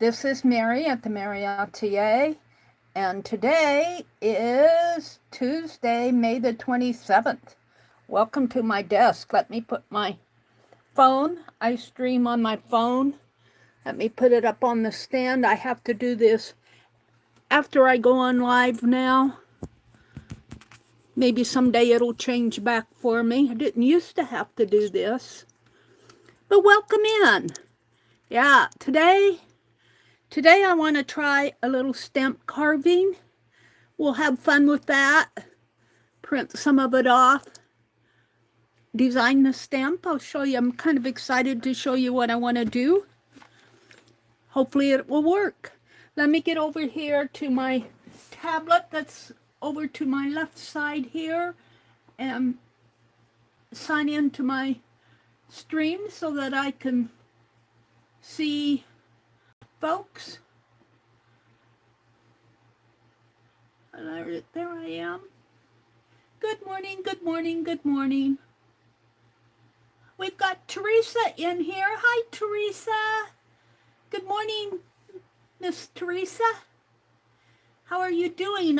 This is Meri at the Meri Atelier, and today is Tuesday, May the 27th. Welcome to my desk. Let me put my phone. I stream on my phone. Let me put it up on the stand. I have to do this after I go on live now. Maybe someday it'll change back for me. I didn't used to have to do this. But welcome in. Yeah, today I want to try a little stamp carving. We'll have fun with that. Print some of it off. Design the stamp. I'll show you. I'm kind of excited to show you what I want to do. Hopefully it will work. Let me get over here to my tablet that's over to my left side here and sign into my stream so that I can see folks. And there I am. Good morning, good morning, good morning. We've got Teresa in here. Hi, Teresa. Good morning, Miss Teresa. How are you doing?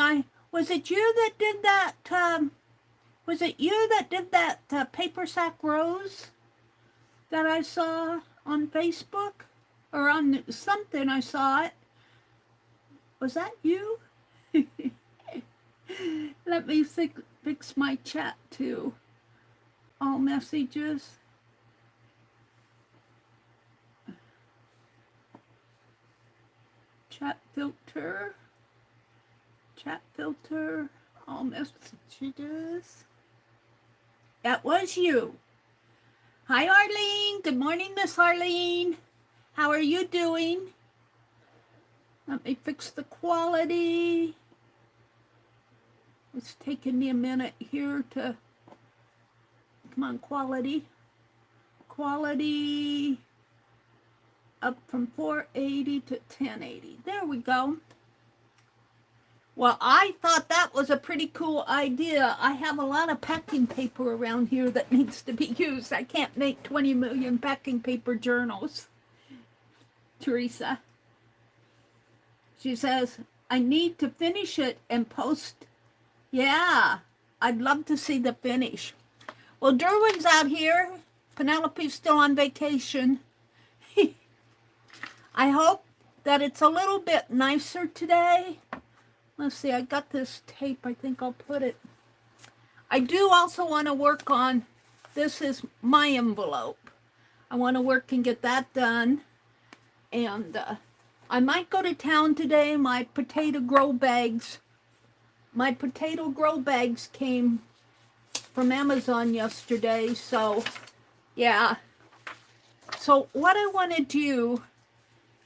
Was it you that did that? Was it you that did that paper sack rose that I saw on Facebook? Or on something I saw it. Was that you? Let me fix my chat too. All messages. Chat filter. Chat filter. All messages. That was you. Hi, Arlene. Good morning, Miss Arlene. How are you doing? Let me fix the quality. It's taking me a minute here to, come on, quality. Quality up from 480 to 1080. There we go. Well, I thought that was a pretty cool idea. I have a lot of packing paper around here that needs to be used. I can't make 20 million packing paper journals. Teresa. She says, I need to finish it and post. Yeah, I'd love to see the finish. Well, Derwin's out here. Penelope's still on vacation. I hope that it's a little bit nicer today. Let's see, I got this tape. I think I'll put it. I do also want to work on, this is my envelope. I want to work and get that done. And I might go to town today. My potato grow bags came from Amazon yesterday. So, yeah. So what I want to do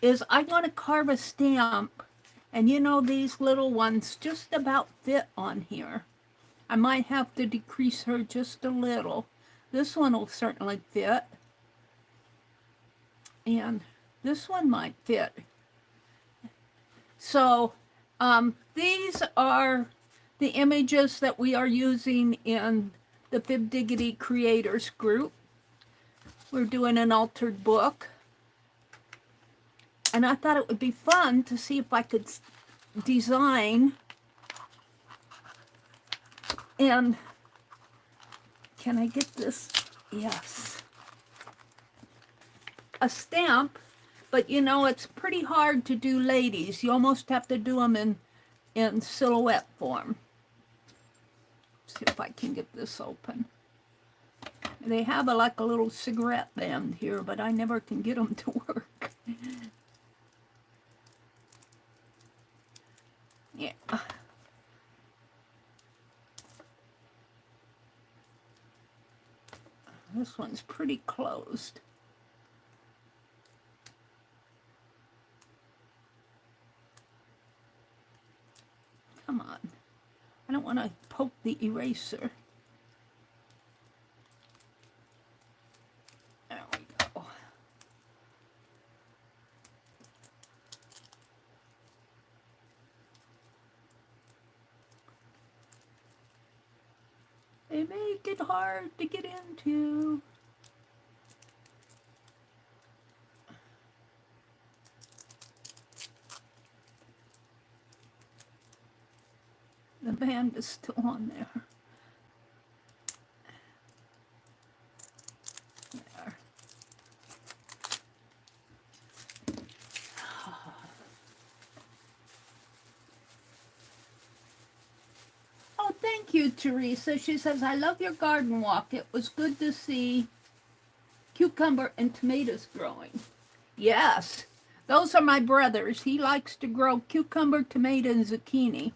is I want to carve a stamp. And you know, these little ones just about fit on here. I might have to decrease her just a little. This one will certainly fit. And this one might fit. So these are the images that we are using in the Fib Diggity Creators group. We're doing an altered book. And I thought it would be fun to see if I could design. And can I get this? Yes. A stamp. But you know, it's pretty hard to do ladies. You almost have to do them in silhouette form. See if I can get this open. They have like a little cigarette band here, but I never can get them to work. Yeah. This one's pretty closed. Come on. I don't want to poke the eraser. There we go. They make it hard to get into. The band is still on there. There. Oh, thank you, Teresa. She says, I love your garden walk. It was good to see cucumber and tomatoes growing. Yes, those are my brothers. He likes to grow cucumber, tomato, and zucchini.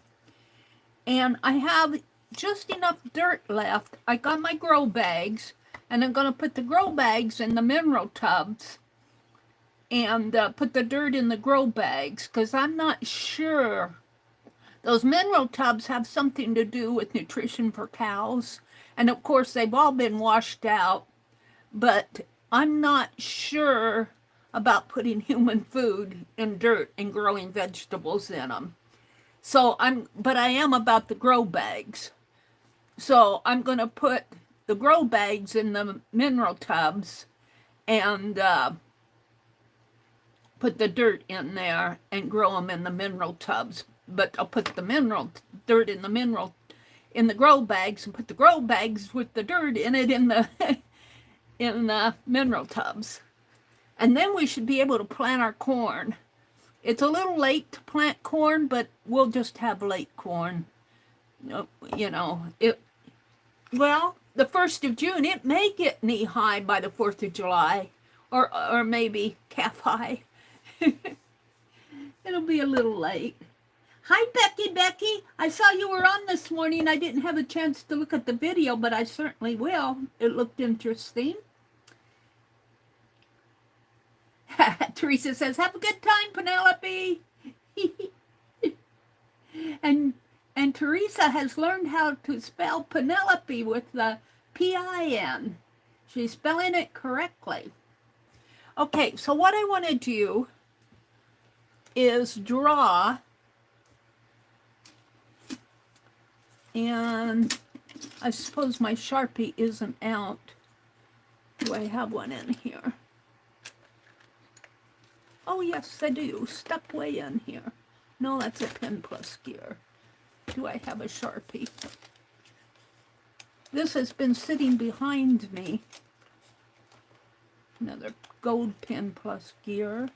And I have just enough dirt left. I got my grow bags, and I'm going to put the grow bags in the mineral tubs and put the dirt in the grow bags, because I'm not sure. Those mineral tubs have something to do with nutrition for cows. And of course, they've all been washed out. But I'm not sure about putting human food in dirt and growing vegetables in them. So but I am about the grow bags. So I'm going to put the grow bags in the mineral tubs and put the dirt in there and grow them in the mineral tubs. But I'll put the dirt in the grow bags and put the grow bags with the dirt in it in the mineral tubs. And then we should be able to plant our corn. It's a little late to plant corn, but we'll just have late corn. You know, well, the 1st of June, it may get knee high by the 4th of July, or maybe calf high. It'll be a little late. Hi, Becky. I saw you were on this morning. I didn't have a chance to look at the video, but I certainly will. It looked interesting. Teresa says, have a good time, Penelope. and Teresa has learned how to spell Penelope with the P-I-N. She's spelling it correctly. Okay, so what I want to do is draw, and I suppose my Sharpie isn't out. Do I have one in here? Oh, yes, I do. Stuck way in here. No, that's a pen plus gear. Do I have a Sharpie? This has been sitting behind me. Another gold pen plus gear.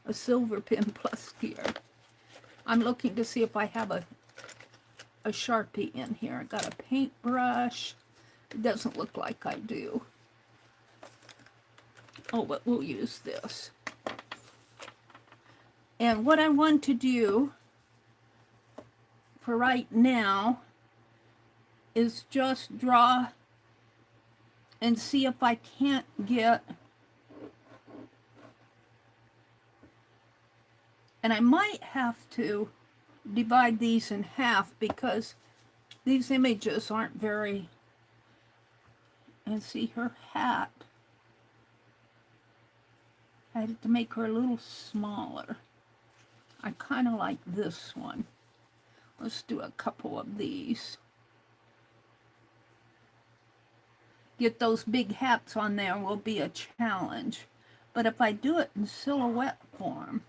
A silver pen plus gear. I'm looking to see if I have a Sharpie in here. I got a paintbrush. It doesn't look like I do. Oh, but we'll use this. And what I want to do for right now is just draw and see if I can't get, and I might have to divide these in half because these images aren't very, and see her hat. I had to make her a little smaller. I kind of like this one. Let's do a couple of these. Get those big hats on there will be a challenge. But if I do it in silhouette form,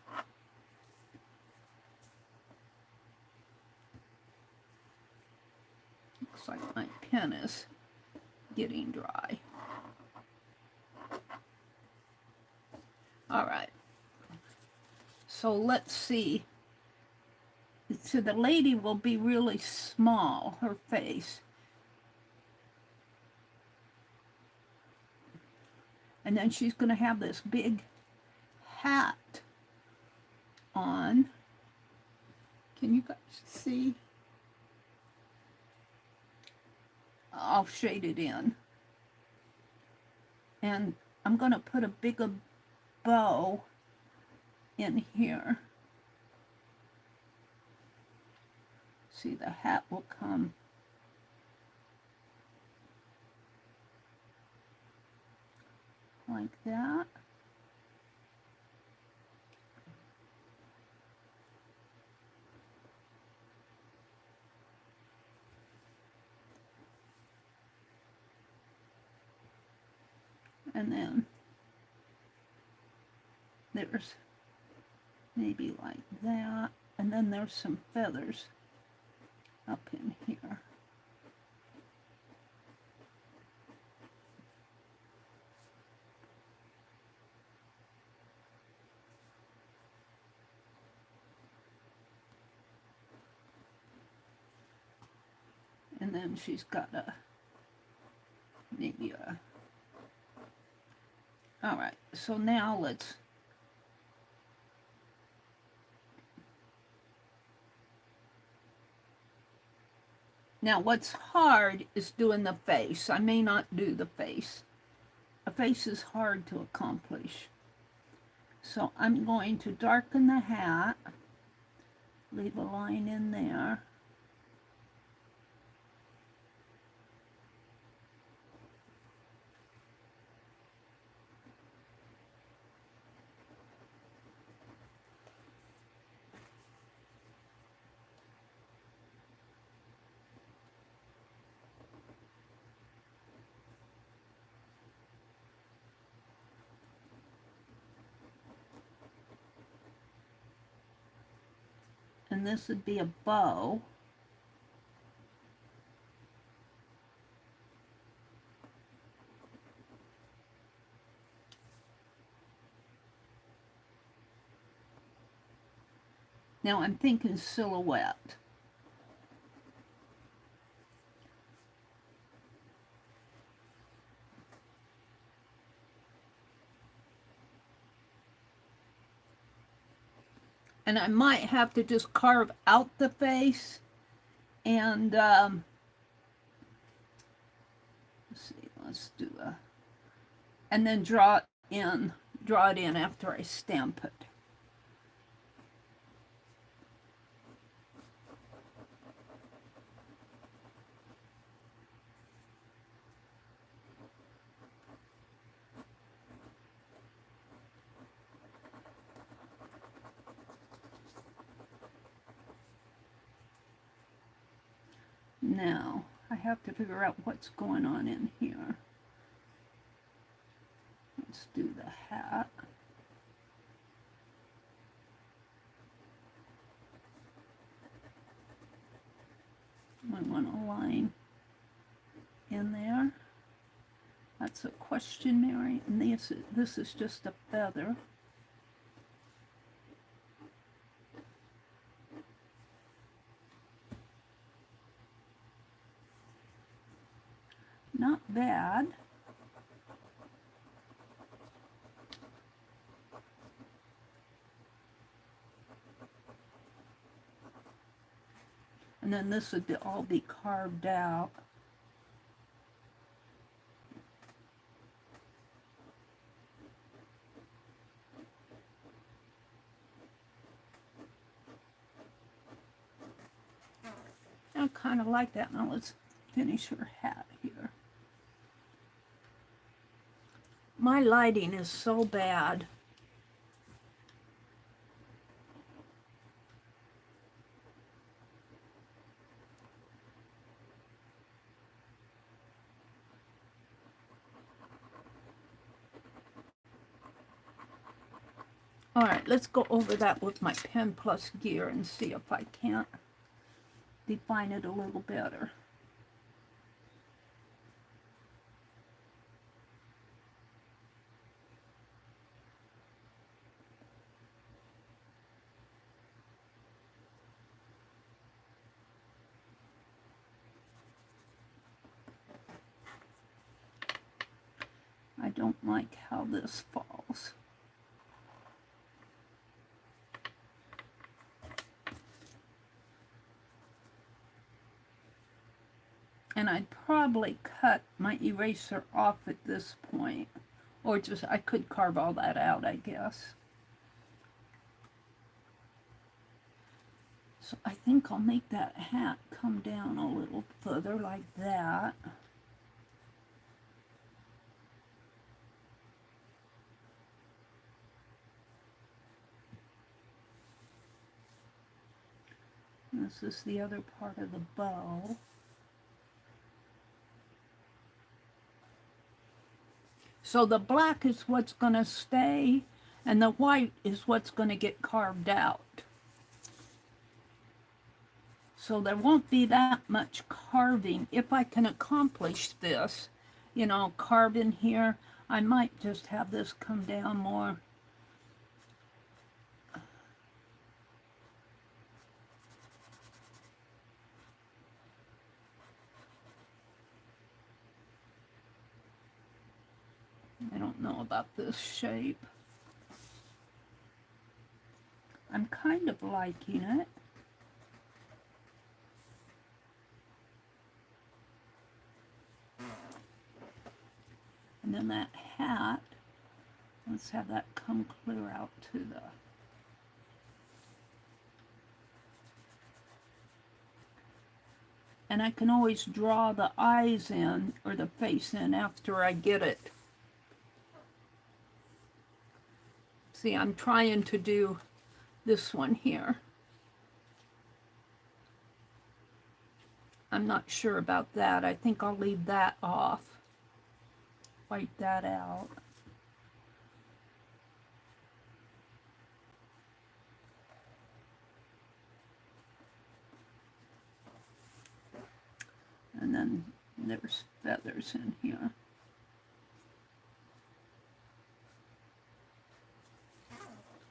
looks like my pen is getting dry. All right. So let's see. So the lady will be really small, her face. And then she's going to have this big hat on. Can you guys see? I'll shade it in. And I'm going to put a bigger bow in here. See, the hat will come like that. And then there's maybe like that. And then there's some feathers up in here. And then she's got maybe a, all right, so now let's, now what's hard is doing the face. I may not do the face. A face is hard to accomplish. So I'm going to darken the hat, leave a line in there. And this would be a bow. Now I'm thinking silhouette. And I might have to just carve out the face and let's see, let's do a, and then draw it in after I stamp it. Now, I have to figure out what's going on in here. Let's do the hat. I want a line in there. That's a question, Mary. And this is just a feather. Not bad. And then this would all be carved out. I kind of like that. Now let's finish her hat here. My lighting is so bad. All right, let's go over that with my pen plus gear and see if I can't define it a little better. I don't like how this falls. And I'd probably cut my eraser off at this point. Or just, I could carve all that out, I guess. So I think I'll make that hat come down a little further like that. This is the other part of the bow. So the black is what's going to stay, and the white is what's going to get carved out. So there won't be that much carving. If I can accomplish this, you know, carve in here, I might just have this come down more. I don't know about this shape. I'm kind of liking it. And then that hat, let's have that come clear out to the... And I can always draw the eyes in, or the face in, after I get it. See, I'm trying to do this one here. I'm not sure about that. I think I'll leave that off. White that out. And then there's feathers in here.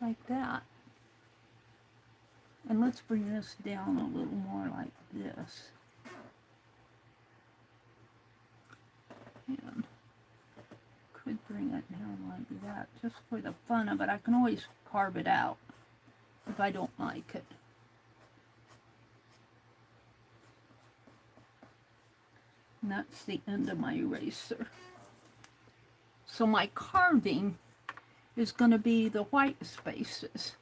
Like that. And let's bring this down a little more like this. And could bring it down like that just for the fun of it. I can always carve it out if I don't like it. And that's the end of my eraser. So my carving is going to be the white spaces.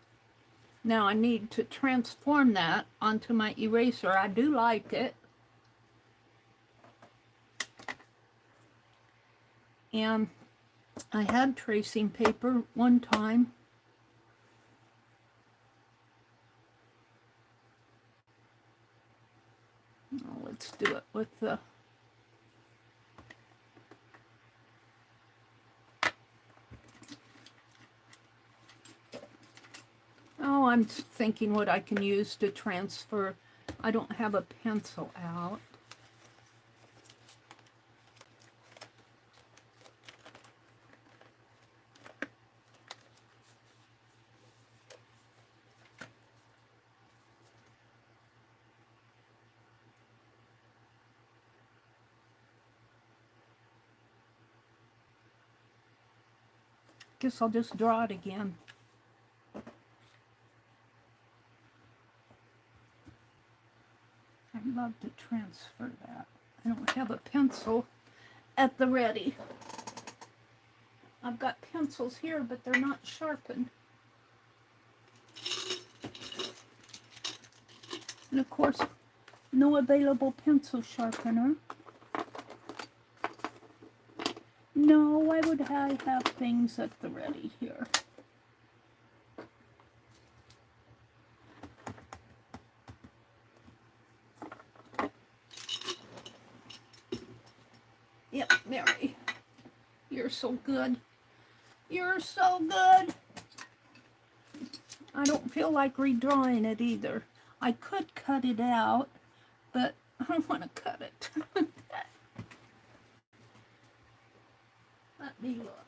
Now I need to transform that onto my eraser. I do like it. And I had tracing paper one time. Oh, let's do it with the... Oh, I'm thinking what I can use to transfer. I don't have a pencil out. Guess I'll just draw it again. I'd love to transfer that. I don't have a pencil at the ready. I've got pencils here, but they're not sharpened. And of course, no available pencil sharpener. No, why would I have things at the ready here? Yep, Meri. You're so good. You're so good. I don't feel like redrawing it either. I could cut it out, but I don't want to cut it. Let me look.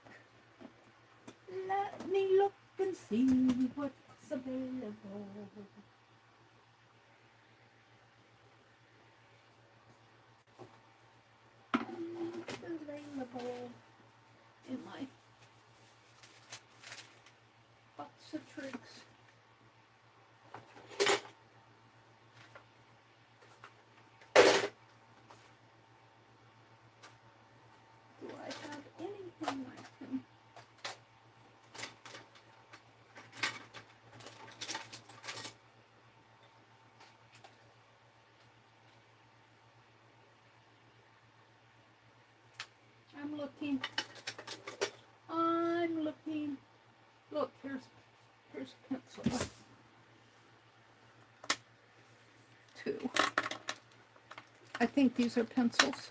Let me look and see what's available. Available in my box of tricks. Do I have anything I can? I'm looking. I'm looking. Look, here's pencil. 2. I think these are pencils.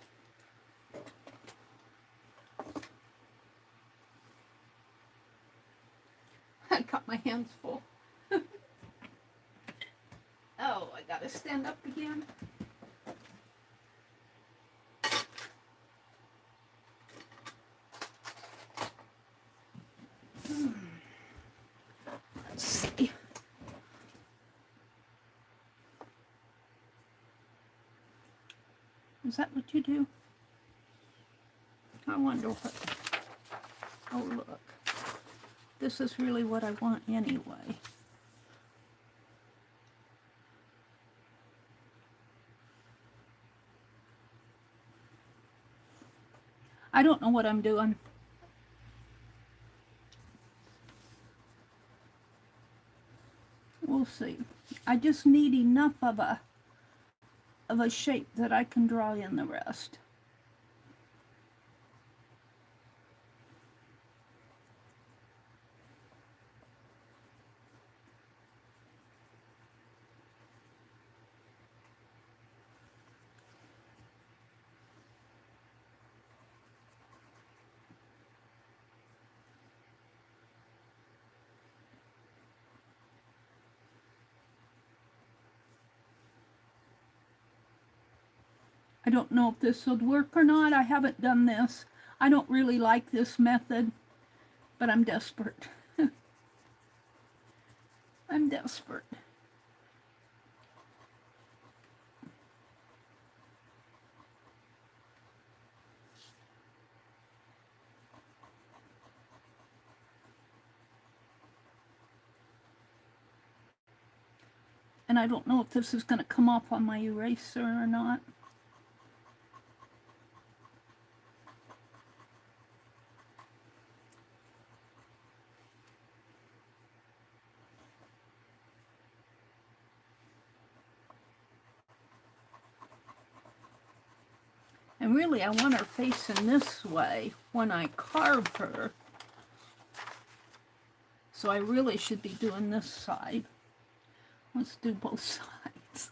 I got my hands full. Oh, I gotta stand up again. Let's see. Is that what you do? I wonder what... Oh, look. This is really what I want anyway. I don't know what I'm doing. We'll see. I just need enough of a shape that I can draw in the rest. I don't know if this would work or not. I haven't done this. I don't really like this method, but I'm desperate. I'm desperate. And I don't know if this is going to come off on my eraser or not. And really, I want her facing this way when I carve her. So I really should be doing this side. Let's do both sides.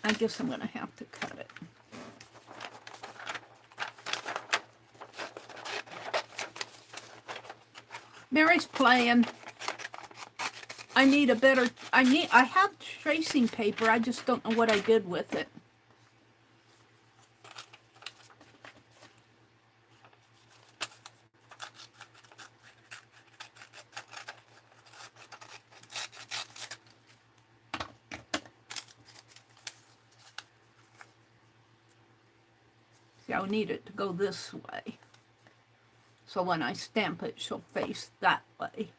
I guess I'm going to have to cut it. Mary's playing. I need a better, I have tracing paper, I just don't know what I did with it. See, I need it to go this way. So when I stamp it, she'll face that way.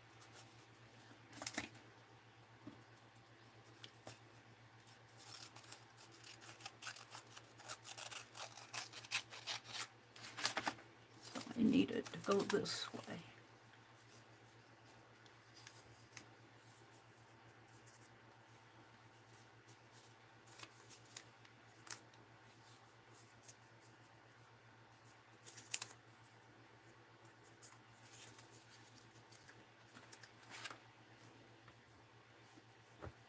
I need it to go this way.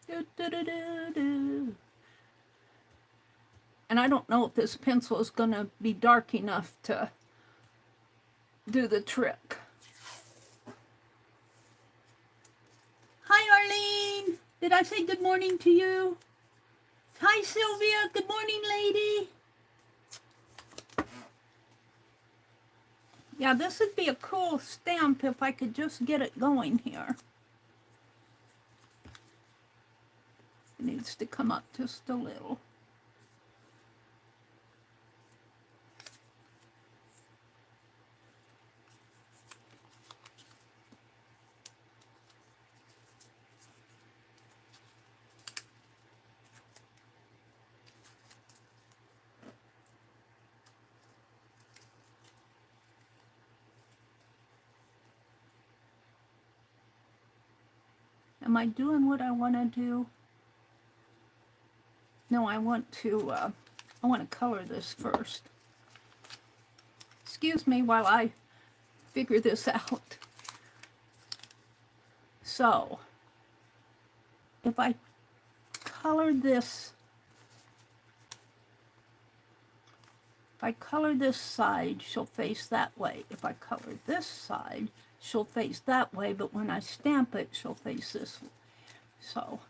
Do, do, do, do, do. And I don't know if this pencil is going to be dark enough to do the trick. Hi, Arlene. Did I say good morning to you? Hi, Sylvia. Good morning, lady. Yeah, this would be a cool stamp if I could just get it going here. It needs to come up just a little. Am I doing what I want to do? No, I want to color this first. Excuse me while I figure this out. So, if I color this, side, she'll face that way. If I color this side, she'll face that way, but when I stamp it, she'll face this way. So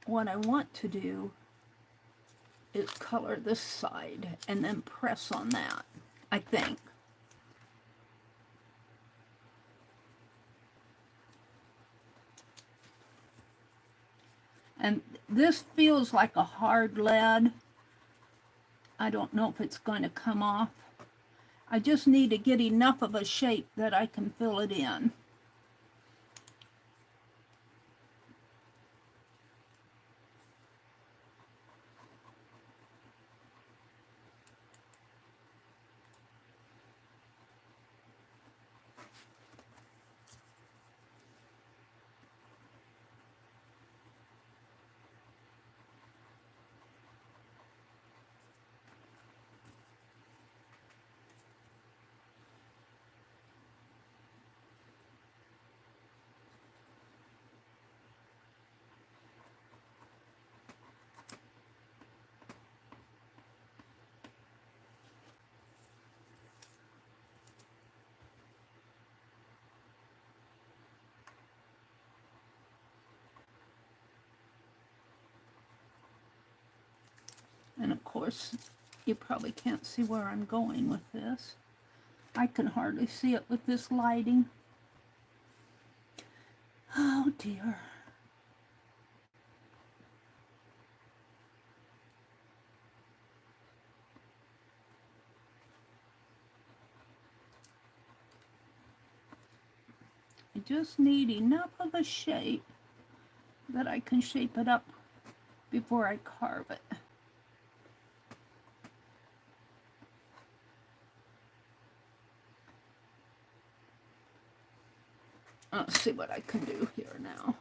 what I want to do is color this side and then press on that, I think. And this feels like a hard lead. I don't know if it's going to come off. I just need to get enough of a shape that I can fill it in. And of course, you probably can't see where I'm going with this. I can hardly see it with this lighting. Oh dear. I just need enough of a shape that I can shape it up before I carve it. Let's see what I can do here now.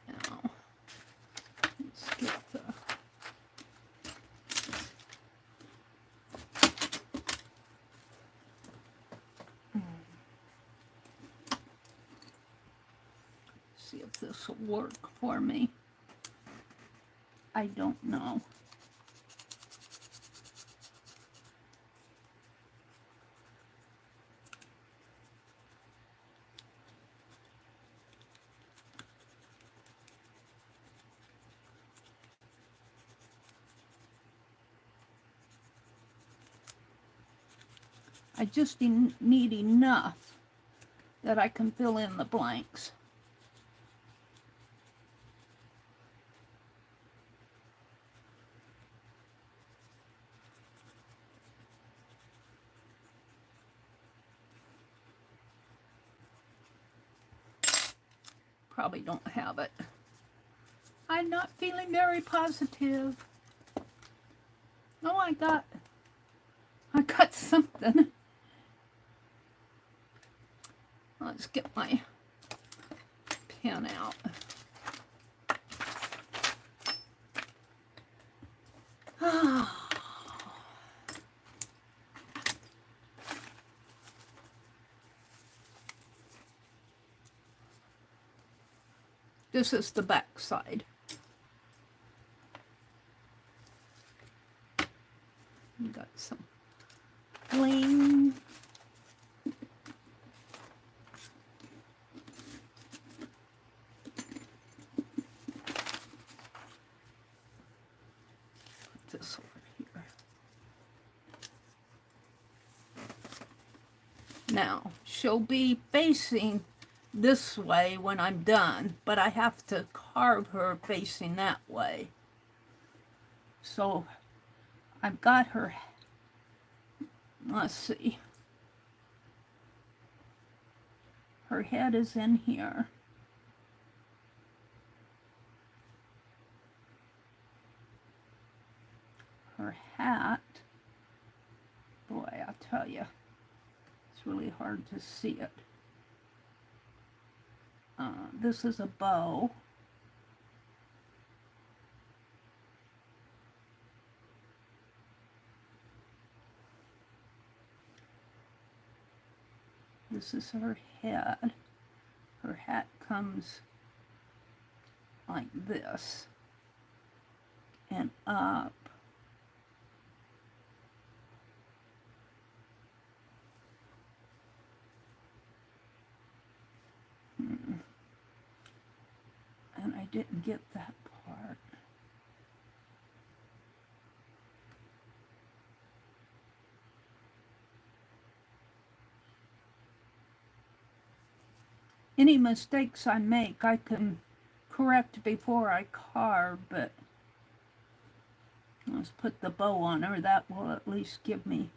Now, let's get the see if this will work for me. I don't know. I just need enough that I can fill in the blanks. Probably don't have it. I'm not feeling very positive. Oh, I got something. Let's get my pen out. This is the back side. You got some bling. Put this over here. Now, she'll be facing this way when I'm done, but I have to carve her facing that way. So I've got her, let's see, her head is in here. her hat. Boy, I tell you, it's really hard to see it. This is a bow. This is her head. Her hat comes like this and up. And I didn't get that part. Any mistakes I make, I can correct before I carve, but let's put the bow on her. That will at least give me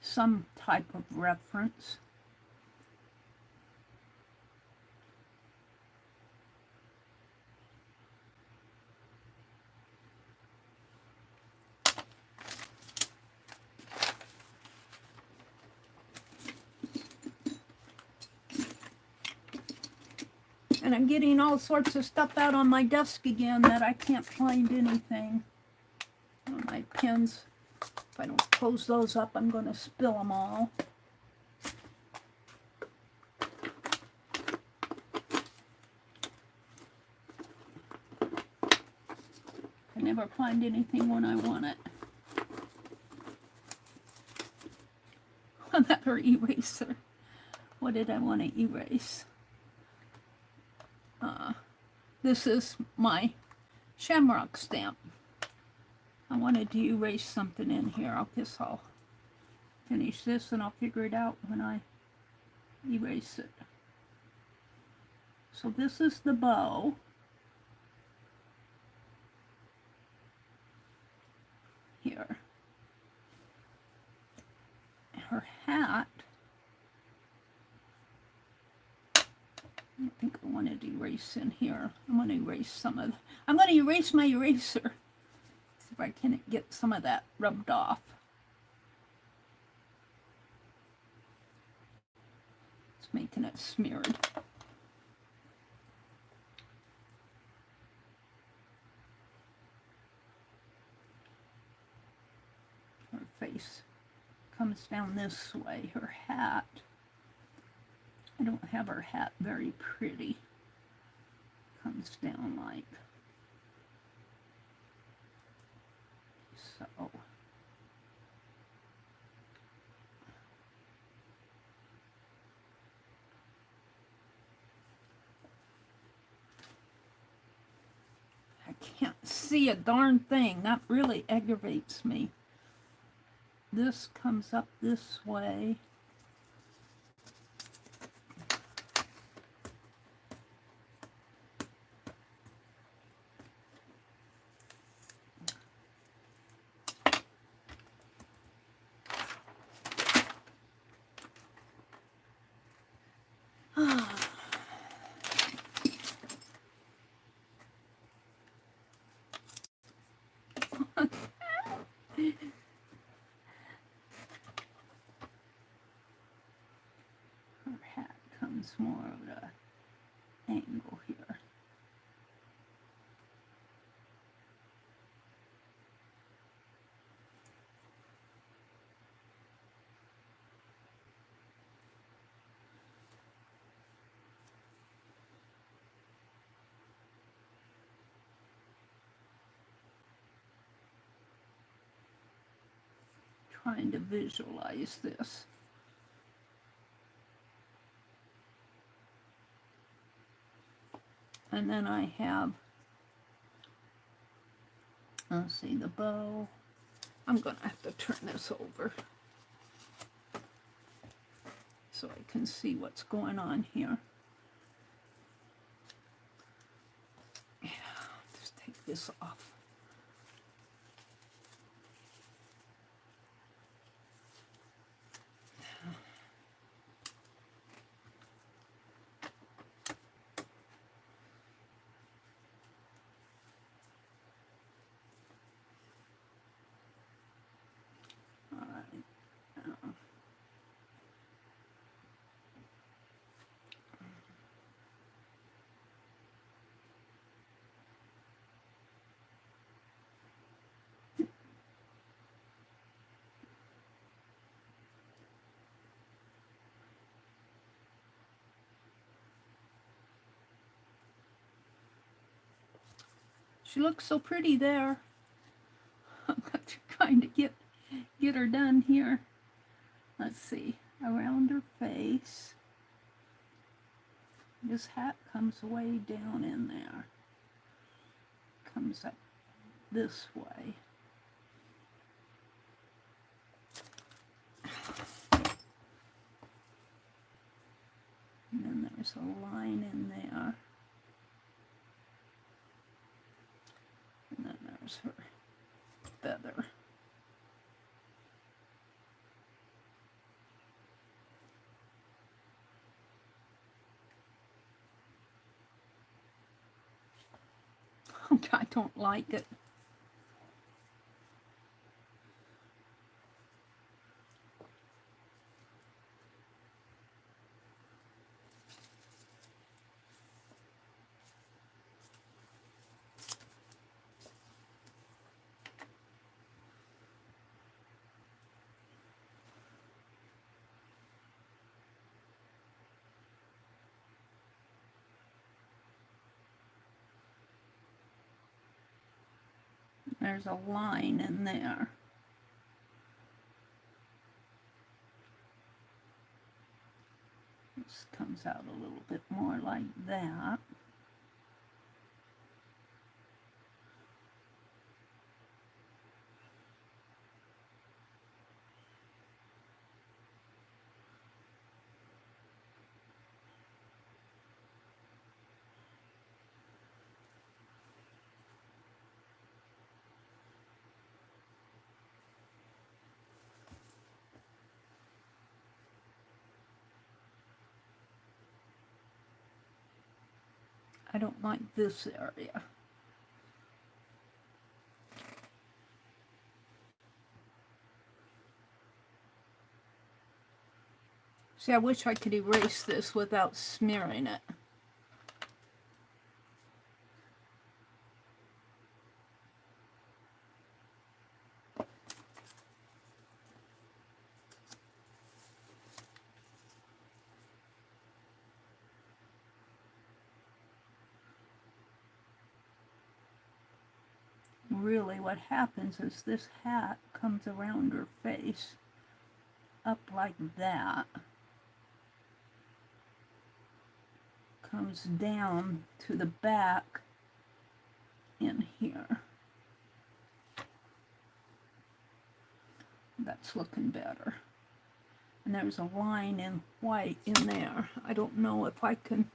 some type of reference. And I'm getting all sorts of stuff out on my desk again that I can't find anything. My pens, if I don't close those up, I'm going to spill them all. I never find anything when I want it. Another eraser. What did I want to erase? This is my shamrock stamp. I wanted to erase something in here. I guess I'll finish this and I'll figure it out when I erase it. So this is the bow. Here. Her hat. I think I wanted to erase in here. I'm going to erase some of. I'm going to erase my eraser. See if I can get some of that rubbed off. It's making it smeared. Her face comes down this way. Her hat. I don't have her hat very pretty. Comes down like so. I can't see a darn thing. That really aggravates me. This comes up this way. Her hat comes more of an angle here. Trying to visualize this. And then I have, let's see, the bow. I'm going to have to turn this over so I can see what's going on here. Yeah, just take this off. She looks so pretty there. I'm trying to get her done here. Let's see, around her face. This hat comes way down in there. Comes up this way. And then there's a line in there. And then there's her feather. I don't like it. There's a line in there. This comes out a little bit more like that. I don't like this area. See, I wish I could erase this without smearing it. Really, what happens is this hat comes around her face up like that, comes down to the back in here. That's looking better. And there's a line in white in there. I don't know if I can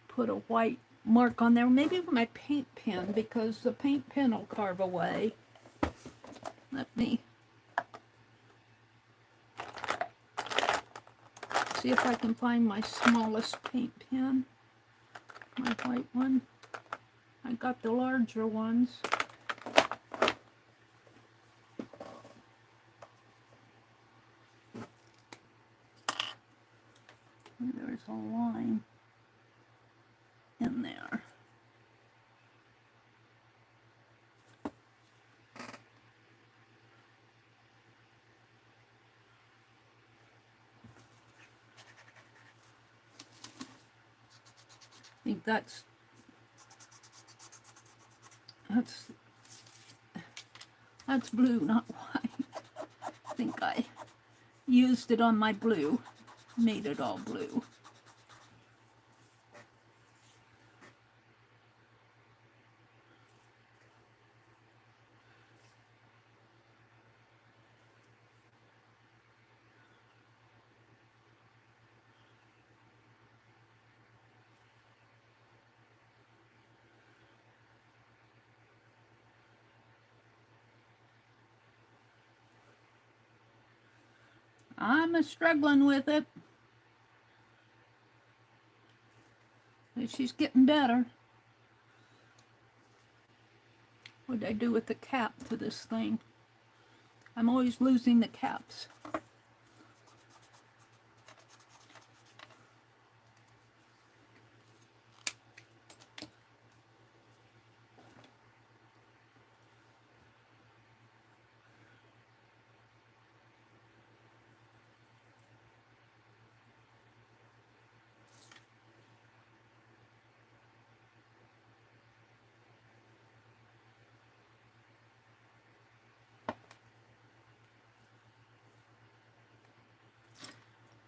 put a white mark on there, maybe with my paint pen, because the paint pen will carve away. Let me see if I can find my smallest paint pen, my white one. I got the larger ones. And there's a line in there. I think that's blue, not white. I think I used it on my blue, made it all blue. I'm struggling with it. But she's getting better. What did I do with the cap to this thing? I'm always losing the caps.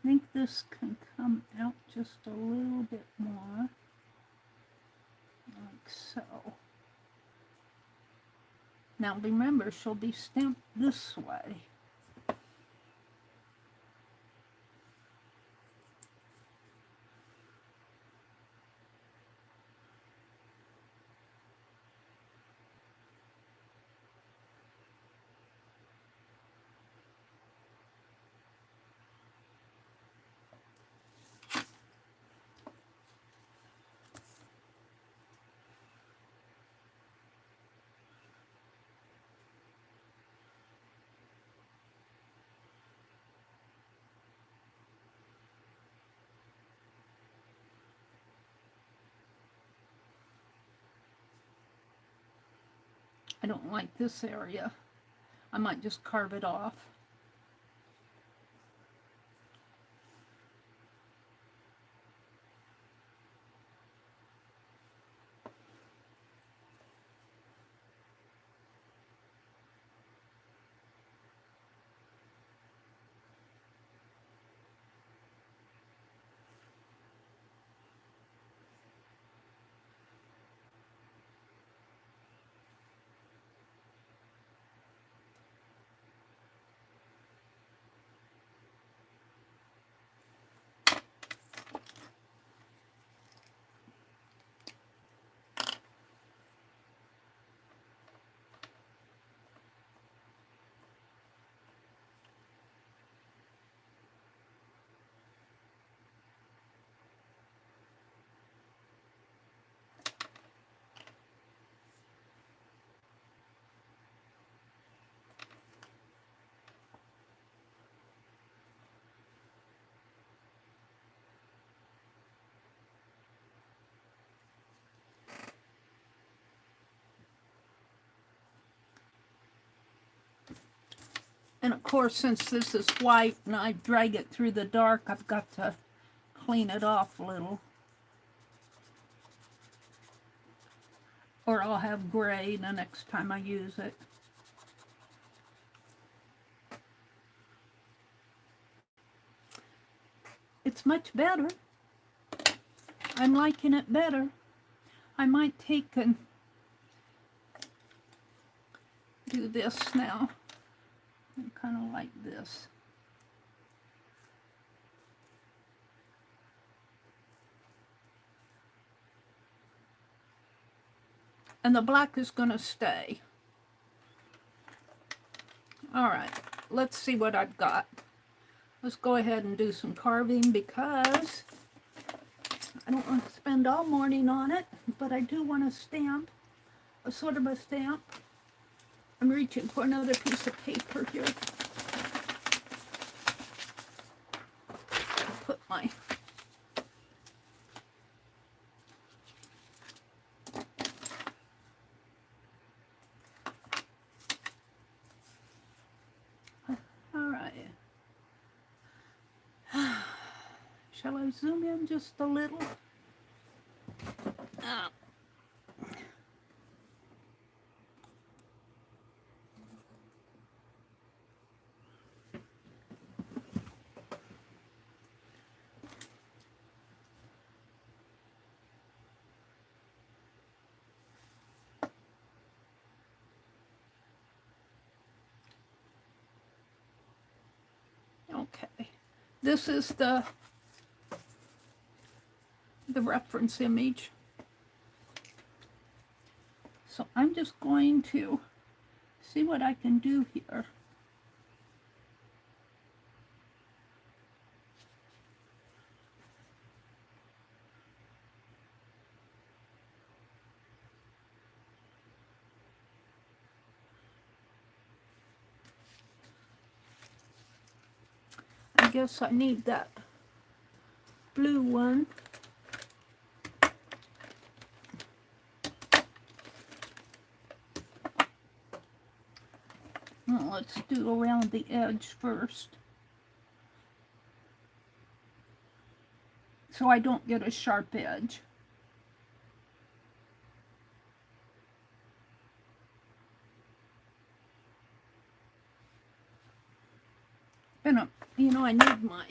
think this can come out just a little bit more, like so. Now remember, she'll be stamped this way. I don't like this area. I might just carve it off. And of course, since this is white and I drag it through the dark, I've got to clean it off a little. Or I'll have gray the next time I use it. It's much better. I'm liking it better. I might take and do this now. Kind of like this. And the black is going to stay. All right, let's see what I've got. Let's go ahead and do some carving because I don't want to spend all morning on it, but I do want to stamp, a sort of a stamp. I'm reaching for another piece of paper here. I'll put my all right. Shall I zoom in just a little? Okay, this is the reference image. So I'm just going to see what I can do here. I guess I need that blue one. Well, let's do around the edge first, so I don't get a sharp edge. And you know, I need my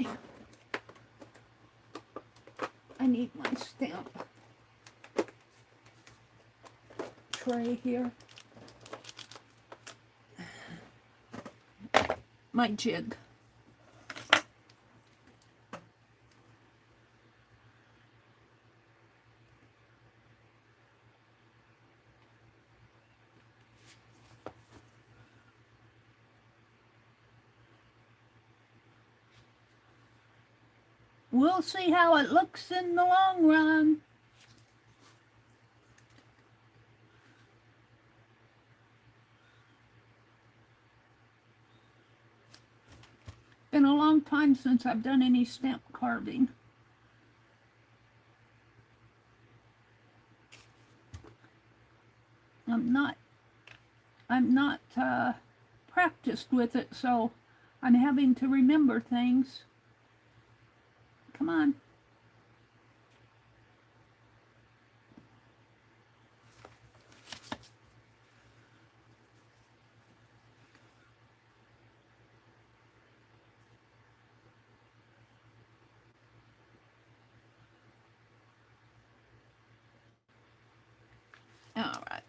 need my stamp tray here. My jig. We'll see how it looks in the long run. Been a long time since I've done any stamp carving. I'm not practiced with it, so I'm having to remember things. Come on. All right.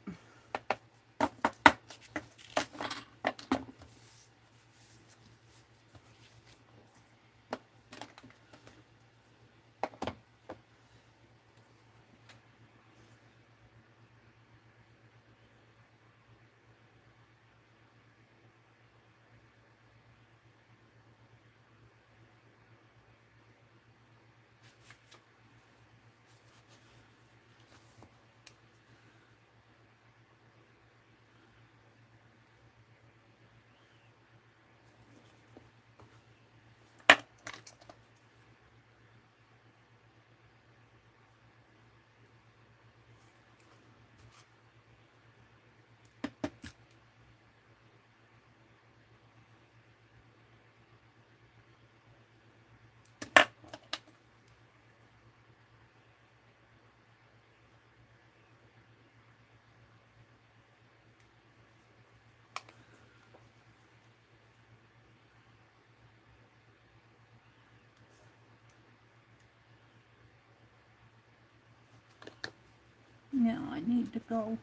Now I need to go.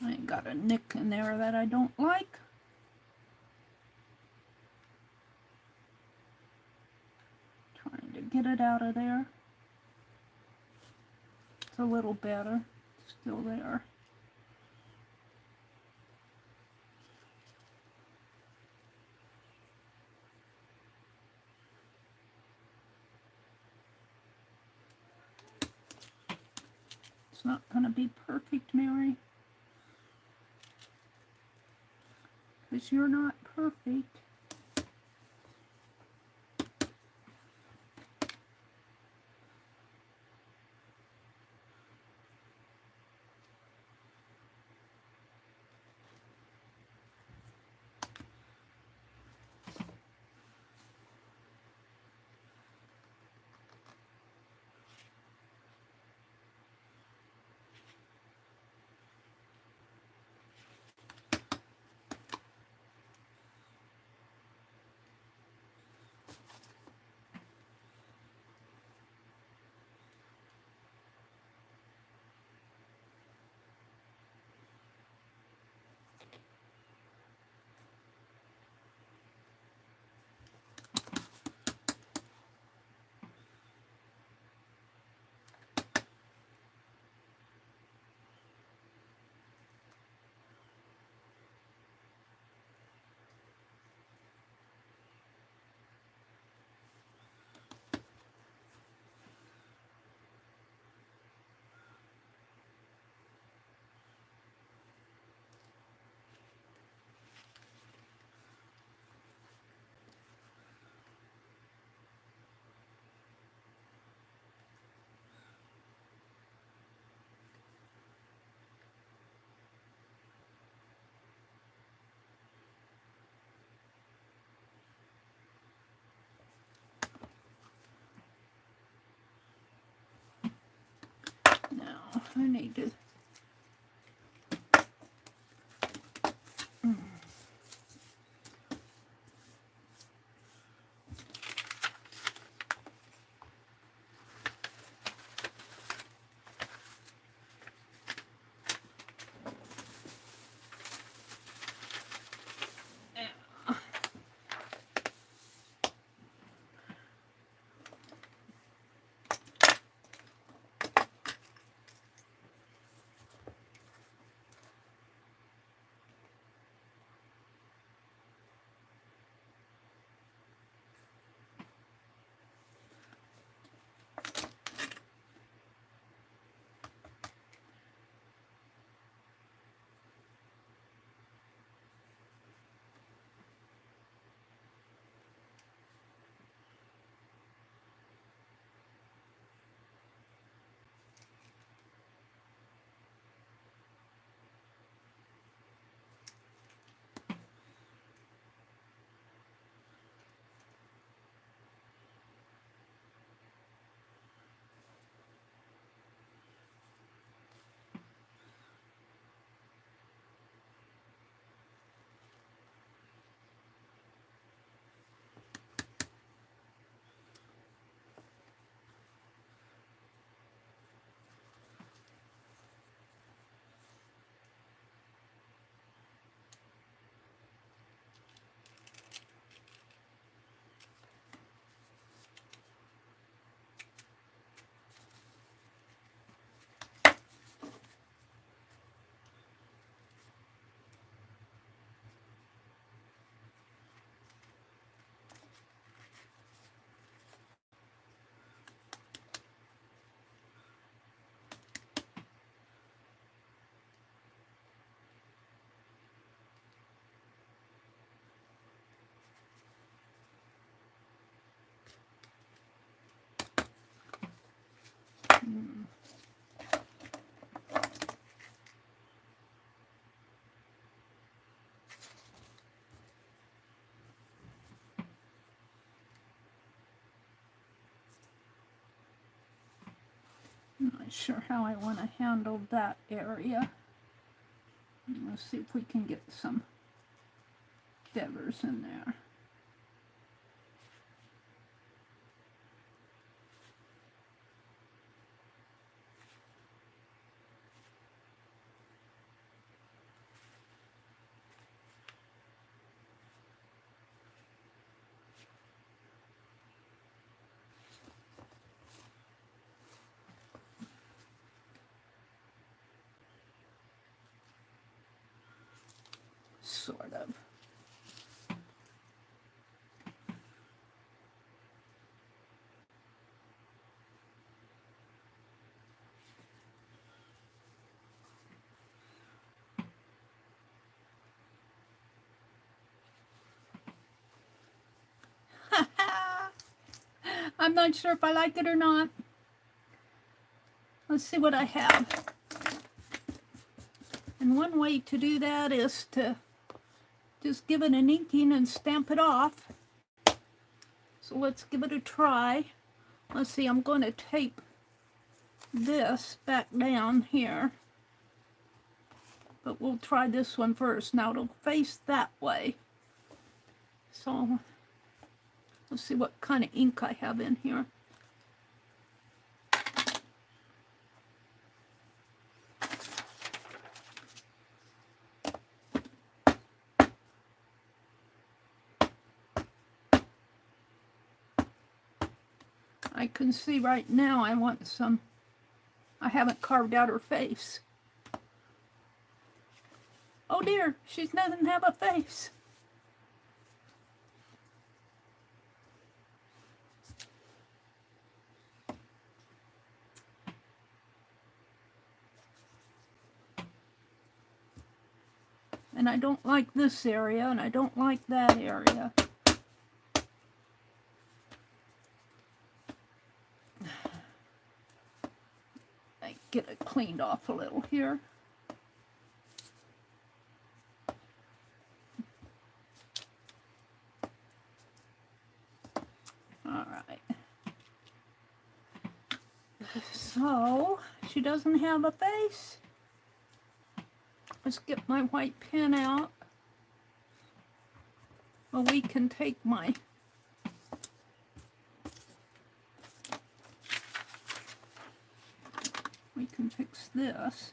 I got a nick in there that I don't like. Trying to get it out of there. It's a little better. Still there. It's not going to be perfect, Meri. Because you're not perfect. I need to... I'm not sure how I want to handle that area. Let's see if we can get some feathers in there. Sort of. I'm not sure if I like it or not. Let's see what I have. And one way to do that is to just give it an inking and stamp it off. So let's give it a try. Let's see, I'm going to tape this back down here. But we'll try this one first. Now it'll face that way. So let's see what kind of ink I have in here. I can see right now I want some, I haven't carved out her face. Oh dear, she doesn't have a face. And I don't like this area, and I don't like that area. I get it cleaned off a little here. All right. So, She doesn't have a face. Let's get my white pen out. Well, we can take my... We can fix this.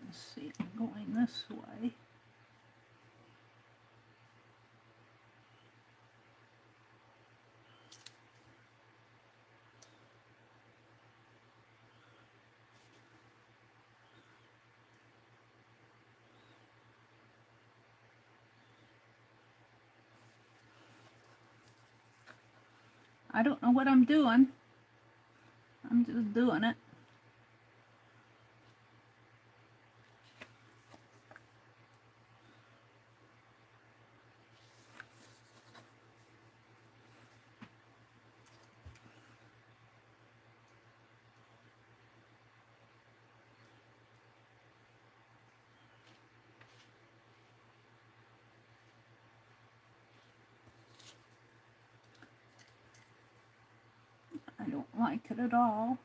Let's see, I'm going this way. I don't know what I'm doing. I'm just doing it. I don't like it at all.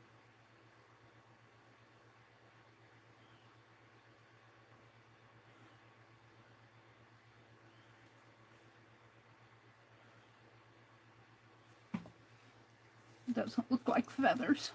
It doesn't look like feathers.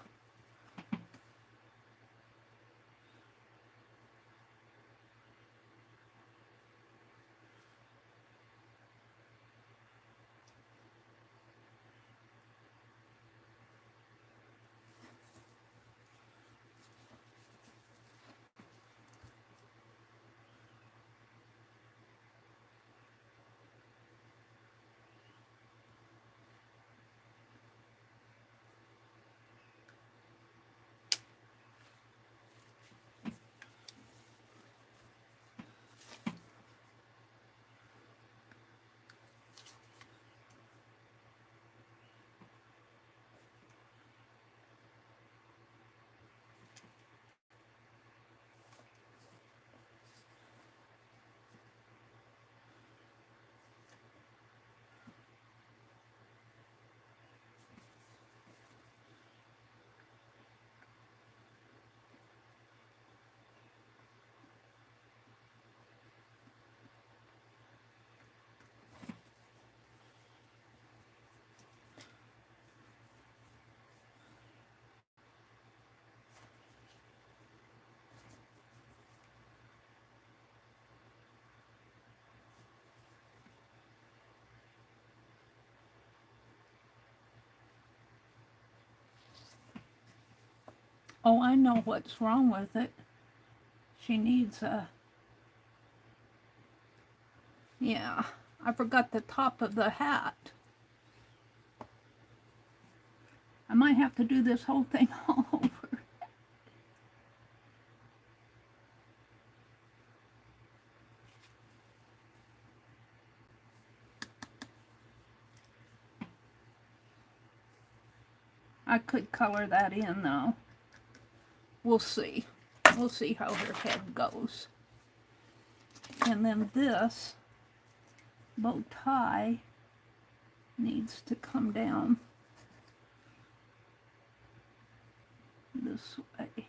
Oh, I know what's wrong with it. She needs a... Yeah, I forgot the top of the hat. I might have to do this whole thing all over. I could color that in though. We'll see. We'll see how her head goes. And then this bow tie needs to come down this way.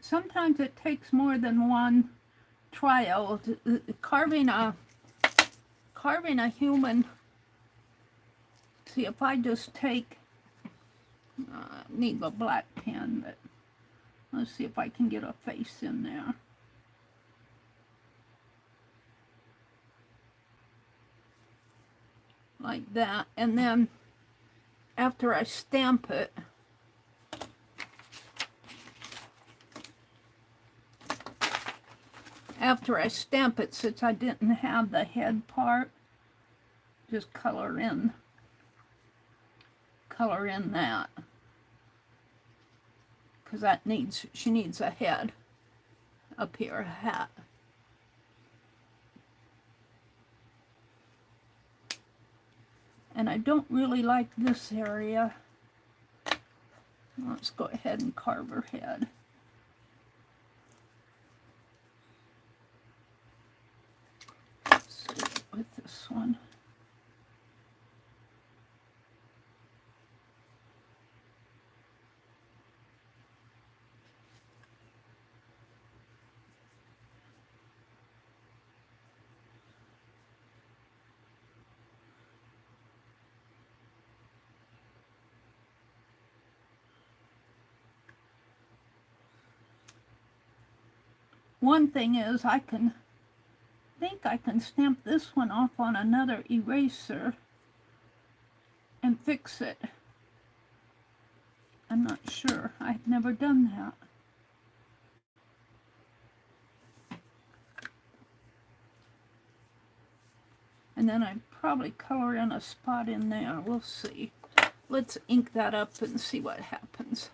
Sometimes it takes more than one trial. Carving a human. See, if I just take, need a black pen, but let's see if I can get a face in there. Like that, and then after I stamp it, since I didn't have the head part, just color in color in that, because that she needs a head up here, a hat. And I don't really like this area. Let's go ahead and carve her head. Let's see with this one. One thing is I think I can stamp this one off on another eraser and fix it. I'm not sure. I've never done that. And then I'd probably color in a spot in there. We'll see. Let's ink that up and see what happens.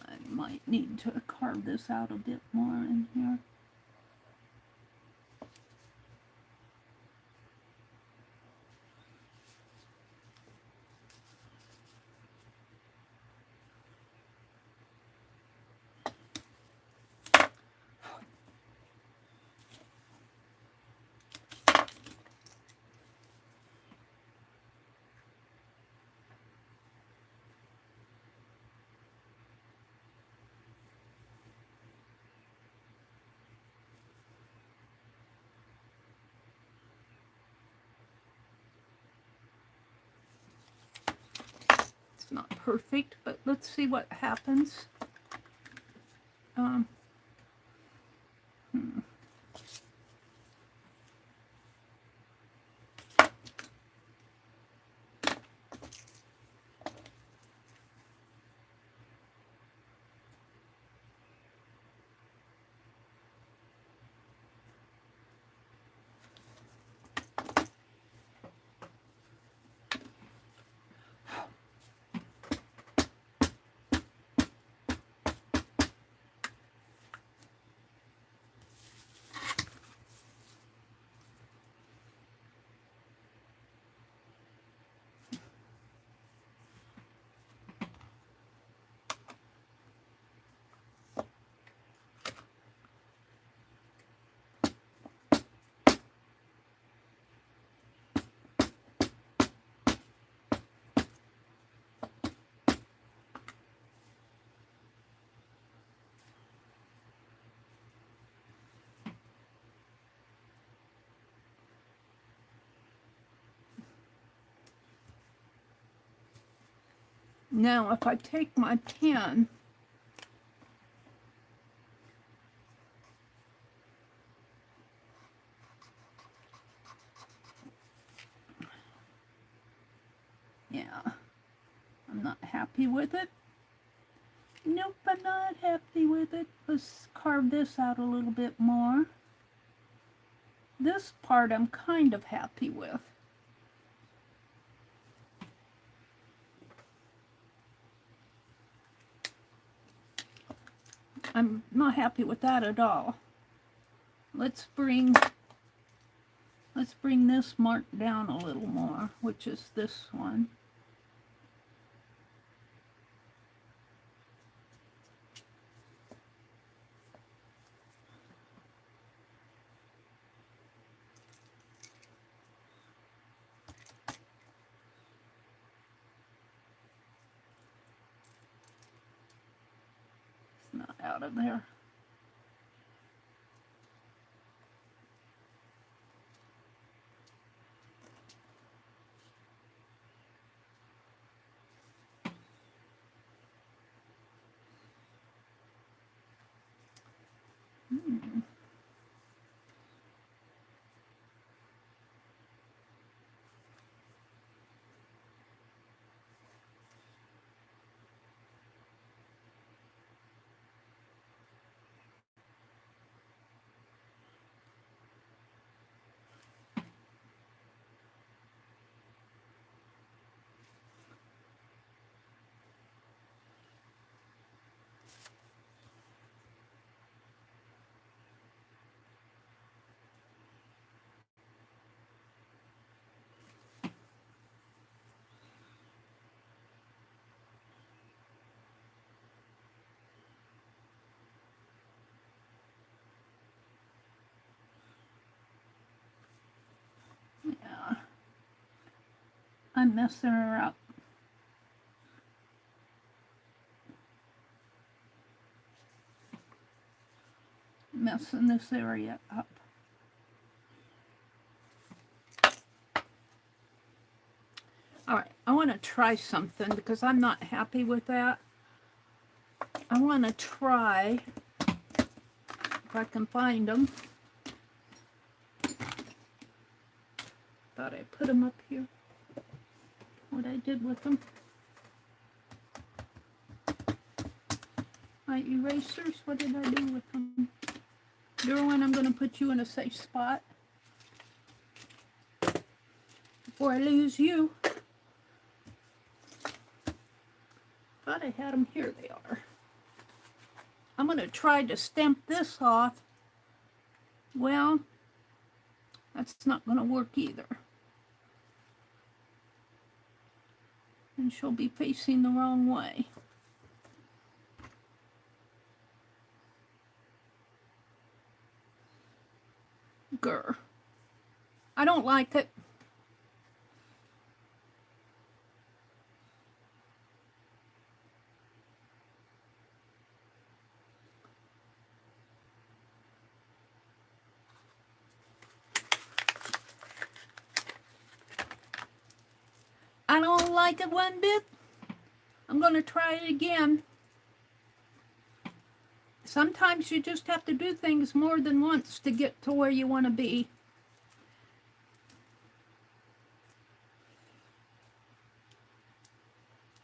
I might need to carve this out a bit more in here. Not perfect, but let's see what happens. Now, if I take my pen I'm not happy with it. Nope, I'm not happy with it. Let's carve this out a little bit more. This part I'm kind of happy with. I'm not happy with that at all. Let's bring this mark down a little more, which is this one. It's not out of there. I'm messing her up. Messing this area up. Alright, I want to try something because I'm not happy with that. I want to try, if I can find them. Thought I put them up here. What I did with them. My erasers, what did I do with them? Derwin, I'm going to put you in a safe spot before I lose you. Thought I had them. Here they are. I'm going to try to stamp this off. Well, that's not going to work either. And she'll be facing the wrong way. Grr. I don't like it. I don't like it one bit. I'm going to try it again. Sometimes you just have to do things more than once to get to where you want to be.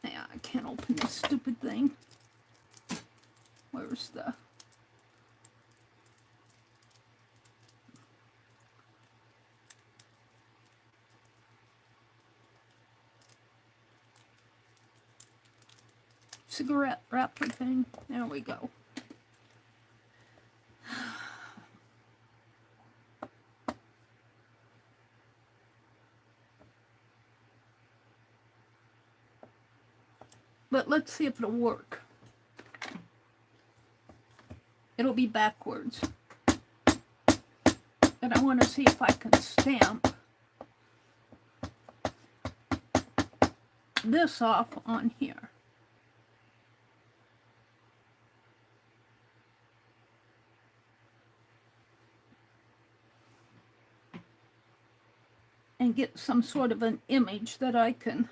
Yeah, I can't open this stupid thing. Where's the... cigarette wrapper thing? There we go. But let's see if it'll work. It'll be backwards. And I want to see if I can stamp this off on here. And get some sort of an image that I can...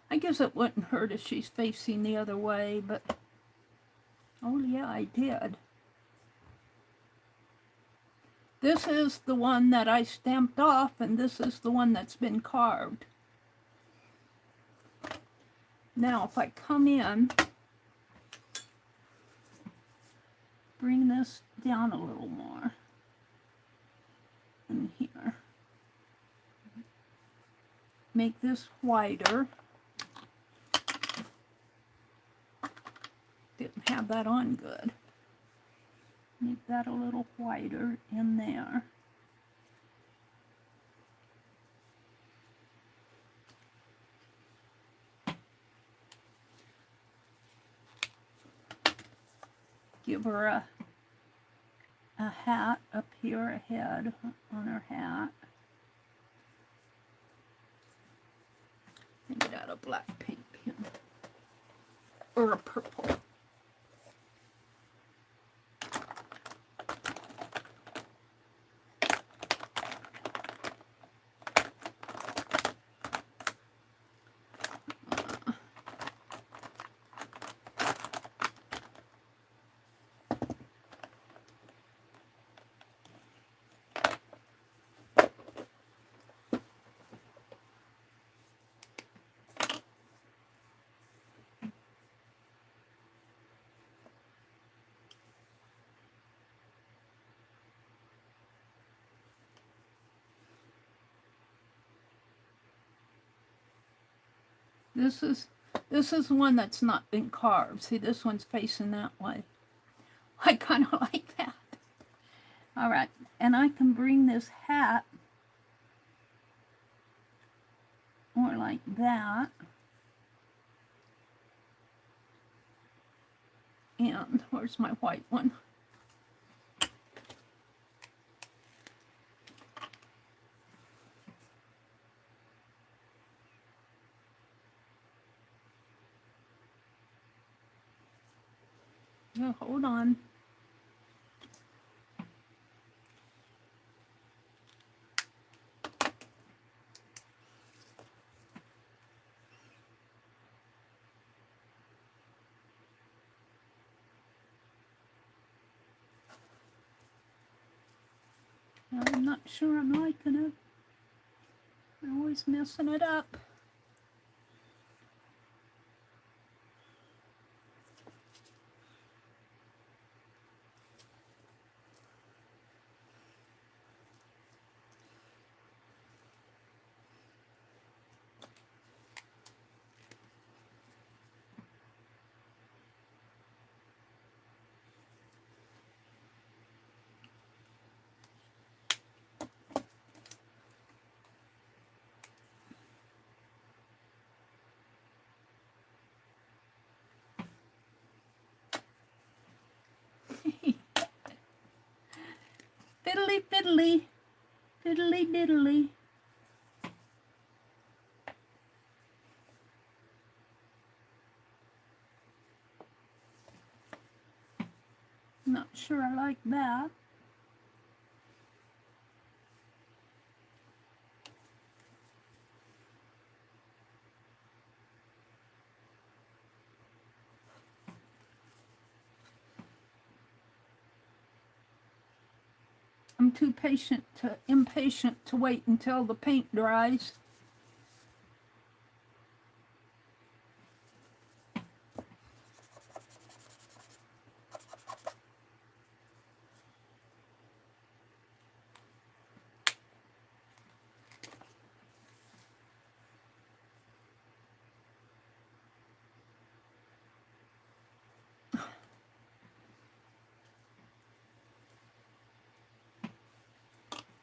I guess it wouldn't hurt if she's facing the other way, but... Oh yeah, I did. This is the one that I stamped off, and this is the one that's been carved. Now, if I come in, bring this down a little more. In here. Make this wider. Didn't have that on good. Make that a little wider in there. Give her a hat up here, a head on her hat. And get out a black paint pen. Or a purple. This is one that's not been carved. See, this one's facing that way. I kind of like that. All right, and I can bring this hat more like that. And where's my white one? Oh, hold on. I'm not sure I'm liking it. I'm always messing it up. Fiddly fiddly, fiddly diddly. Not sure I like that. I'm too impatient to wait until the paint dries.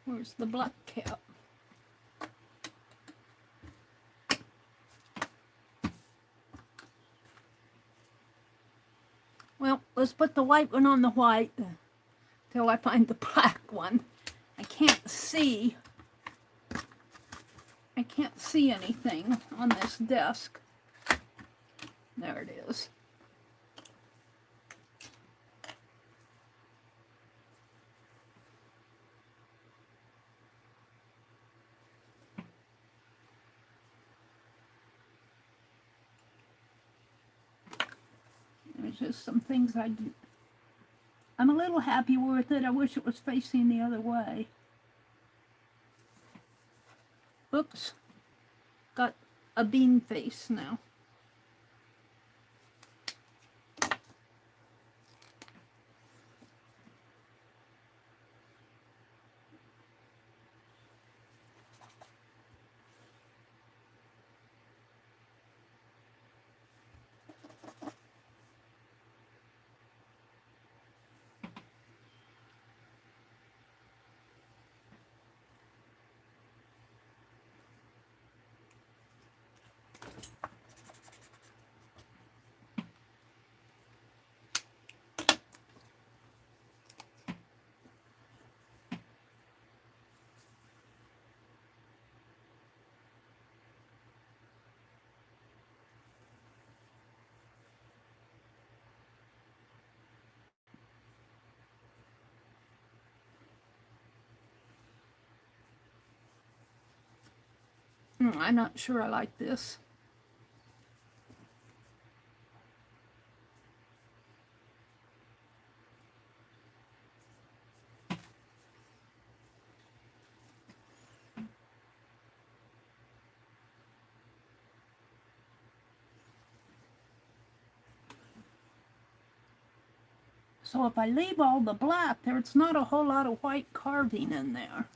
Where's the black cap? Well, let's put the white one on the white till I find the black one. I can't see anything on this desk. There it is. There's just some things I'm a little happy with it. I wish it was facing the other way. Oops. Got a bean face now. I'm not sure I like this. So if I leave all the black, there's not a whole lot of white carving in there.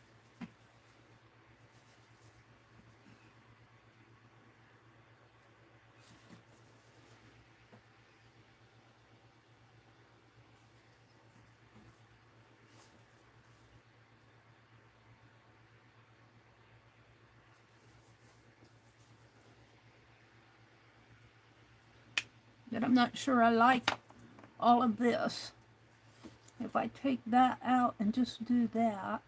But I'm not sure I like all of this. If I take that out and just do that,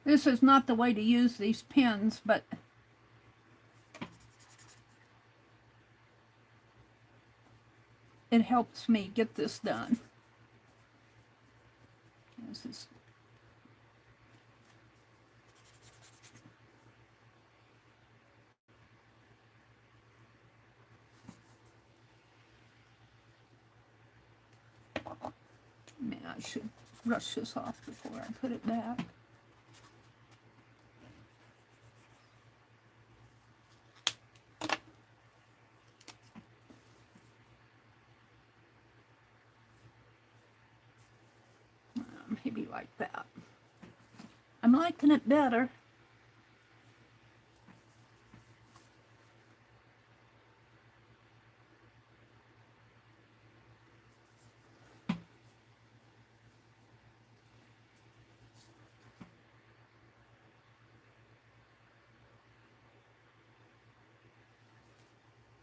This is not the way to use these pens, but it helps me get this done. This is man, I should brush this off before I put it back. Maybe like that. I'm liking it better.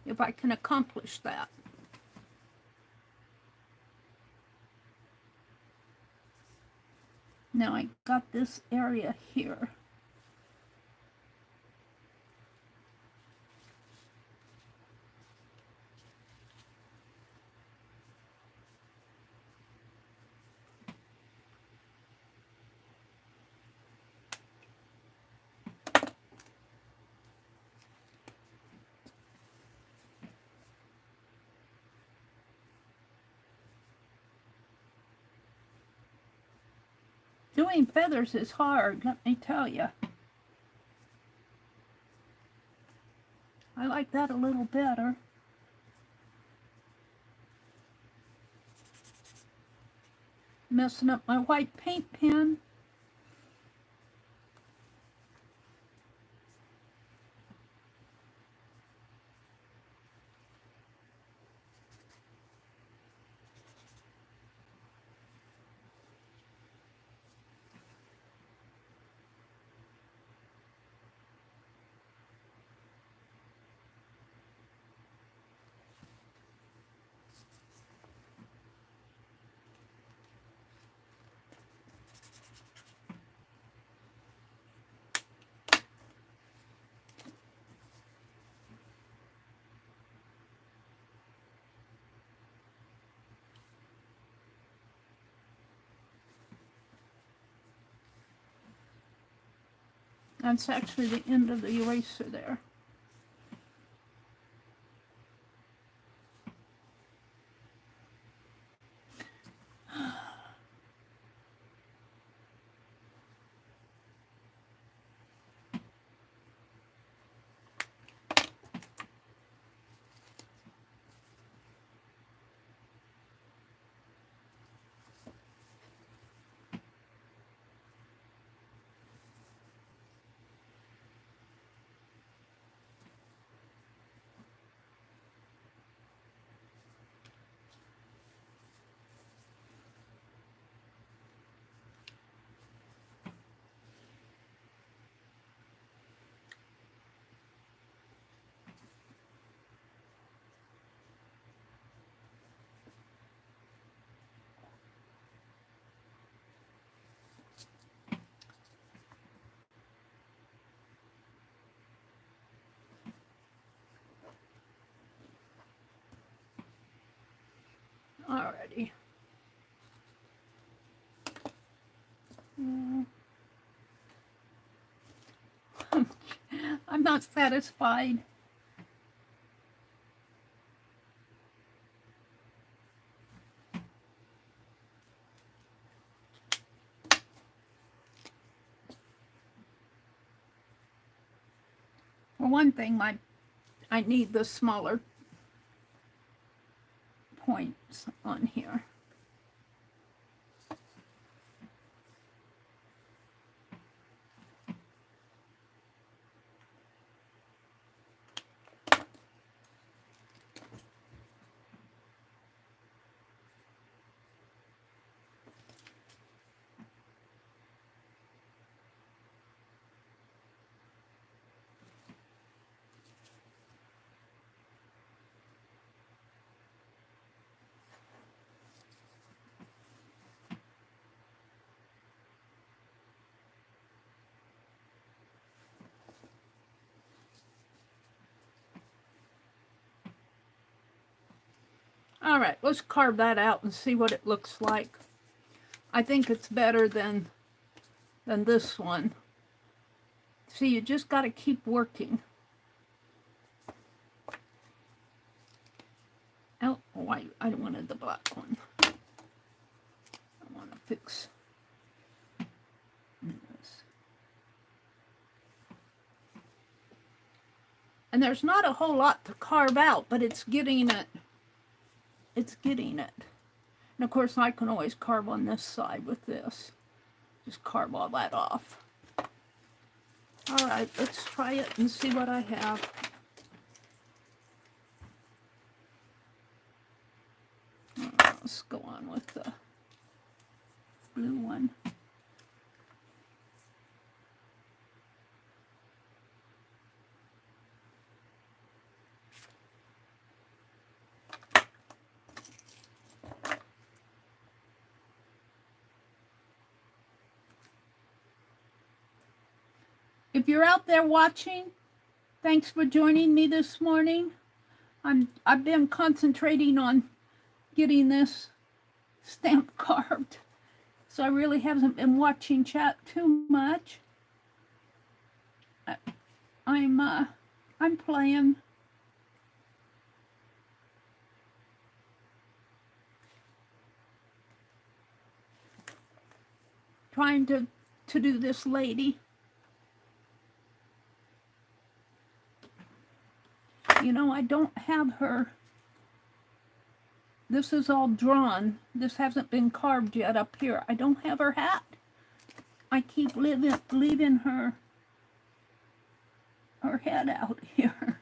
If I can accomplish that. Now I got this area here. Doing feathers is hard, let me tell you. I like that a little better. Messing up my white paint pen. That's actually the end of the eraser there. Alrighty. I'm not satisfied. For one thing, I need the smaller points on here. All right, let's carve that out and see what it looks like. I think it's better than this one. See, you just got to keep working. Oh, I don't want the black one. I want to fix this. And there's not a whole lot to carve out, but it's getting it. It's getting it. And of course, I can always carve on this side with this. Just carve all that off. All right, let's try it and see what I have. Let's go on with the blue one. If you're out there watching, thanks for joining me this morning. I've been concentrating on getting this stamp carved, so I really haven't been watching chat too much. I'm playing. Trying to do this lady. You know, I don't have her. This is all drawn. This hasn't been carved yet up here. I don't have her hat. I keep leaving her head out here.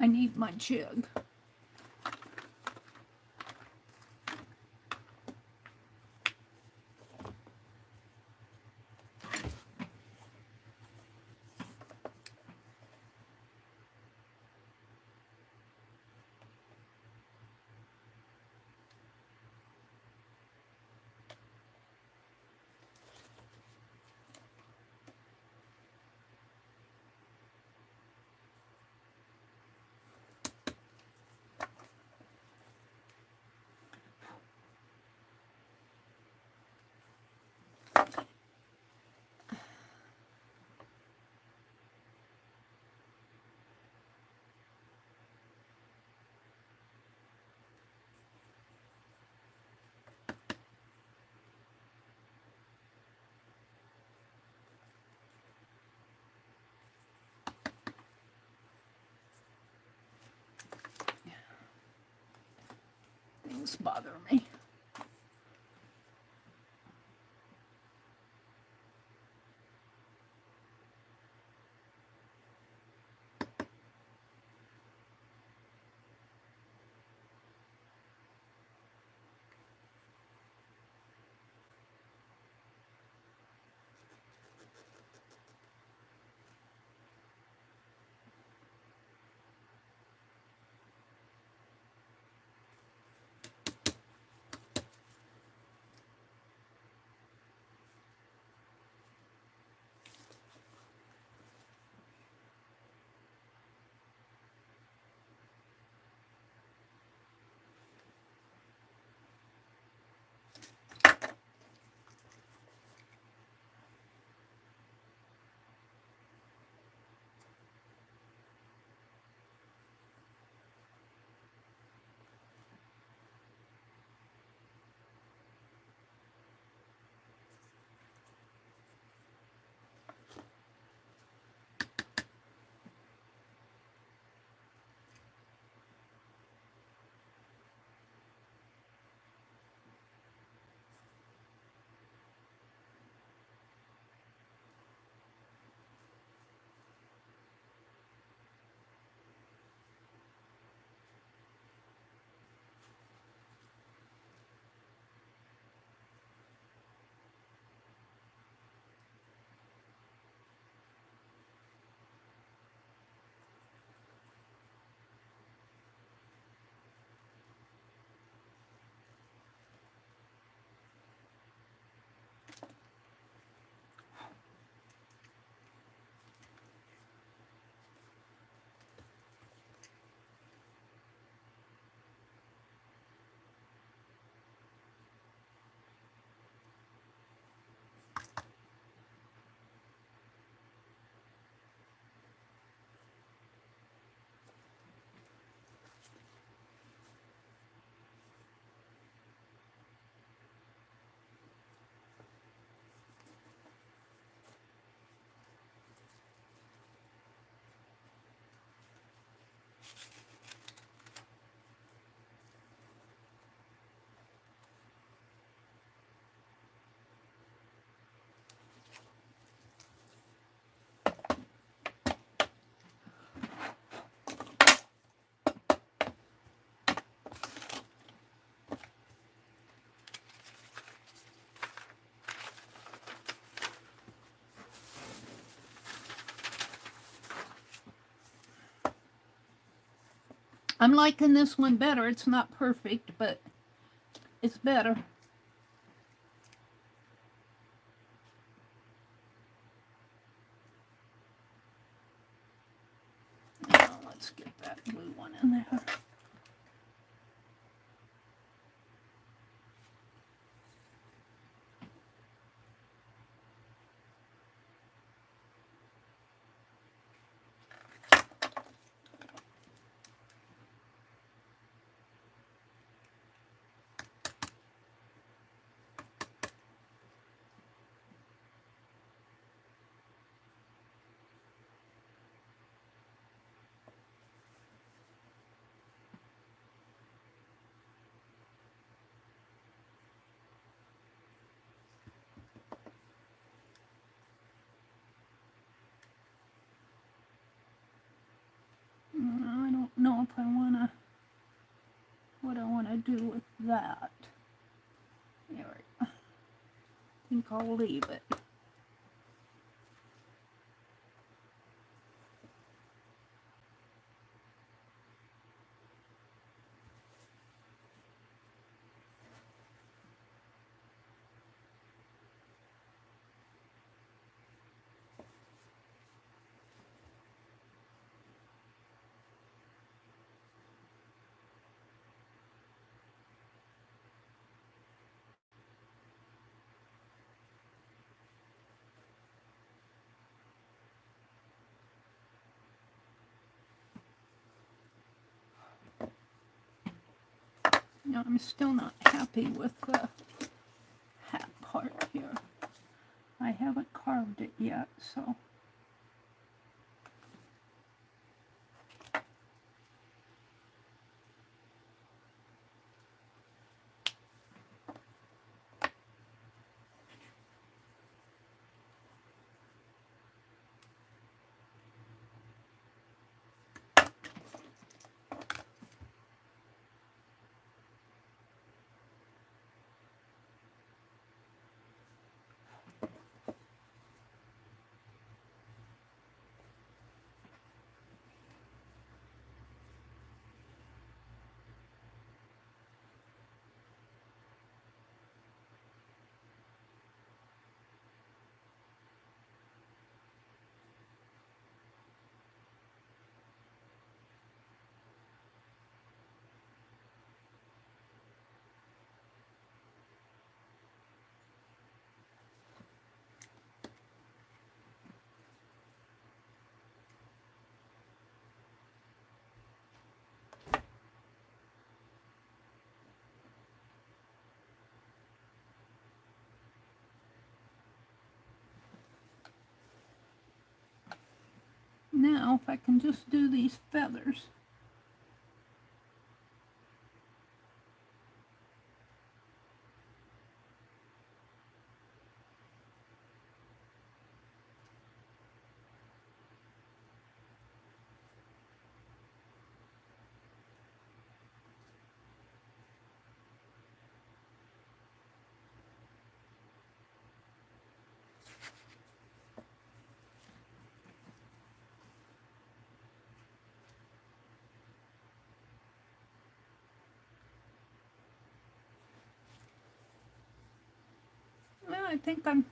I need my jig. Things bother me. I'm liking this one better. It's not perfect, but it's better. Now let's get that blue one in there. I don't know if I want to, what I want to do with that. There we go. I think I'll leave it. No, I'm still not happy with the hat part here. I haven't carved it yet, so. Now, if I can just do these feathers. Well, I think I'm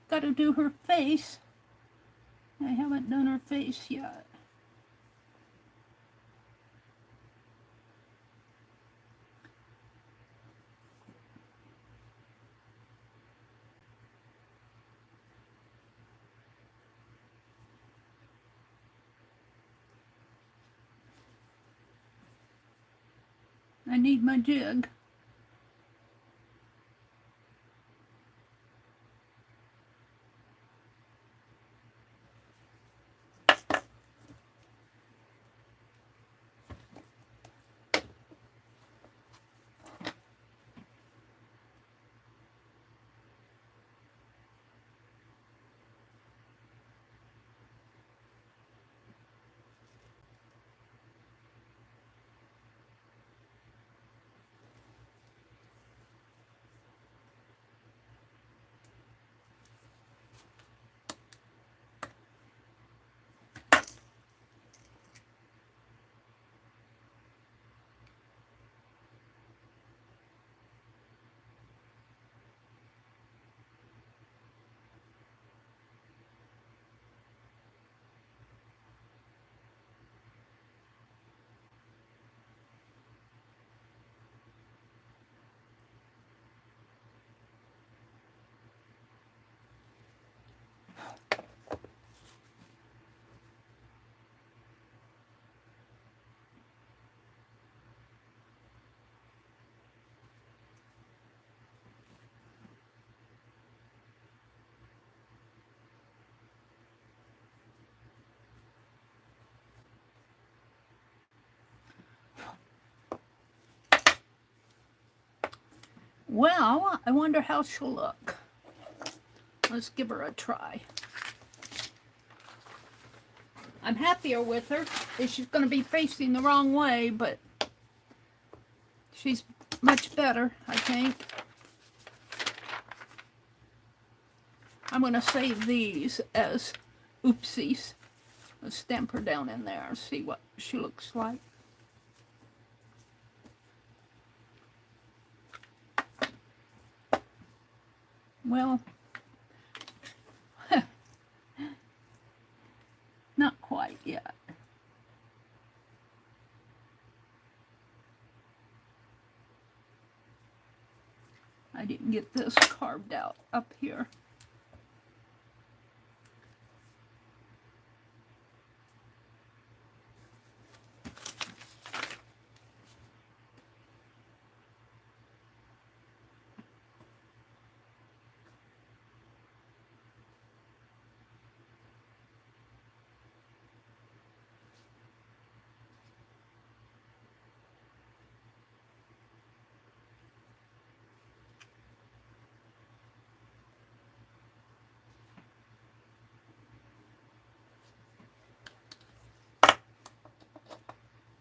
got to do her face. I haven't done her face yet. I need my jig. Well, I wonder how she'll look. Let's give her a try. I'm happier with her. She's going to be facing the wrong way, but she's much better, I think. I'm going to save these as oopsies. Let's stamp her down in there and see what she looks like. Well, not quite yet. I didn't get this carved out up here.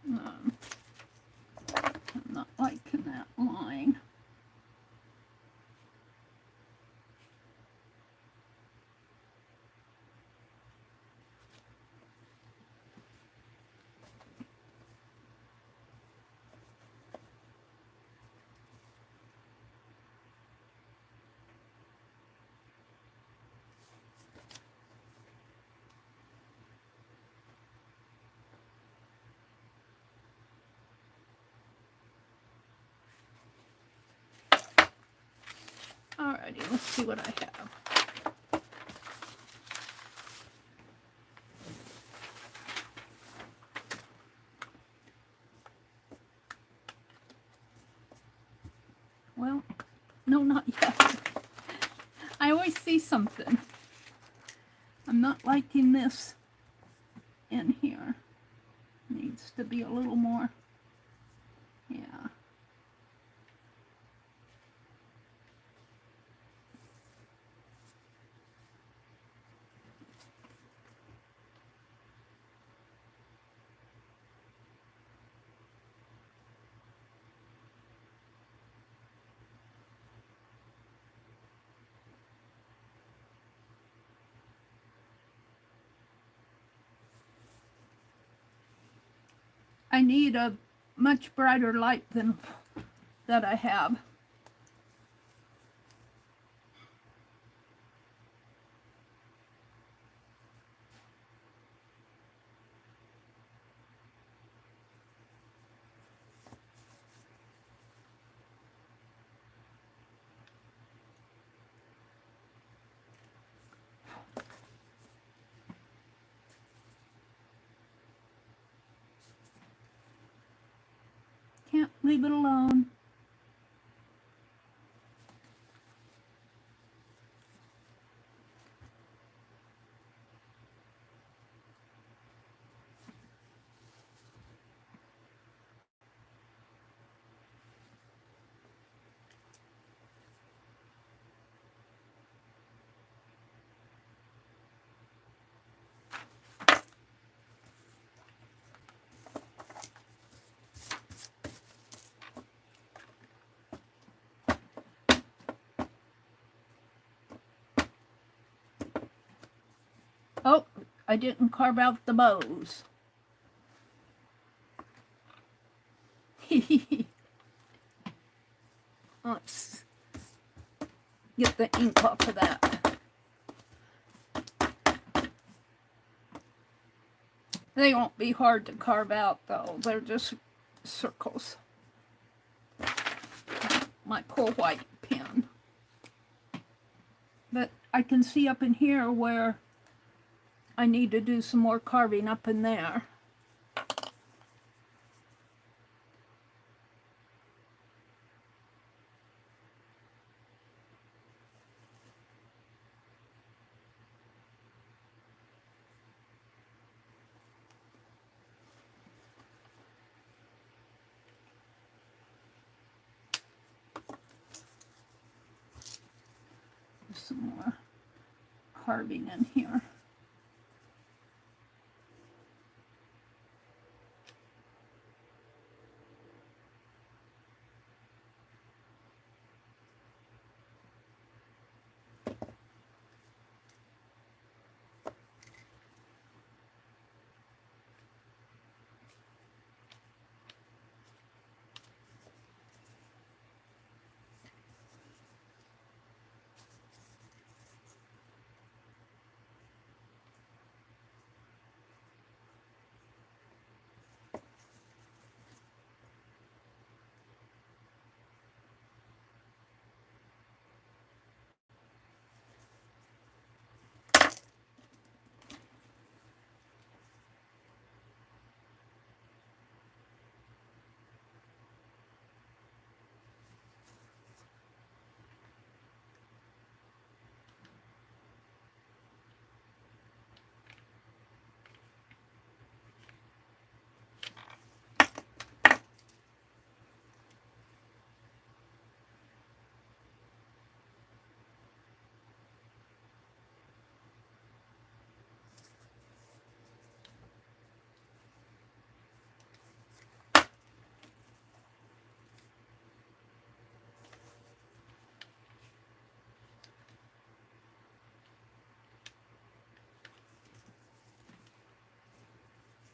I'm not liking that line. Alrighty, let's see what I have. Well, no, not yet. I always see something. I'm not liking this in here. Needs to be a little more, yeah. I need a much brighter light than that I have. Can't leave it alone. Oh, I didn't carve out the bows. Let's get the ink off of that. They won't be hard to carve out though. They're just circles. My poor white pen. But I can see up in here where I need to do some more carving up in there. some more carving in here.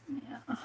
Yeah.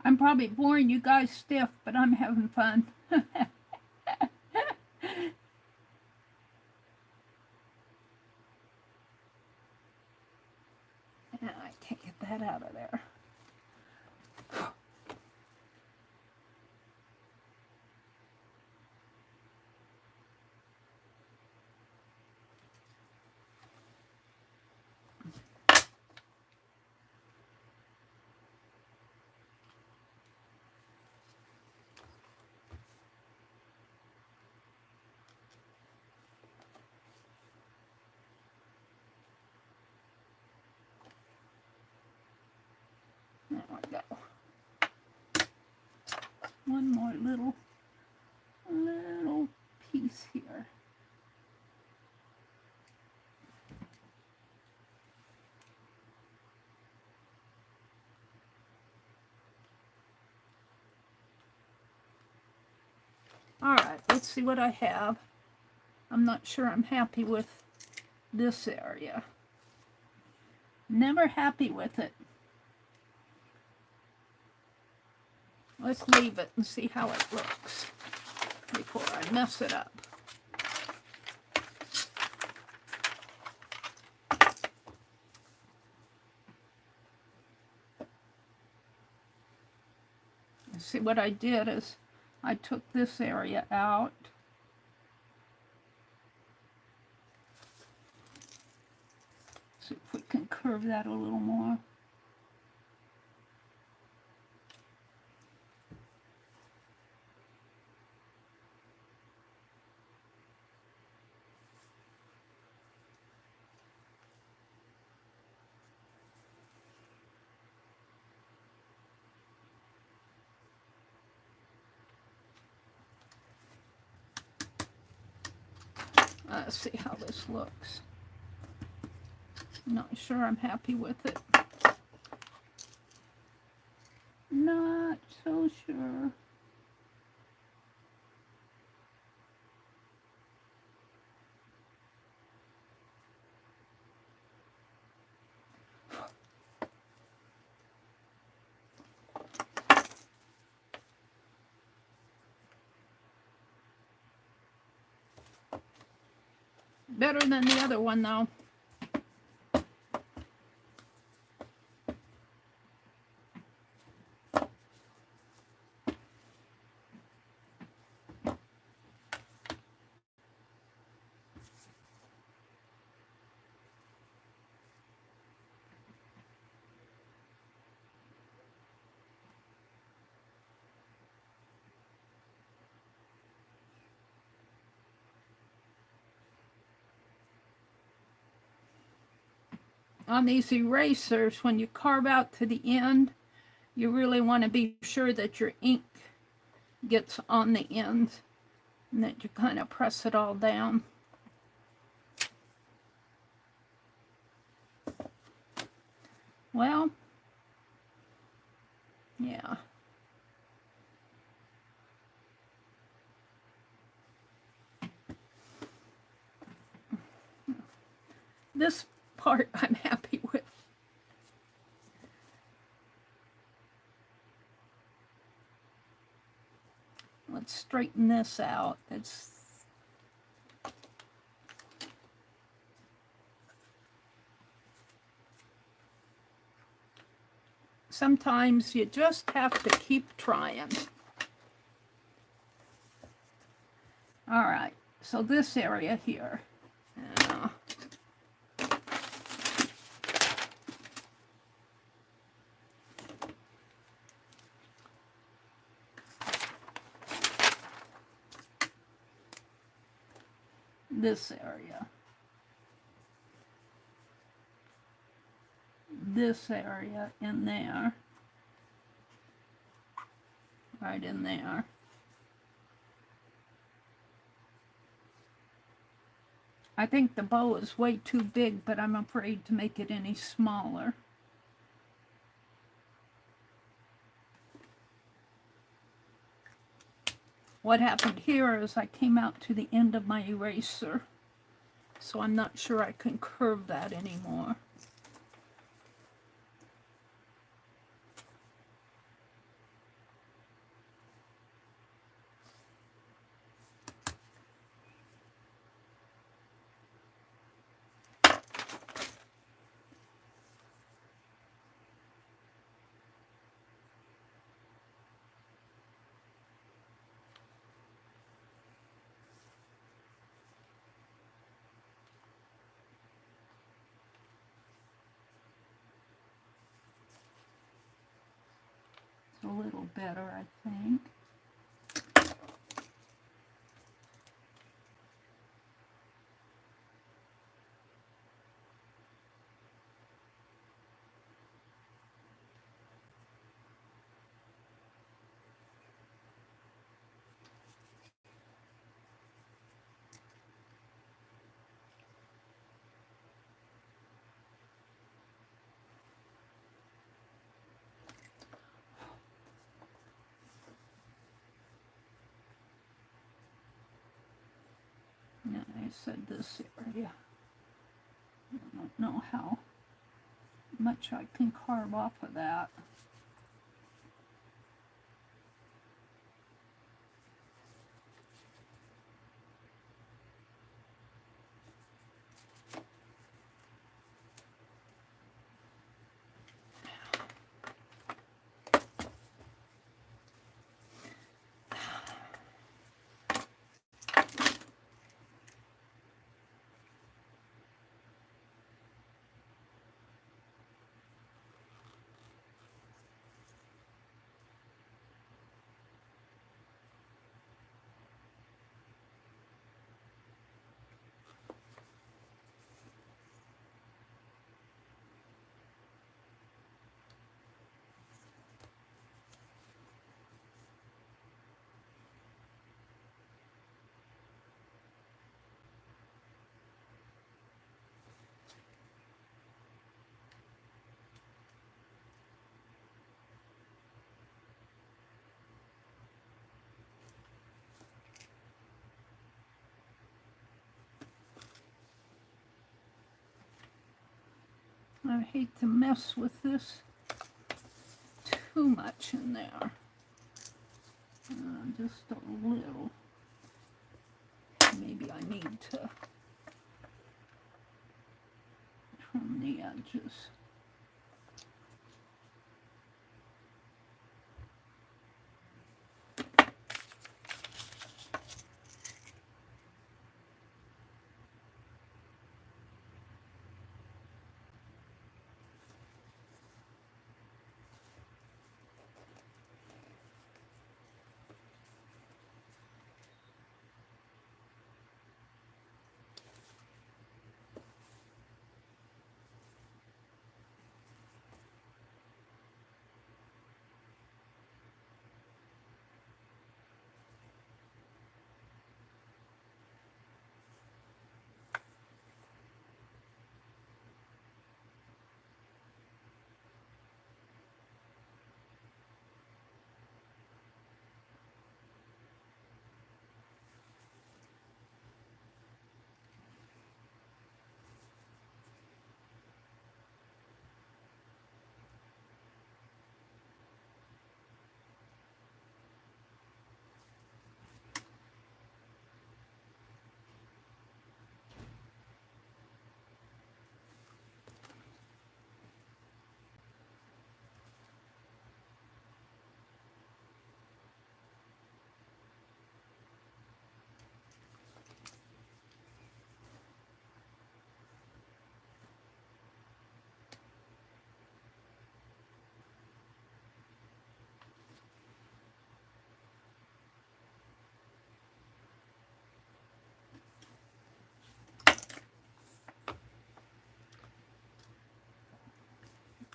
I'm probably boring you guys stiff, but I'm having fun. Yeah, I can't get that out of there. There we go. One more little Alright, let's see what I have. I'm not sure I'm happy with this area. Never happy with it. Let's leave it and see how it looks before I mess it up. See, what I did is I took this area out. See if we can curve that a little more. Let's see how this looks. Not sure I'm happy with it. Not so sure. Better than the other one, though. On these erasers, when you carve out to the end, you really want to be sure that your ink gets on the ends and that you kind of press it all down. Well, yeah. This part I'm happy with. Let's straighten this out. Sometimes you just have to keep trying. All right, so this area here. This area. This area in there. Right in there. I think the bow is way too big, but I'm afraid to make it any smaller. What happened here is I came out to the end of my eraser, so I'm not sure I can curve that anymore. A little better, I think. I said this area. I don't know how much I can carve off of that. I hate to mess with this too much in there. Just a little. Maybe I need to trim the edges.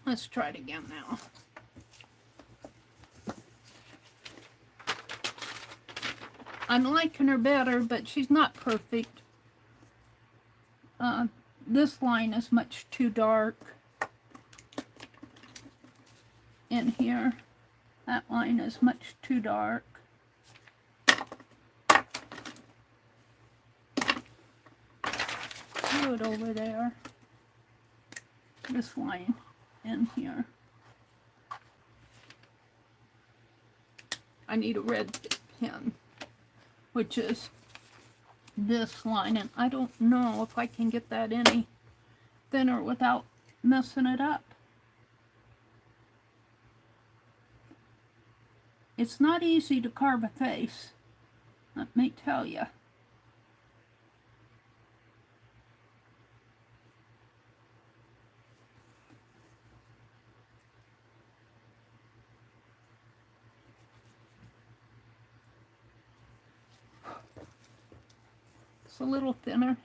Let's try it again now. I'm liking her better, but she's not perfect. This line is much too dark in here. That line is much too dark. Do it over there. This line in here. I need a red pen, which is this line, and I don't know if I can get that any thinner without messing it up. It's not easy to carve a face, let me tell you. It's a little thinner.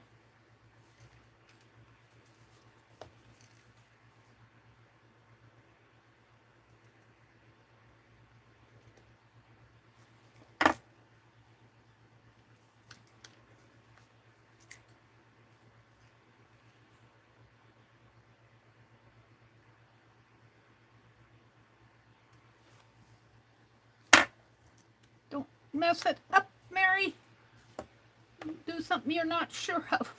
Don't mess it up, Mary. do something you're not sure of.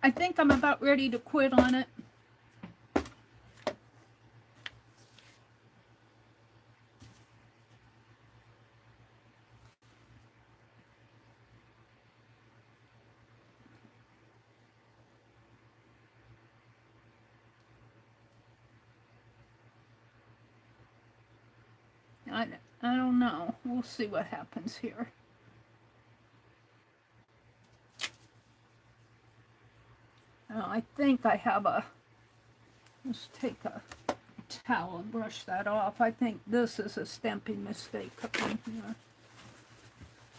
I think I'm about ready to quit on it. I don't know. We'll see what happens here. I think I have a, let's take a towel and brush that off. I think this is a stamping mistake up in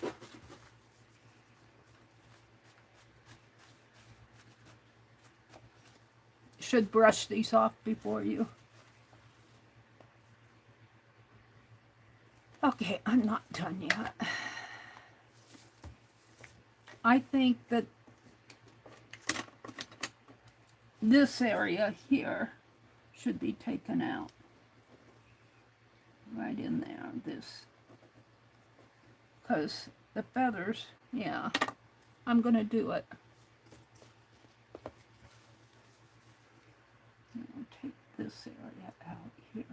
here. Should brush these off before you. Okay, I'm not done yet. I think that this area here should be taken out. Right in there, this. Because the feathers, yeah, I'm going to do it. I'll take this area out here.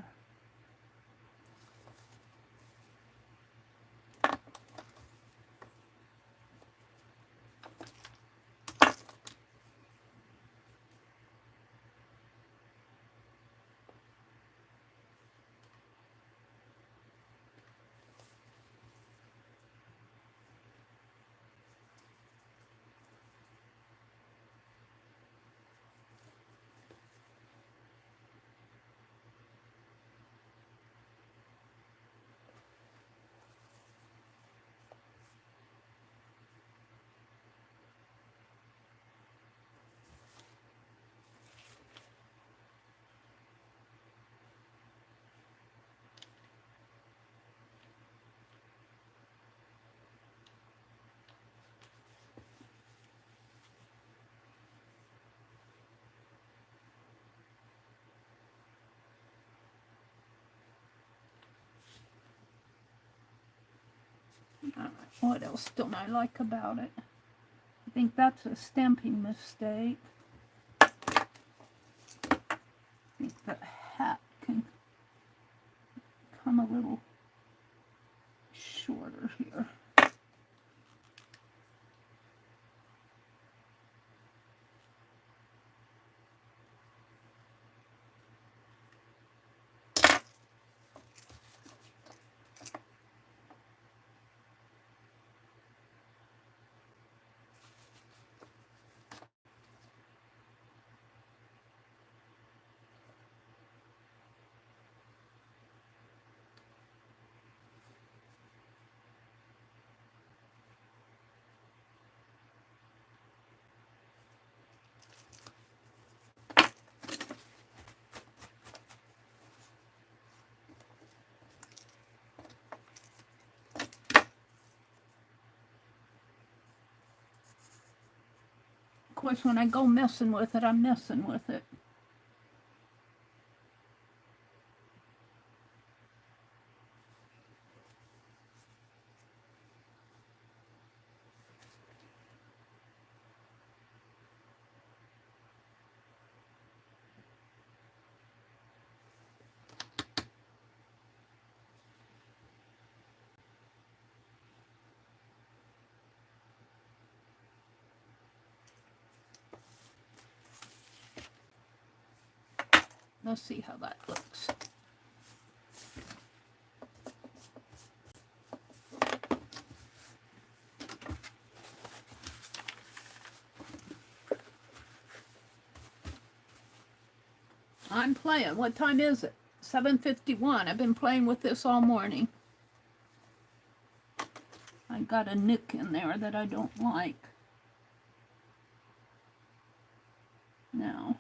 What else don't I like about it? I think that's a stamping mistake. I think the hat can come a little shorter here. Of course, when I go messing with it, I'm messing with it. Let's see how that looks. I'm playing. What time is it? 7:51. I've been playing with this all morning. I got a nick in there that I don't like. Now.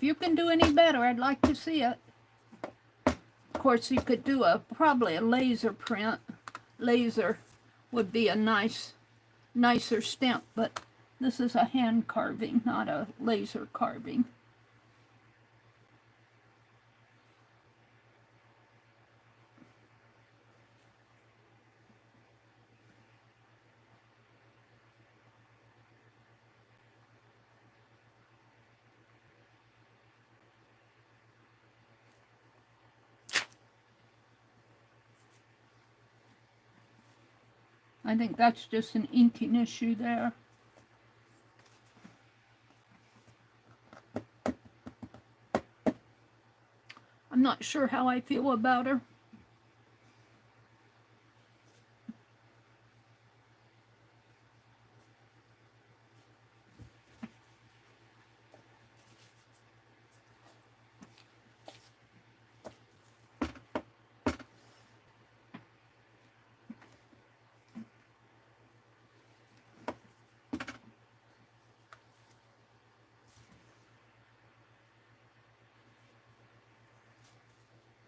If you can do any better, I'd like to see it. Of course, you could do probably a laser print. Laser would be a nicer stamp, but this is a hand carving, not a laser carving. I think that's just an inking issue there. I'm not sure how I feel about her.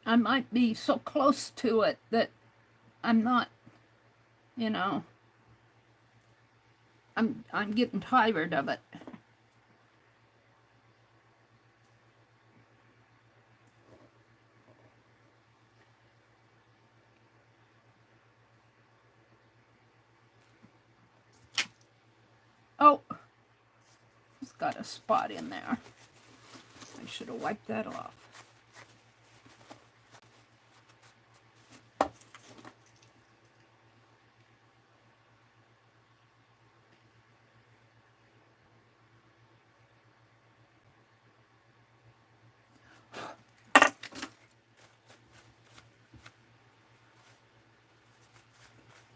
I might be so close to it that I'm not, you know, I'm getting tired of it. Oh, it's got a spot in there. I should have wiped that off.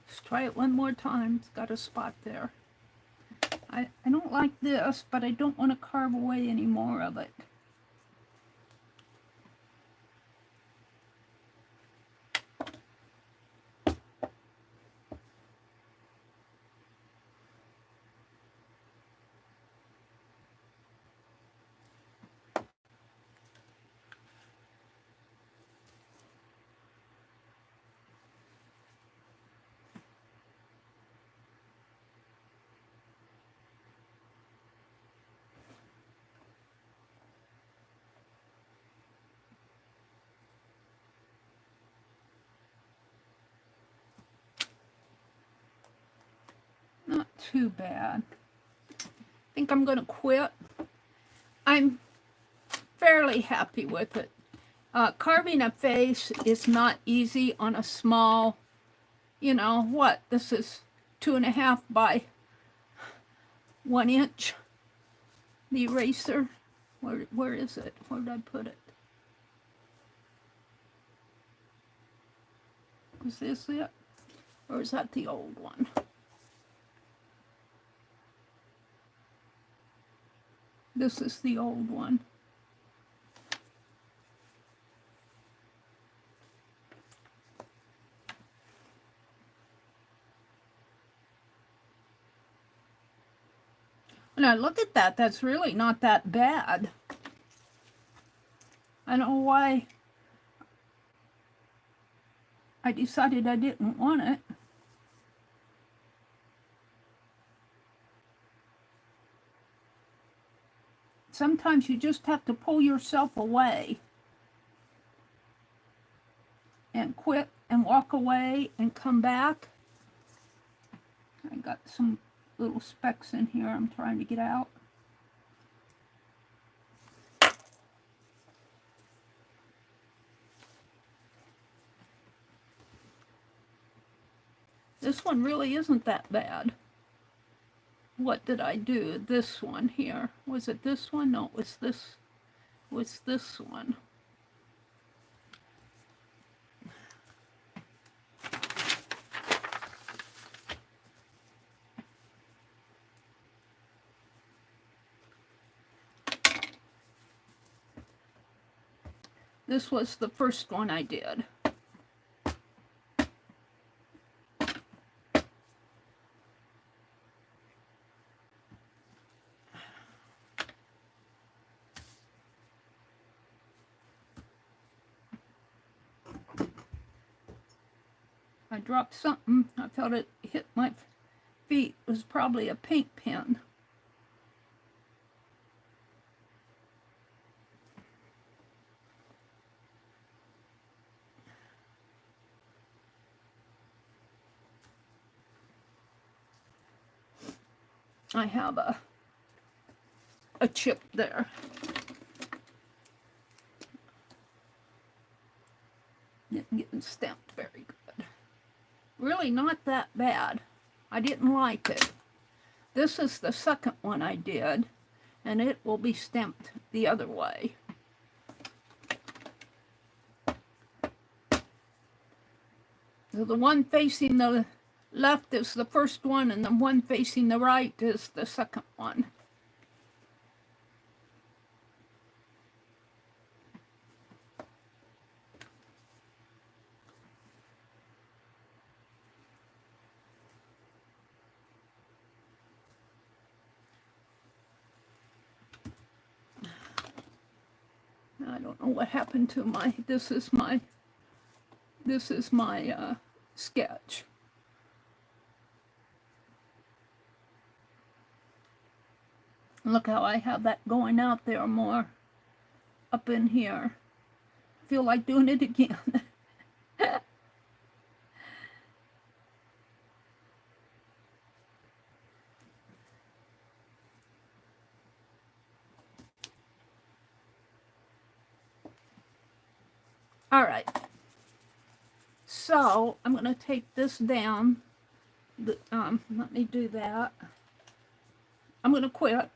Let's try it one more time. It's got a spot there. I don't like this, but I don't want to carve away any more of it. Not too bad. I think I'm going to quit. I'm fairly happy with it. Carving a face is not easy on a small, you know, what? This is 2.5 by 1 inch. The eraser. Where is it? Where did I put it? Is this it? Or is that the old one? This is the old one. Now look at that. That's really not that bad. I don't know why I decided I didn't want it. Sometimes you just have to pull yourself away and quit and walk away and come back. I got some little specks in here I'm trying to get out. This one really isn't that bad. What did I do? This one here. Was it this one? No, it was this. It was this one. This was the first one I did. I dropped something. I felt it hit my feet. It was probably a paint pen. I have a chip there. Didn't get stamped very good. Really not that bad. I didn't like it. This is the second one I did, and it will be stamped the other way. So the one facing the left is the first one, and the one facing the right is the second one. I don't know what happened to my, this is my sketch. Look how I have that going out there more up in here. Feel like doing it again. All right. So I'm going to take this down. Let me do that. I'm going to quit.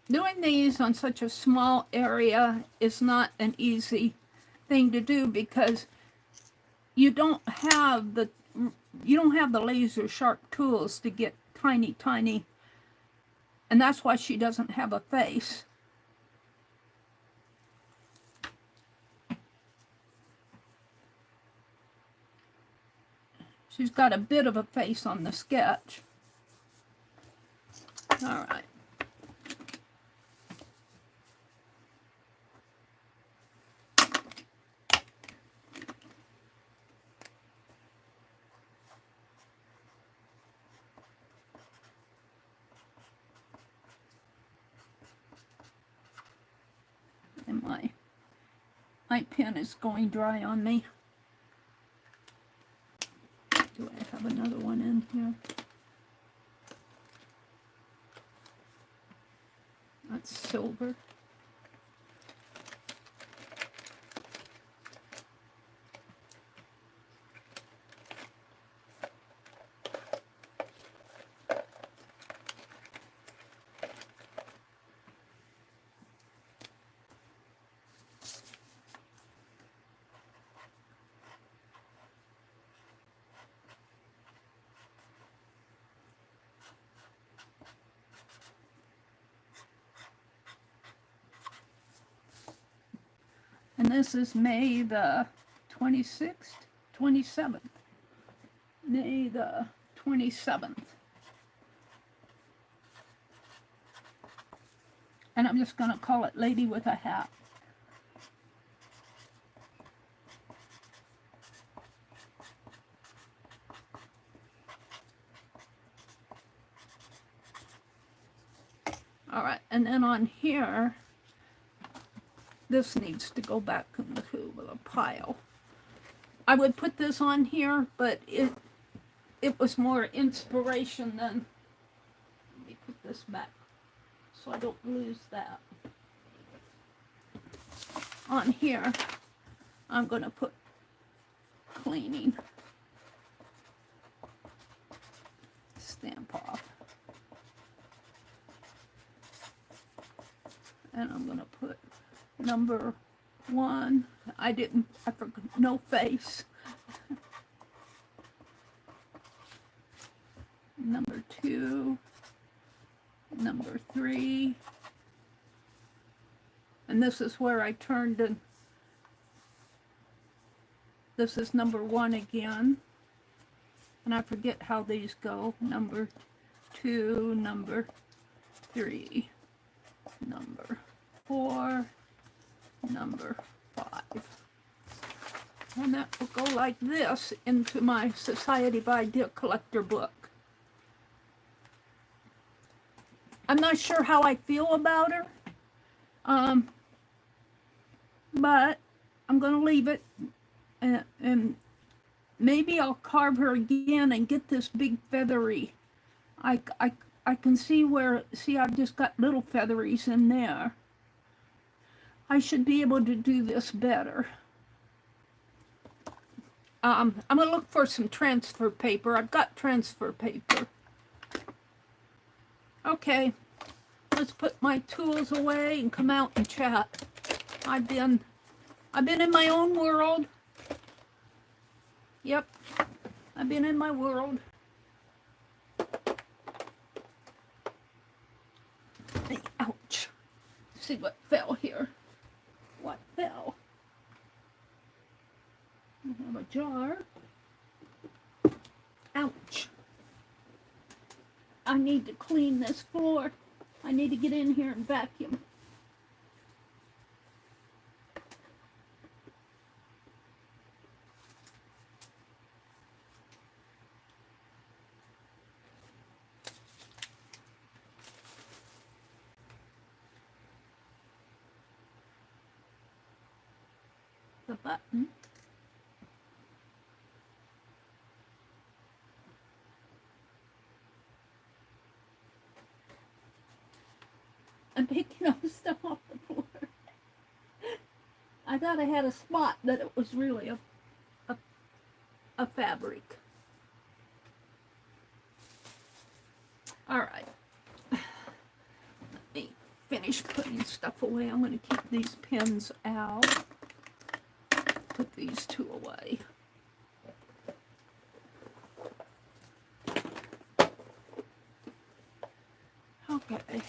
Doing these on such a small area is not an easy thing to do because you don't have the laser sharp tools to get tiny, and that's why she doesn't have a face. She's got a bit of a face on the sketch. All right. And my pen is going dry on me. Do I have another one in here? That's silver. And this is May the 26th, 27th. May the 27th. And I'm just going to call it Lady with a Hat. All right, and then on here, this needs to go back into a pile. I would put this on here, but it was more inspiration than... Let me put this back so I don't lose that. On here, I'm going to put cleaning. Stamp off. And I'm going to put number 1. I forgot, no face. Number 2. Number 3. And this is where I turned this is number 1 again. And I forget how these go. Number 2, number 3, number 4, number 5. And that will go like this into my Society of Idea Collector book. I'm not sure how I feel about her, but I'm going to leave it, and maybe I'll carve her again and get this big feathery. I can see I've just got little featheries in there. I should be able to do this better. I'm going to look for some transfer paper. I've got transfer paper. Okay, let's put my tools away and come out and chat. I've been in my own world. Yep, I've been in my world. Ouch. Let's see what fell here. What fell? I have a jar. Ouch. I need to clean this floor. I need to get in here and vacuum. The button. I'm picking up stuff off the floor. I thought I had a spot that it was really a fabric. All right. Let me finish putting stuff away. I'm going to keep these pins out. Put these 2 away. Okay.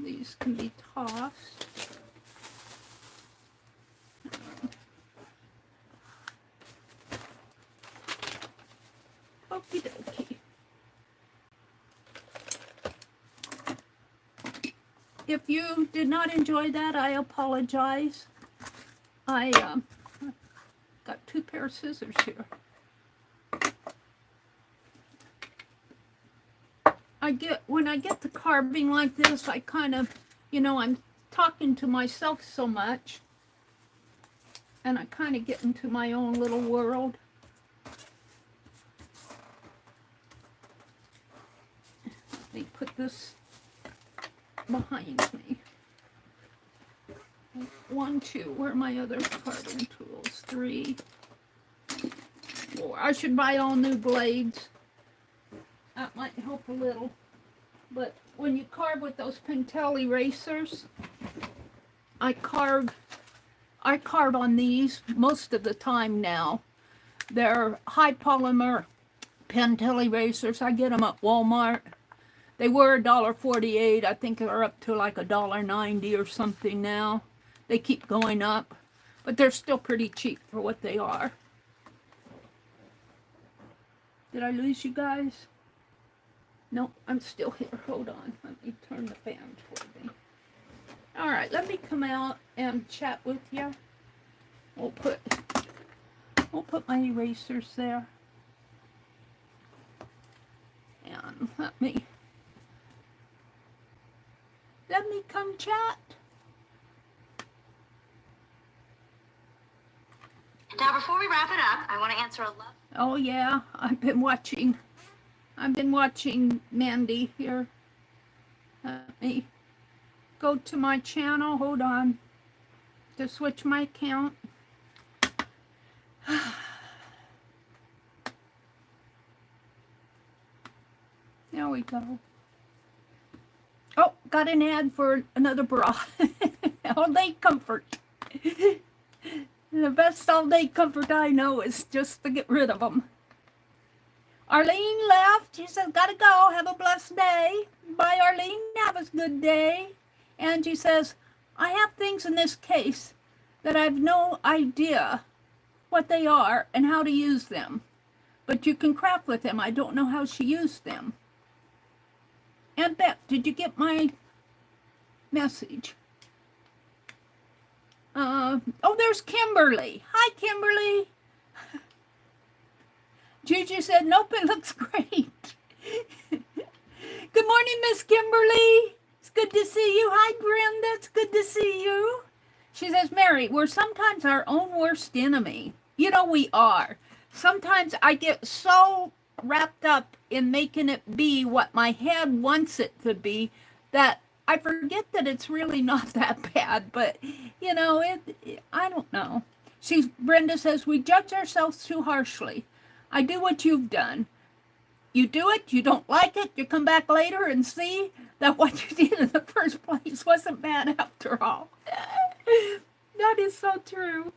These can be tossed. Okie dokie. If you did not enjoy that, I apologize. I got 2 pair of scissors here. When I get to carving like this, I kind of, I'm talking to myself so much, and I kind of get into my own little world. Let me put this behind me. 1, 2, where are my other carving tools? 3, 4. I should buy all new blades. That might help a little. But when you carve with those Pentel erasers, I carve on these most of the time now. They're high polymer Pentel erasers. I get them at Walmart. They were $1.48. I think they're up to like $1.90 or something now. They keep going up, but they're still pretty cheap for what they are. Did I lose you guys? No, I'm still here. Hold on. Let me turn the fan toward me. All right, let me come out and chat with you. We'll put my erasers there. And let me come chat. Now, before we wrap it up, I want to answer a love. Oh yeah, I've been watching Mandy here. Let me go to my channel. Hold on. To switch my account. There we go. Oh, got an ad for another bra. All day comfort. The best all day comfort I know is just to get rid of them. Arlene left. She says, gotta go. Have a blessed day. Bye, Arlene. Have a good day. Angie says, I have things in this case that I have no idea what they are and how to use them. But you can craft with them. I don't know how she used them. Aunt Beth, did you get my message? Oh, there's Kimberly. Hi, Kimberly. Juju said, nope, it looks great. Good morning, Miss Kimberly. It's good to see you. Hi, Brenda. It's good to see you. She says, Mary, we're sometimes our own worst enemy. You know, we are. Sometimes I get so wrapped up in making it be what my head wants it to be that I forget that it's really not that bad. But, you know, I don't know. Brenda says, we judge ourselves too harshly. I do what you've done. You do it, you don't like it, you come back later and see that what you did in the first place wasn't bad after all. That is so true.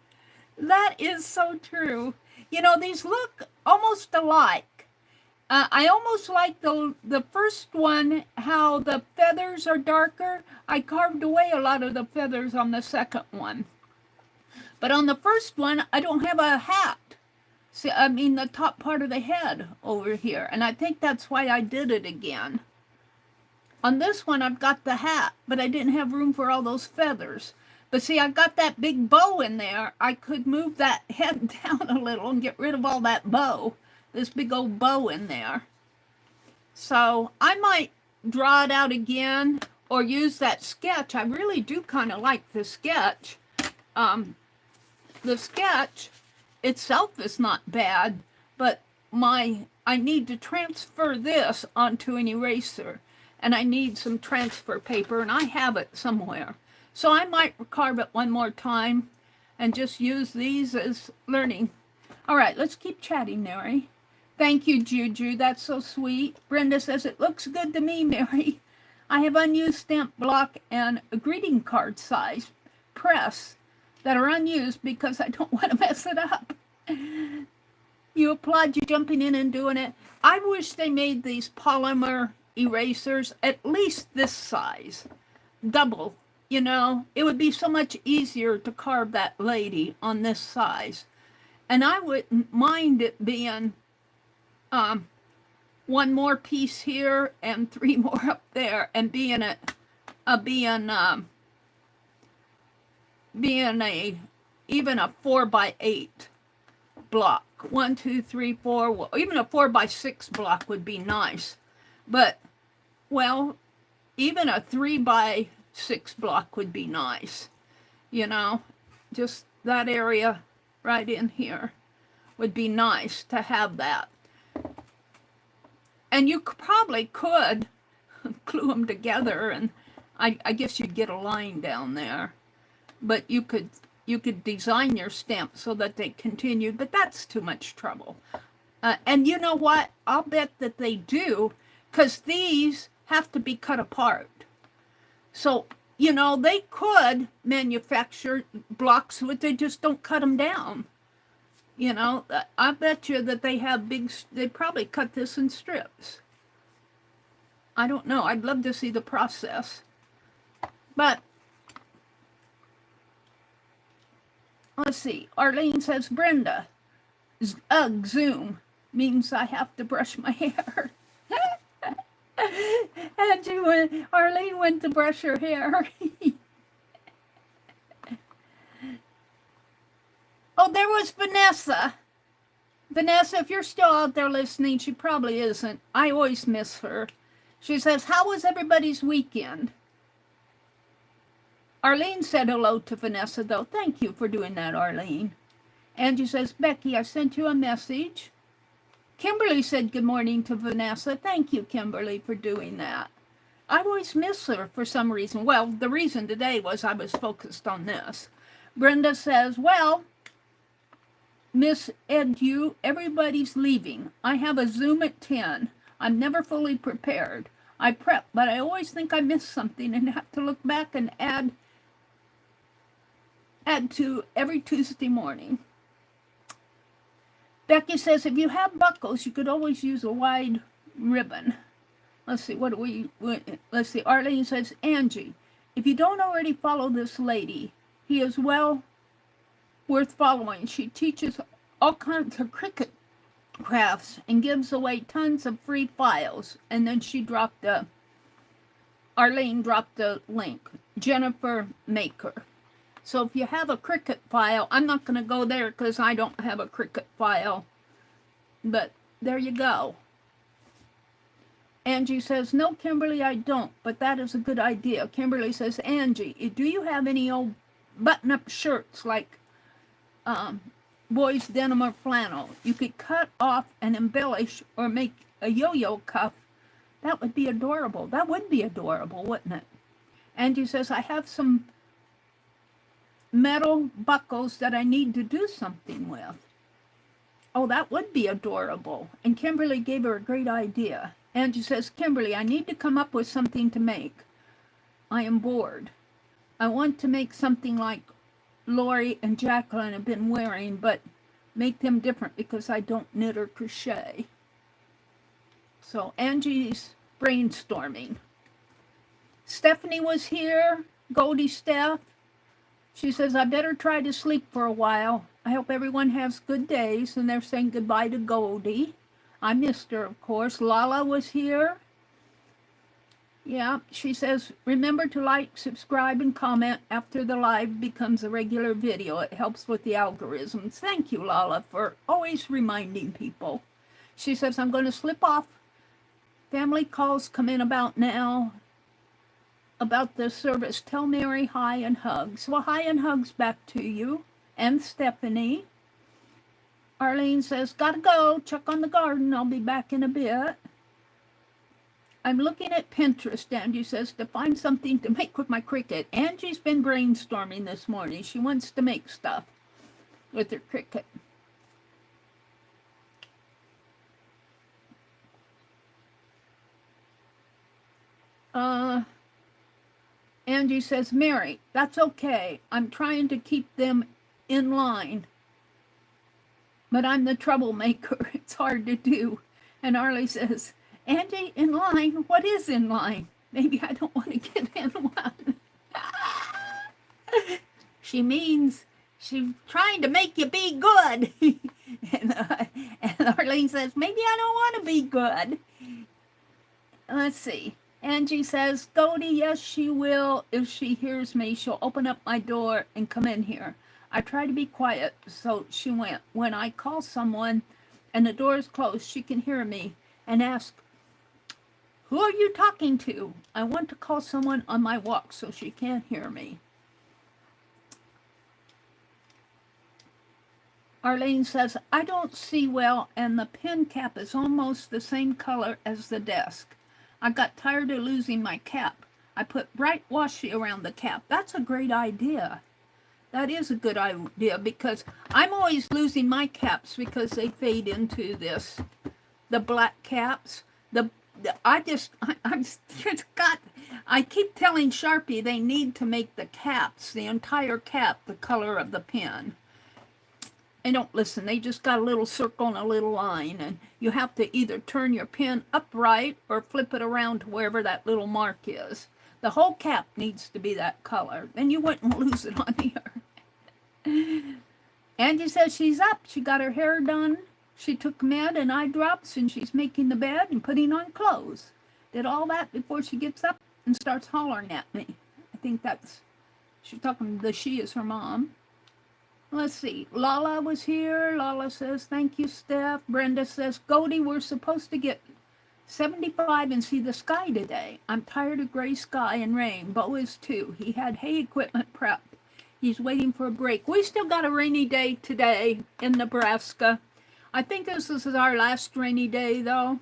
That is so true. You know, these look almost alike. I almost like the first one, how the feathers are darker. I carved away a lot of the feathers on the second one. But on the first one, I don't have a hat. See, I mean the top part of the head over here. And I think that's why I did it again. On this one, I've got the hat, but I didn't have room for all those feathers. But see, I've got that big bow in there. I could move that head down a little and get rid of all that bow. This big old bow in there. So I might draw it out again or use that sketch. I really do kind of like the sketch. The sketch itself is not bad, but I need to transfer this onto an eraser, and I need some transfer paper, and I have it somewhere. So I might carve it one more time and just use these as learning. All right, let's keep chatting, Mary. Thank you, Juju. That's so sweet. Brenda says, it looks good to me, Mary. I have unused stamp block and a greeting card size press that are unused because I don't want to mess it up. You applaud you jumping in and doing it. I wish they made these polymer erasers at least this size, double. You know, it would be so much easier to carve that lady on this size. And I wouldn't mind it being one more piece here and 3 more up there, and being even a 4x8 block. 1, 2, 3, 4. Well, even a 4x6 block would be nice. But, well, even a 3x6 block would be nice. You know, just that area right in here would be nice to have that. And you probably could glue them together, and I guess you'd get a line down there. But you could design your stamp so that they continue, but that's too much trouble. And you know what? I'll bet that they do, because these have to be cut apart. So, you know, they could manufacture blocks, but they just don't cut them down. You know, I bet you that they probably cut this in strips. I don't know. I'd love to see the process. But let's see. Arlene says, Brenda, Zoom means I have to brush my hair. And Arlene went to brush her hair. Oh, there was Vanessa. Vanessa, if you're still out there listening, she probably isn't. I always miss her. She says, how was everybody's weekend? Arlene said hello to Vanessa, though. Thank you for doing that, Arlene. Angie says, Becky, I sent you a message. Kimberly said good morning to Vanessa. Thank you, Kimberly, for doing that. I always miss her for some reason. Well, the reason today was I was focused on this. Brenda says, well, Miss Edu, everybody's leaving. I have a Zoom at 10. I'm never fully prepared. I prep, but I always think I missed something and have to look back and add to every Tuesday morning. Becky says, if you have buckles, you could always use a wide ribbon. Let's see, let's see. Arlene says, Angie, if you don't already follow this lady, he is well worth following. She teaches all kinds of Cricut crafts and gives away tons of free files. And then Arlene dropped the link, Jennifer Maker. So if you have a Cricut file, I'm not going to go there because I don't have a Cricut file, but there you go. Angie says, no, Kimberly, I don't, but that is a good idea. Kimberly says, Angie, do you have any old button-up shirts like boys' denim or flannel? You could cut off and embellish or make a yo-yo cuff. That would be adorable. That would be adorable, wouldn't it? Angie says, I have some metal buckles that I need to do something with. Oh, that would be adorable. And Kimberly gave her a great idea. Angie says, Kimberly, I need to come up with something to make. I am bored. I want to make something like Lori and Jacqueline have been wearing, but make them different because I don't knit or crochet. So Angie's brainstorming. Stephanie was here, Goldie Steph. She says, I better try to sleep for a while. I hope everyone has good days. And they're saying goodbye to Goldie. I missed her, of course. Lala was here. Yeah, she says, remember to like, subscribe, and comment after the live becomes a regular video. It helps with the algorithms. Thank you, Lala, for always reminding people. She says, I'm going to slip off. Family calls come in about now. About the service. Tell Meri hi and hugs. Well, hi and hugs back to you. And Stephanie. Arlene says, gotta go. Check on the garden. I'll be back in a bit. I'm looking at Pinterest, Angie says, to find something to make with my Cricut. Angie's been brainstorming this morning. She wants to make stuff with her Cricut. Angie says, Meri, that's okay. I'm trying to keep them in line. But I'm the troublemaker. It's hard to do. And Arlie says, Angie, in line? What is in line? Maybe I don't want to get in one. She means she's trying to make you be good. and Arlene says, maybe I don't want to be good. Let's see. Angie says, Goldie, yes, she will. If she hears me, she'll open up my door and come in here. I try to be quiet, so she went. When I call someone and the door is closed, she can hear me and ask, who are you talking to? I want to call someone on my walk so she can't hear me. Arlene says, I don't see well, and the pen cap is almost the same color as the desk. I got tired of losing my cap. I put bright washi around the cap. That's a great idea. That is a good idea because I'm always losing my caps because they fade into this. The black caps. I keep telling Sharpie they need to make the caps, the entire cap, the color of the pen. They don't listen. They just got a little circle and a little line, and you have to either turn your pen upright or flip it around to wherever that little mark is. The whole cap needs to be that color. Then you wouldn't lose it on here. Angie says she's up. She got her hair done. She took med and eye drops, and she's making the bed and putting on clothes. Did all that before she gets up and starts hollering at me. I think she's talking, she is her mom. Let's see. Lala was here. Lala says, thank you, Steph. Brenda says, Goldie, we're supposed to get 75 and see the sky today. I'm tired of gray sky and rain. Bo is too. He had hay equipment prepped. He's waiting for a break. We still got a rainy day today in Nebraska. I think this is our last rainy day, though.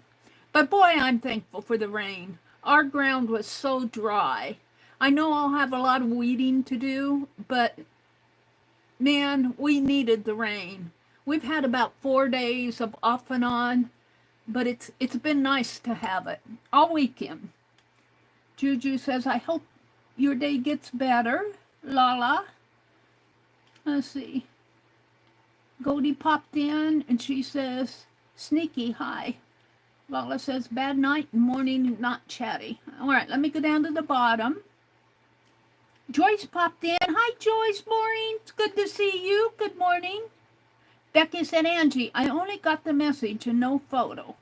But boy, I'm thankful for the rain. Our ground was so dry. I know I'll have a lot of weeding to do, but man, we needed the rain. We've had about 4 days of off and on, but it's been nice to have it all weekend. Juju says, I hope your day gets better. Lala. Let's see. Goldie popped in and she says, sneaky hi. Lala says, bad night and morning, not chatty. All right, let me go down to the bottom. Joyce popped in. Hi, Joyce. Maureen, it's good to see you. Good morning. Becky said, Angie, I only got the message and no photo.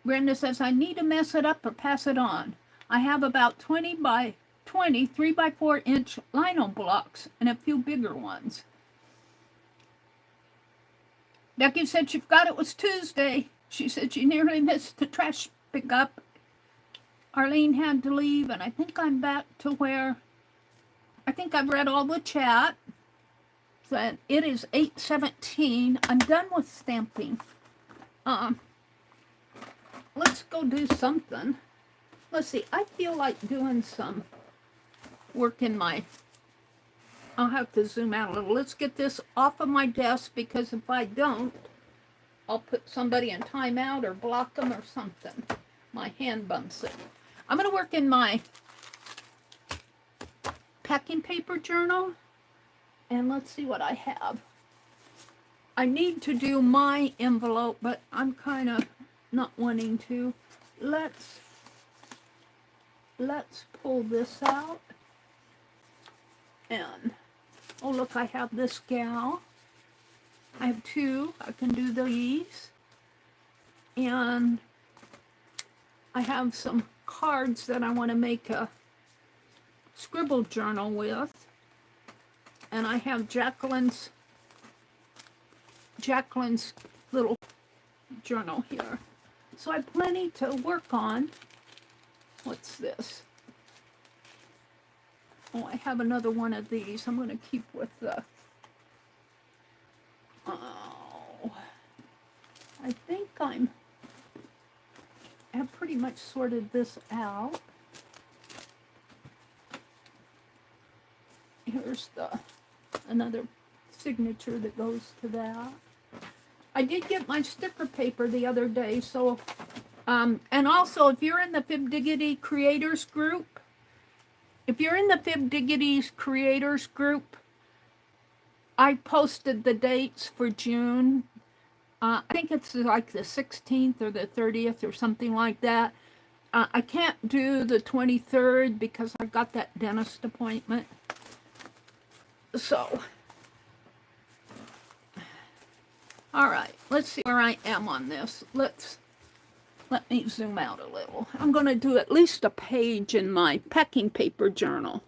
Brenda says, I need to mess it up or pass it on. I have about 20 by 20 3x4-inch lino blocks and a few bigger ones. Becky said she forgot it was Tuesday. She said she nearly missed the trash pickup. Arlene had to leave, and I think I'm back to where I think I've read all the chat. So it is 8:17. I'm done with stamping. Let's go do something. Let's see. I feel like doing some work in my... I'll have to zoom out a little. Let's get this off of my desk, because if I don't, I'll put somebody in timeout or block them or something. My hand bumps it. I'm going to work in my packing paper journal, and let's see what I have. I need to do my envelope, but I'm kind of not wanting to. Let's pull this out. And, oh look, I have this gal. I have two. I can do these. And I have some cards that I want to make a scribble journal with. And I have Jacqueline's little journal here. So I have plenty to work on. What's this? Oh, I have another one of these. I'm going to keep with the... Oh, I think I have pretty much sorted this out. Here's another signature that goes to that. I did get my sticker paper the other day, so and also if you're in the Fibdiggity Creators group, I posted the dates for June. I think it's like the 16th or the 30th or something like that. I can't do the 23rd because I've got that dentist appointment. So, all right, let's see where I am on this. Let me zoom out a little. I'm going to do at least a page in my packing paper journal.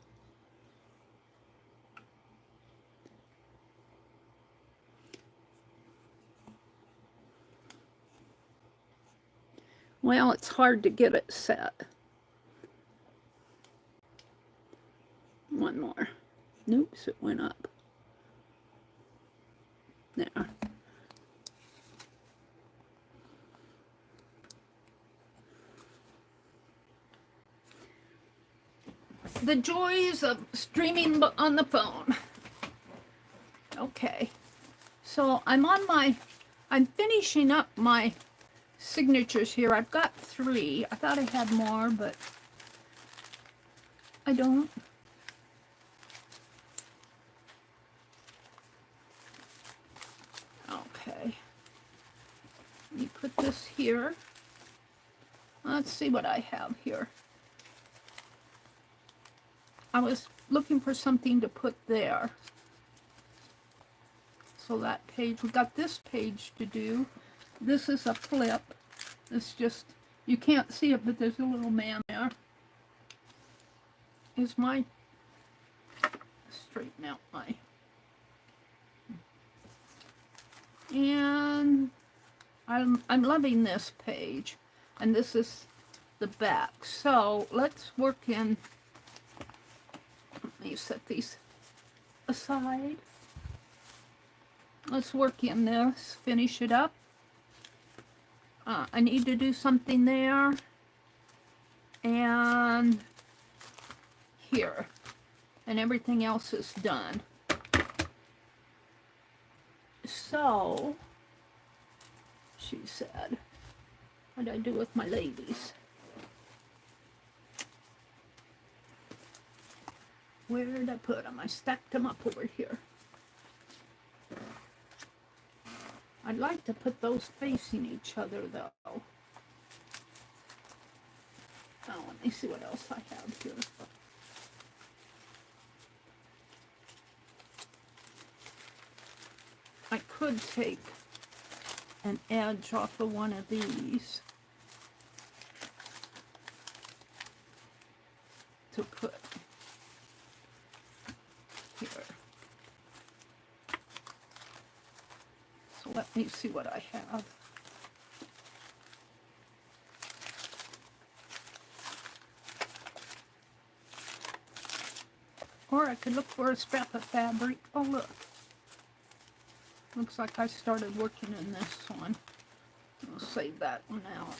Well, it's hard to get it set. One more. Oops, it went up. There. The joys of streaming on the phone. Okay. So I'm finishing up my signatures here. I've got 3. I thought I had more, but I don't. Okay. Let me put this here. Let's see what I have here. I was looking for something to put there. So that page, we got this page to do. This is a flip. It's just, you can't see it, but there's a little man there. Is my, straighten out my, and I'm loving this page. And this is the back. So let's work in, let me set these aside. Let's work in this, finish it up. I need to do something there. And here. And everything else is done. So, she said, what did I do with my ladies? Where did I put them? I stacked them up over here. I'd like to put those facing each other, though. Oh, let me see what else I have here. could take an edge off of one of these to put here. So let me see what I have. Or I could look for a scrap of fabric. Oh, look. Looks like I started working in this one. I'll save that one out.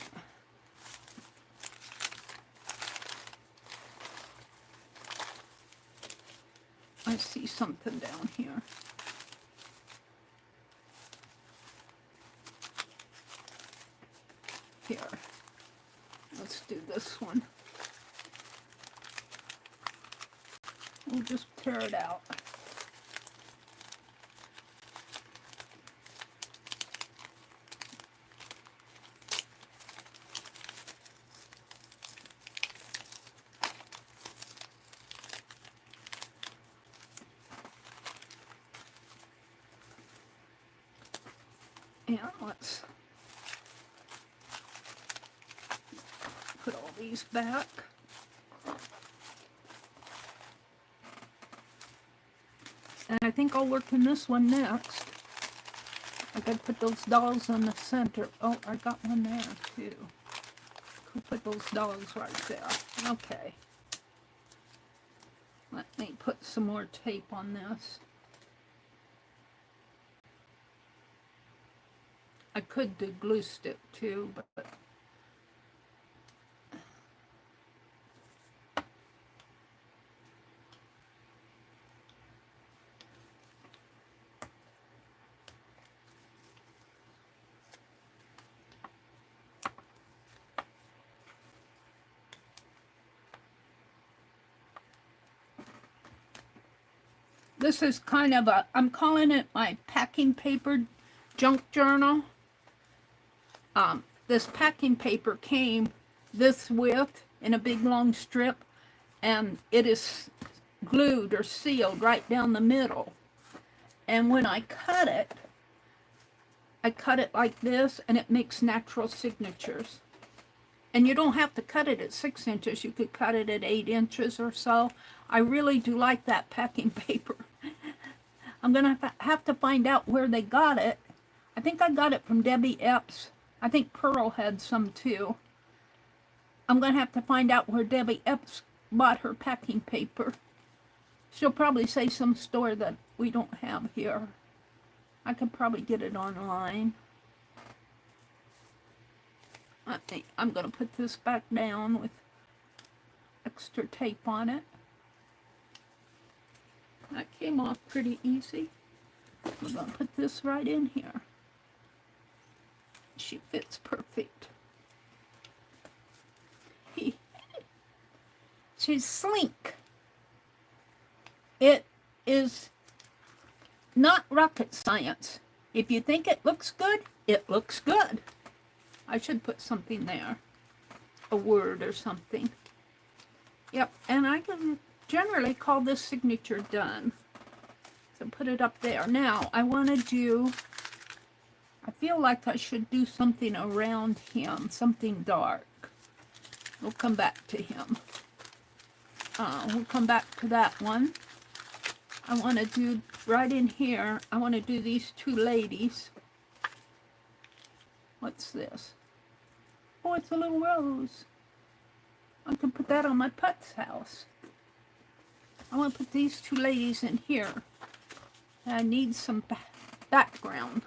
I see something down here. Here. Let's do this one. We'll just tear it out. And let's put all these back. And I think I'll work in this one next. I gotta put those dolls in the center. Oh, I got one there too. Could put those dolls right there. Okay. Let me put some more tape on this. I could do glue stick too, but this is kind of a, I'm calling it my packing paper junk journal. This packing paper came this width in a big long strip, and it is glued or sealed right down the middle. And when I cut it like this, and it makes natural signatures. And you don't have to cut it at 6 inches. You could cut it at 8 inches or so. I really do like that packing paper. I'm going to have to find out where they got it. I think I got it from Debbie Epps. I think Pearl had some too. I'm going to have to find out where Debbie Epps bought her packing paper. She'll probably say some store that we don't have here. I could probably get it online. I'm going to put this back down with extra tape on it. That came off pretty easy. We're going to put this right in here. She fits perfect. She's sleek. It is not rocket science. If you think it looks good, it looks good. I should put something there. A word or something. Yep, and I can generally call this signature done. So put it up there. Now, I want to do, I feel like I should do something around him, something dark. We'll come back to him. We'll come back to that one. I want to do, right in here, I want to do these two ladies. What's this? Oh, it's a little rose. I can put that on my put's house. I want to put these two ladies in here. I need some background.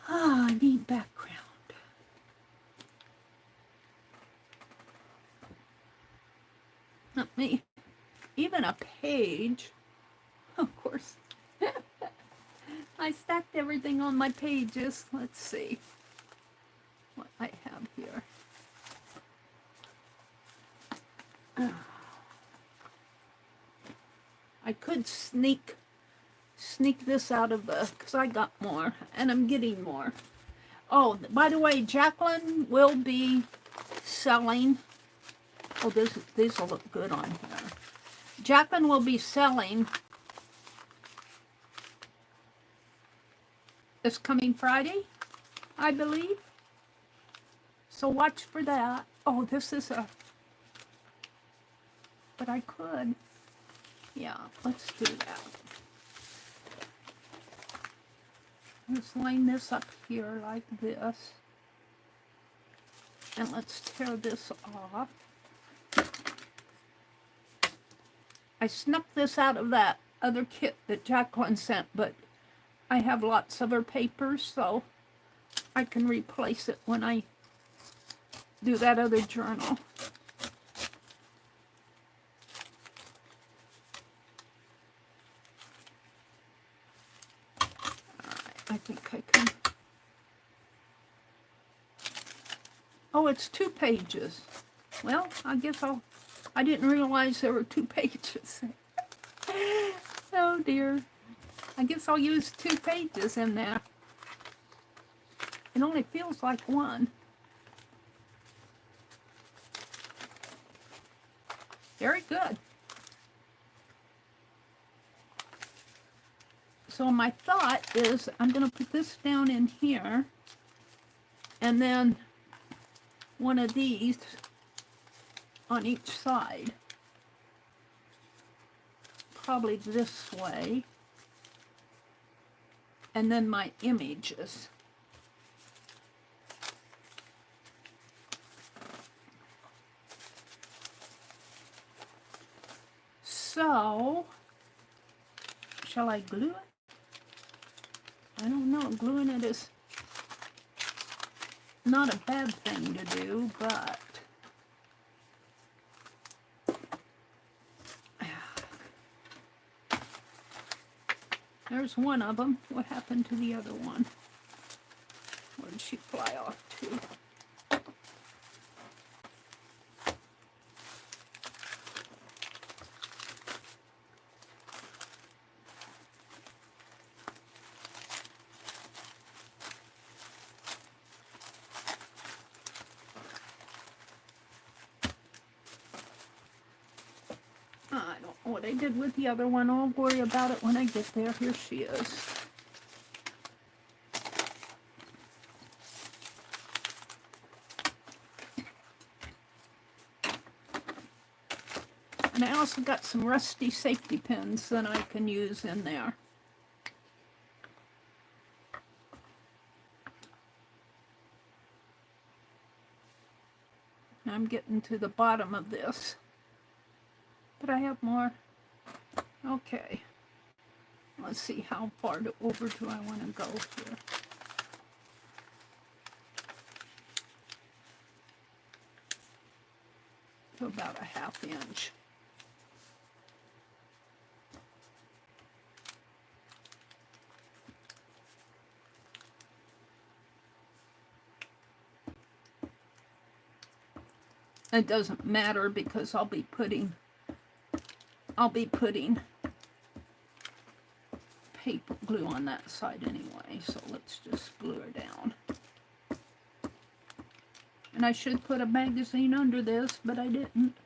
Ah, I need background. Let me, even a page. Of course. I stacked everything on my pages. Let's see what I have here. I could sneak this out of the, because I got more, and I'm getting more. Oh, by the way, Jacqueline will be selling, oh, these will look good on here. Jacqueline will be selling this coming Friday, I believe. So watch for that. Oh, this is a... But I could. Yeah, let's do that. Let's line this up here like this. And let's tear this off. I snuck this out of that other kit that Jacqueline sent, but I have lots of her papers, so I can replace it when I do that other journal. Alright, I think I can... Oh, it's 2 pages. Well, I guess I didn't realize there were 2 pages. Oh dear. I guess I'll use 2 pages in there. It only feels like 1. Very good. So my thought is I'm going to put this down in here, and then one of these on each side. Probably this way. And then my images. So, shall I glue it? I don't know. Gluing it is not a bad thing to do, but there's one of them. What happened to the other one? Where did she fly off to? I don't know what I did with the other one. I'll worry about it when I get there. Here she is. And I also got some rusty safety pins that I can use in there. I'm getting to the bottom of this. But I have more. Okay. Let's see how far over do I want to go here. To about a 1/2 inch. It doesn't matter because I'll be putting paper glue on that side anyway, so let's just glue her down. And I should put a magazine under this, but I didn't.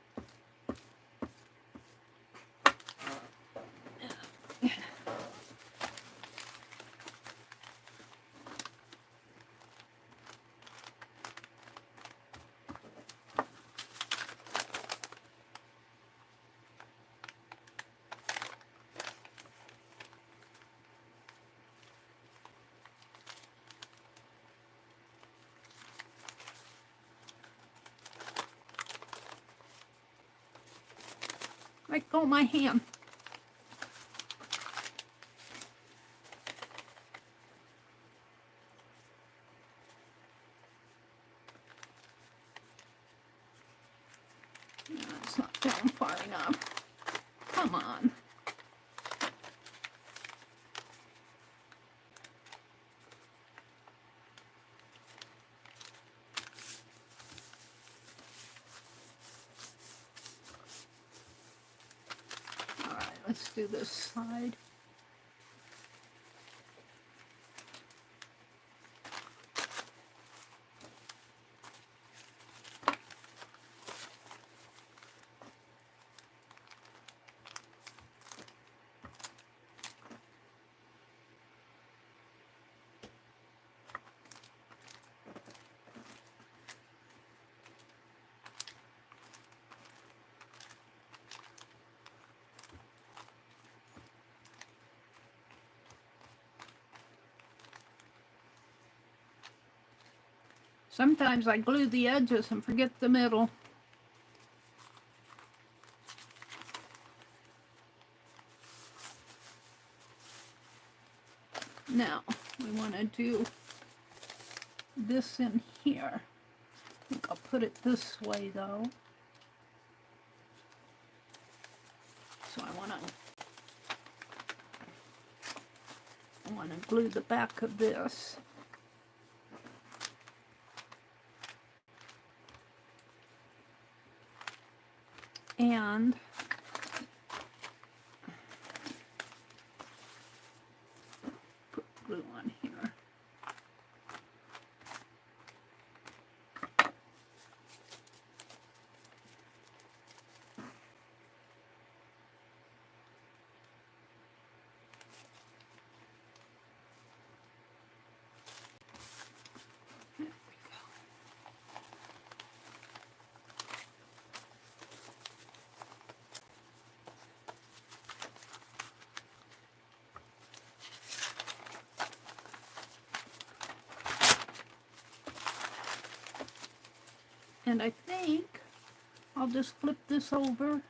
Let go of my hand. No, it's not going far enough. Come on. Let's do this side. Sometimes I glue the edges and forget the middle. Now, we want to do this in here. I think I'll put it this way though. So I want to glue the back of this. And put glue on here. And I think I'll just flip this over,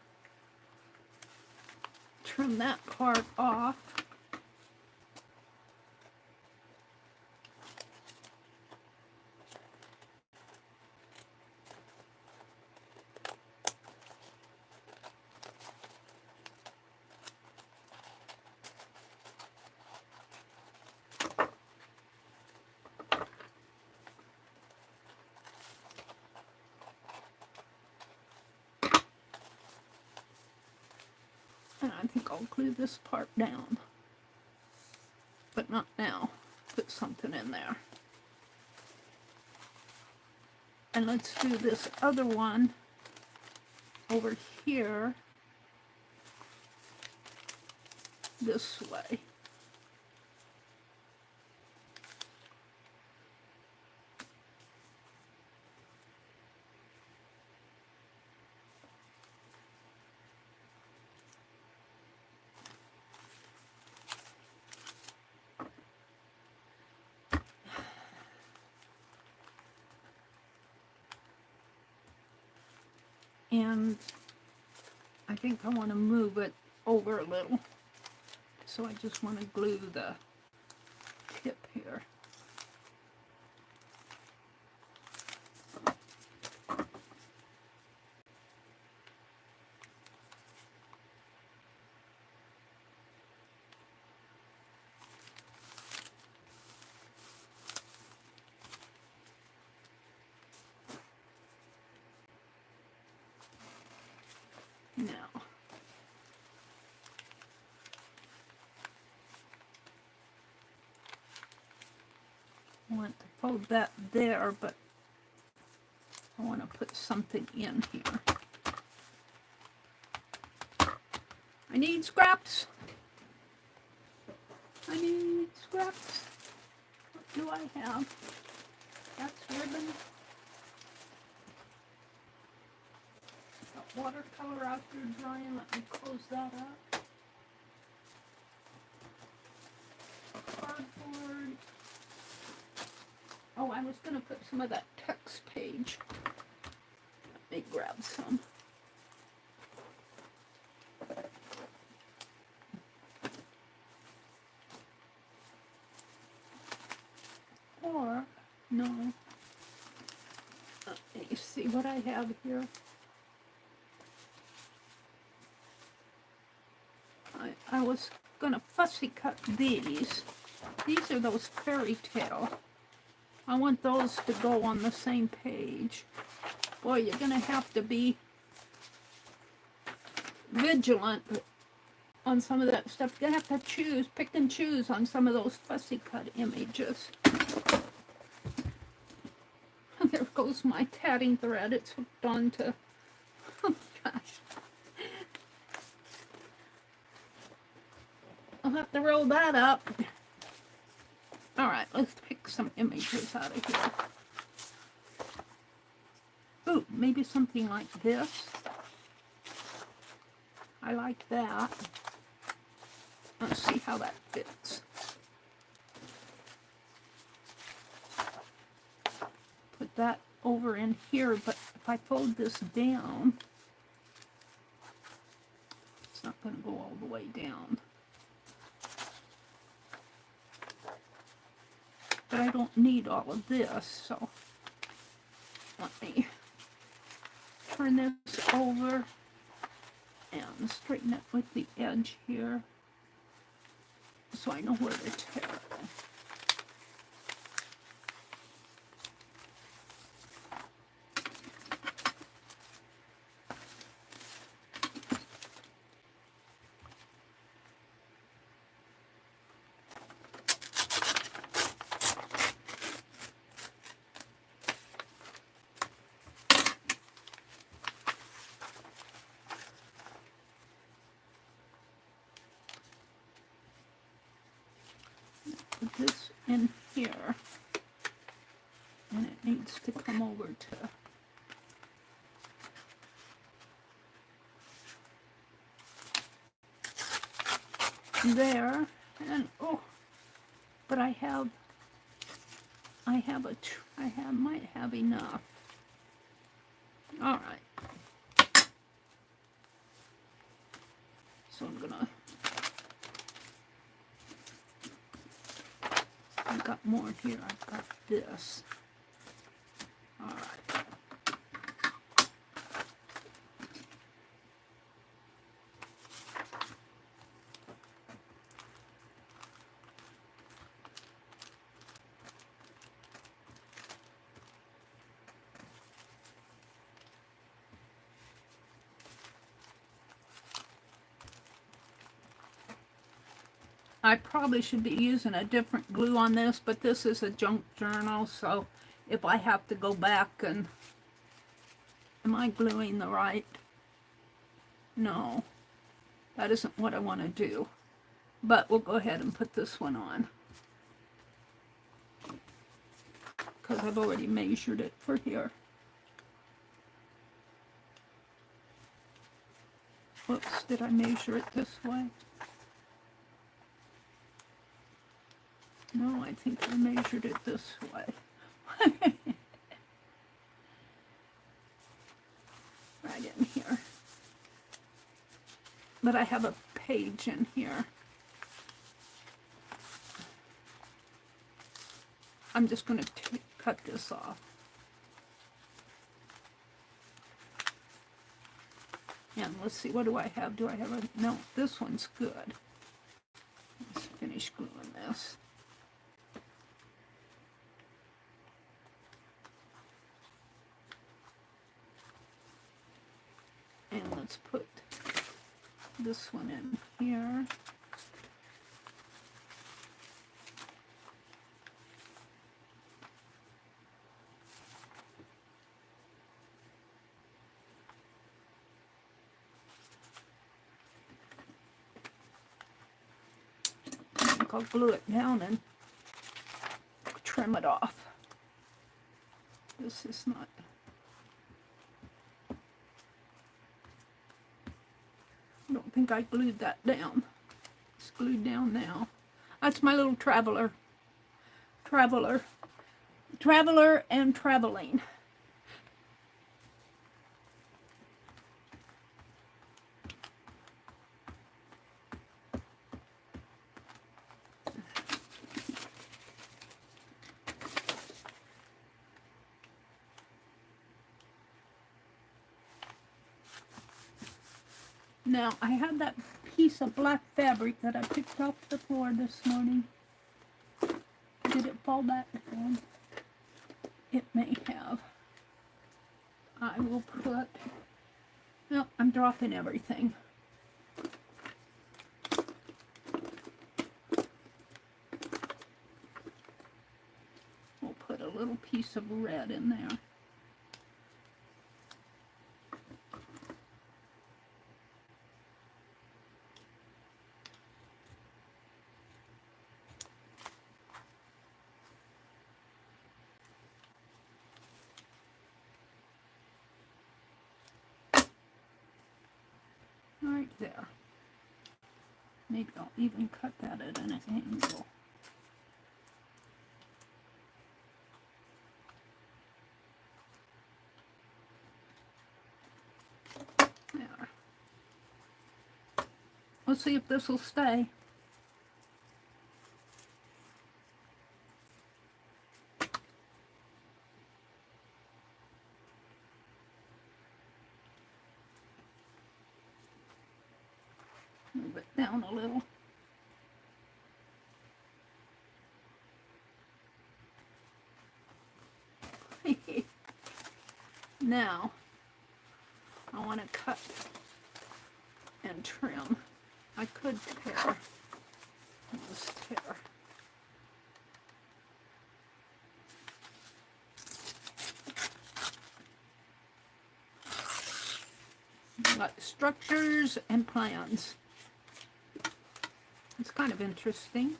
trim that part off. And I think I'll glue this part down, but not now. Put something in there. And let's do this other one over here this way. And I think I want to move it over a little. So I just want to glue the tip here. Now, I want to fold that there, but I want to put something in here. I need scraps. I need scraps. What do I have? That's ribbon. Got watercolor out there drying. Let me close that up. Cardboard. Oh, I was going to put some of that text page. Let me grab some. Or, no. Let me see what I have here. I was going to fussy cut these. These are those fairy tale. I want those to go on the same page. Boy, you're going to have to be vigilant on some of that stuff. You're going to have to choose, pick and choose on some of those fussy cut images. There goes my tatting thread. It's hooked onto, oh gosh. I'll have to roll that up. Alright, let's pick some images out of here. Ooh, maybe something like this. I like that. Let's see how that fits. put that over in here, but if I fold this down, it's not going to go all the way down. But I don't need all of this, so let me turn this over and straighten it with the edge here so I know where to tear it. Put this in here, and it needs to come over to there, and oh, but I might have enough. All right, so I'm gonna. I've got more here. I've got this. All right. I probably should be using a different glue on this, but this is a junk journal, so if I have to go back and... Am I gluing the right? No, that isn't what I want to do. But we'll go ahead and put this one on, because I've already measured it for here. Whoops, did I measure it this way? No, I think I measured it this way. Right in here. But I have a page in here. I'm just going to cut this off. And let's see, what do I have? Do I have a... No, this one's good. Let's finish gluing this. And let's put this one in here. I think I'll glue it down and trim it off. This is not... I don't think I glued that down. It's glued down now. That's my little traveler and traveling. Now, I have that piece of black fabric that I picked off the floor this morning. Did it fall back down? It may have. I will put... No, I'm dropping everything. We'll put a little piece of red in there. Right there. Maybe I'll even cut that at an angle. Let's see if this will stay. Move it down a little. Now, I want to cut and trim. I could tear. Let's tear. Got structures and plans. It's kind of interesting.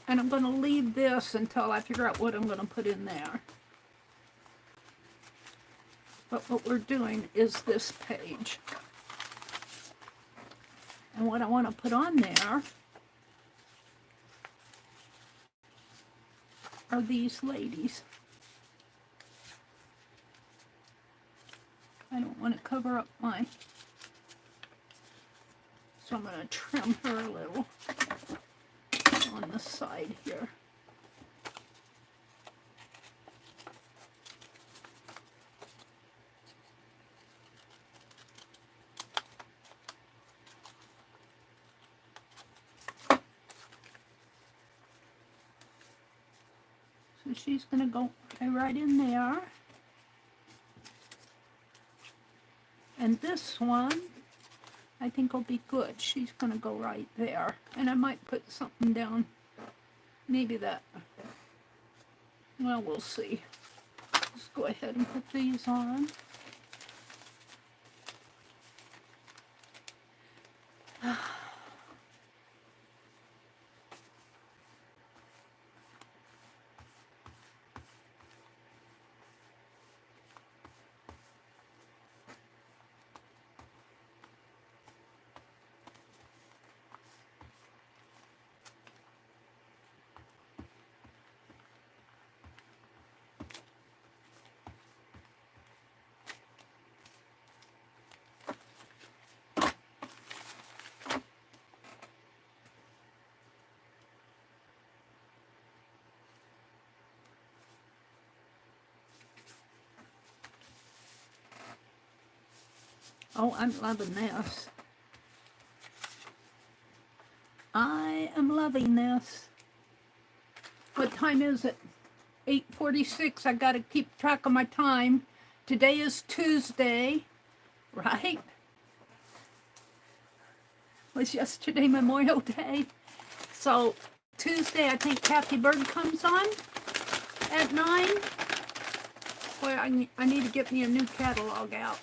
And I'm going to leave this until I figure out what I'm going to put in there. But what we're doing is this page. And what I want to put on there are these ladies. I don't want to cover up my... So I'm going to trim her a little on the side here. So she's going to go right in there. And this one, I think will be good. She's going to go right there. And I might put something down. Maybe that. Well, we'll see. Let's go ahead and put these on. Oh, I'm loving this. I am loving this. What time is it? 8:46. I got to keep track of my time. Today is Tuesday, right? Was yesterday Memorial Day? So Tuesday, I think Kathy Bird comes on at 9. Boy, I need to get me a new catalog out.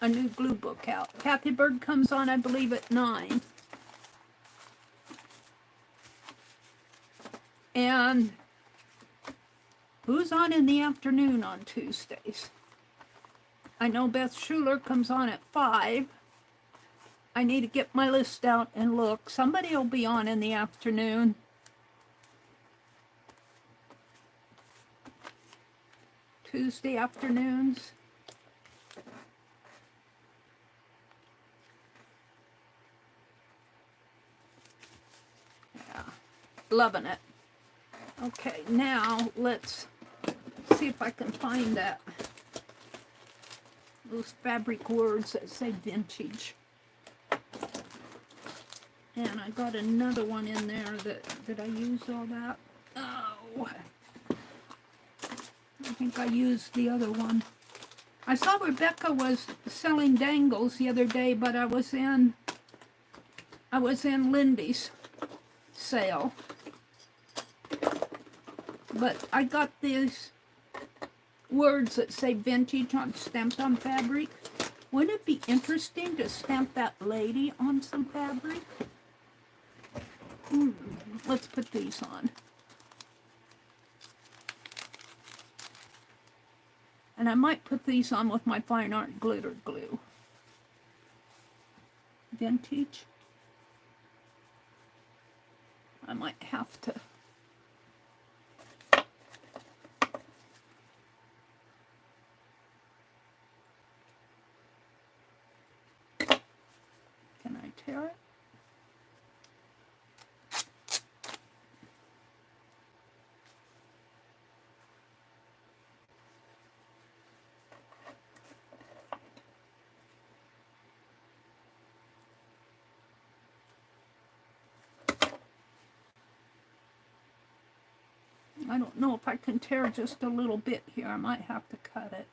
A new glue book out. Kathy Bird comes on, I believe, at 9. And who's on in the afternoon on Tuesdays? I know Beth Schuler comes on at 5. I need to get my list out and look. Somebody will be on in the afternoon. Tuesday afternoons. Loving it. Okay, now let's see if I can find that. Those fabric words that say vintage. And I got another one in there did I use all that? Oh, I think I used the other one. I saw Rebecca was selling dangles the other day, but I was in Lindy's sale. But I got these words that say vintage stamped on fabric. Wouldn't it be interesting to stamp that lady on some fabric? Let's put these on. And I might put these on with my fine art glitter glue. Vintage. I might have to. Can I tear it? I don't know if I can tear just a little bit here. I might have to cut it.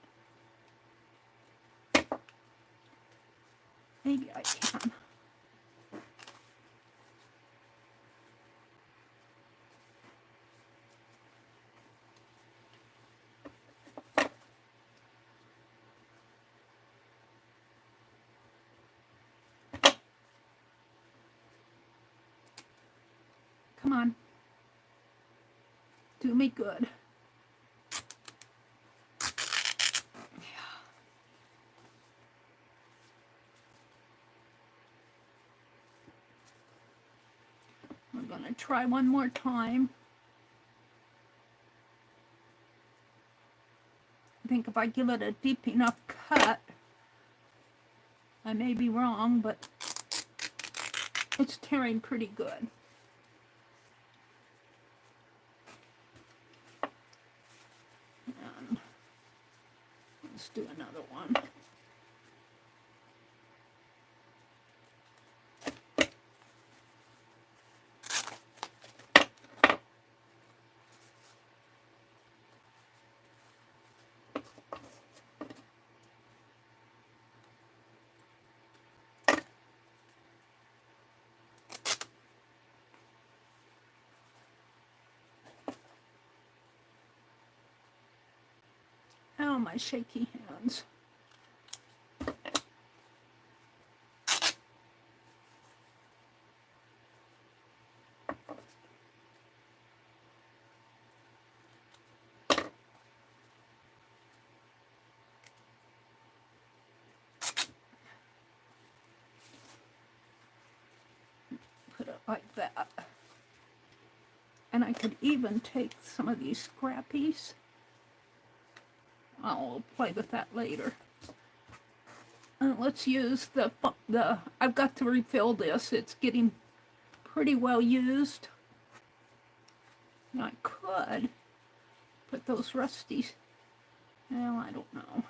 Maybe I can. Come on. Do me good. We're going to try one more time. I think if I give it a deep enough cut, I may be wrong, but it's tearing pretty good. And let's do another one. Oh, my shaky hands. Put it like that. And I could even take some of these scrappies. I'll play with that later. Let's use the, I've got to refill this. It's getting pretty well used. Now I could put those rusties, well, I don't know.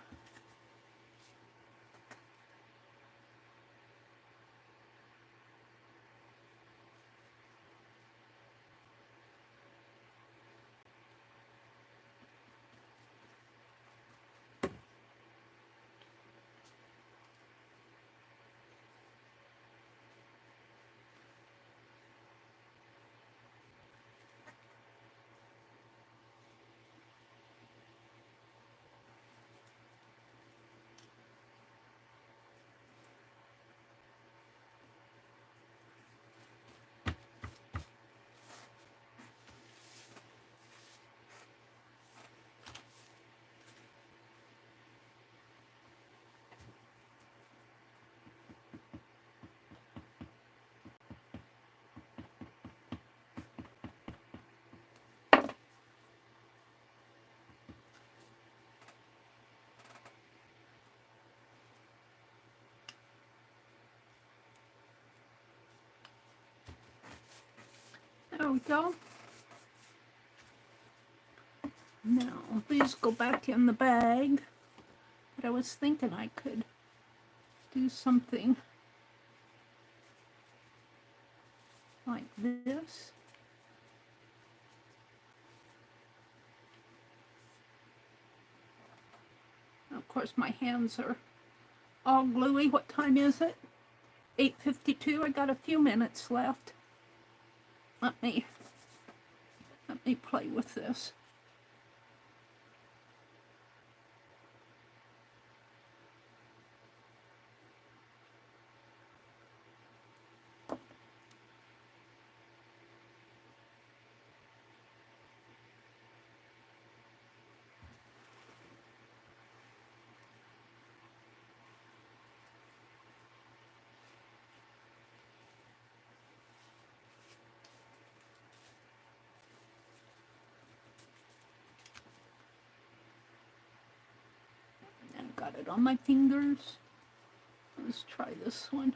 There we go. Now, these go back in the bag. But I was thinking I could do something like this. Of course, my hands are all gluey. What time is it? 8:52. I got a few minutes left. Let me play with this. got it on my fingers. Let's try this one.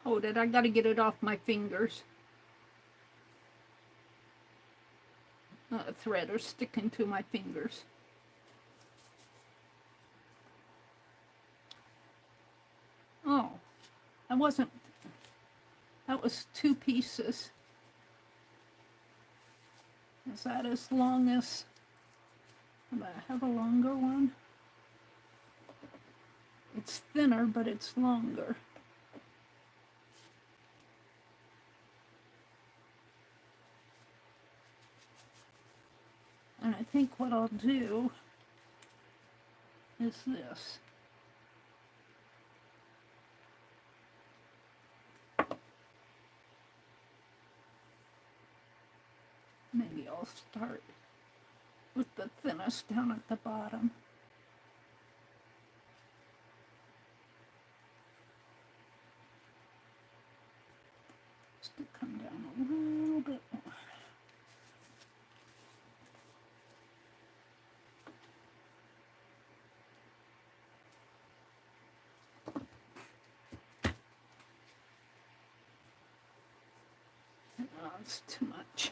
Hold it, I gotta get it off my fingers. The thread are sticking to my fingers. Oh, that wasn't, that was 2 pieces. Is that as long as, do I have a longer one? It's thinner, but it's longer. And I think what I'll do is this. Maybe I'll start with the thinnest down at the bottom. Just to come down a little bit more. No, it's too much.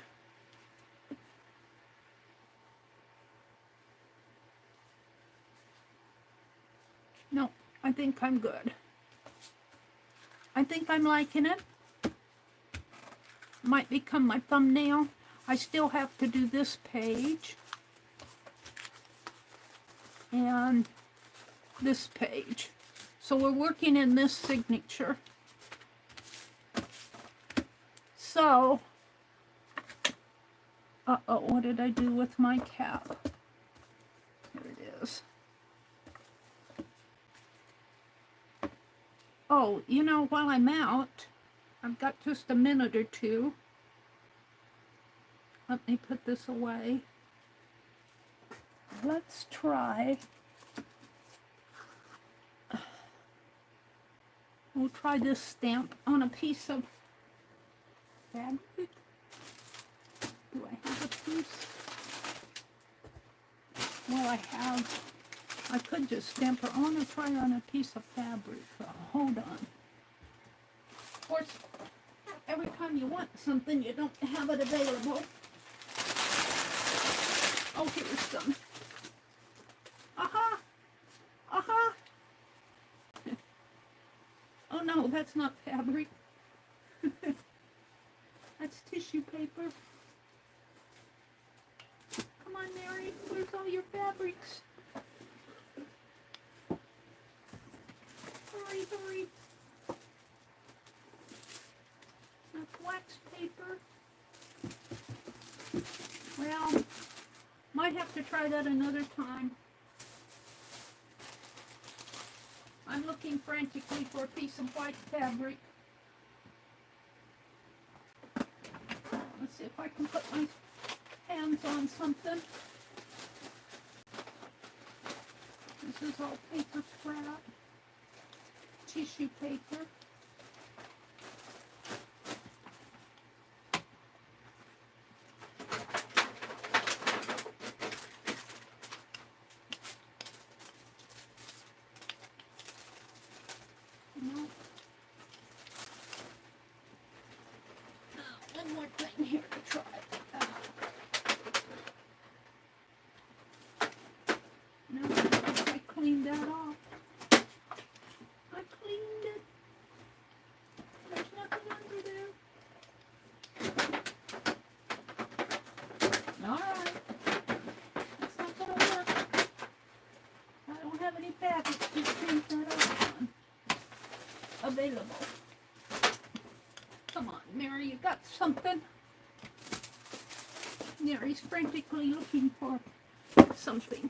No, I think I'm good. I think I'm liking it. Might become my thumbnail. I still have to do this page. And this page. So we're working in this signature. So, uh-oh, what did I do with my cap? Here it is. Oh, you know, while I'm out, I've got just a minute or two. Let me put this away. Let's try. We'll try this stamp on a piece of fabric. Do I have a piece? Well, I could just stamp her. I want to try on a piece of fabric. Hold on. Of course, every time you want something, you don't have it available. Oh, here's some. Aha! Aha! Oh no, that's not fabric. That's tissue paper. Come on, Mary. Where's all your fabrics? Hurry, hurry. That's wax paper. Well, might have to try that another time. I'm looking frantically for a piece of white fabric. Let's see if I can put my hands on something. This is all paper scrap, tissue paper. One more thing here to try. No, I cleaned that off. I cleaned it. There's nothing under there. Alright. That's not gonna work. I don't have any fabric to clean that off on. Available. Come on, Mary, you got something? Mary's frantically looking for something.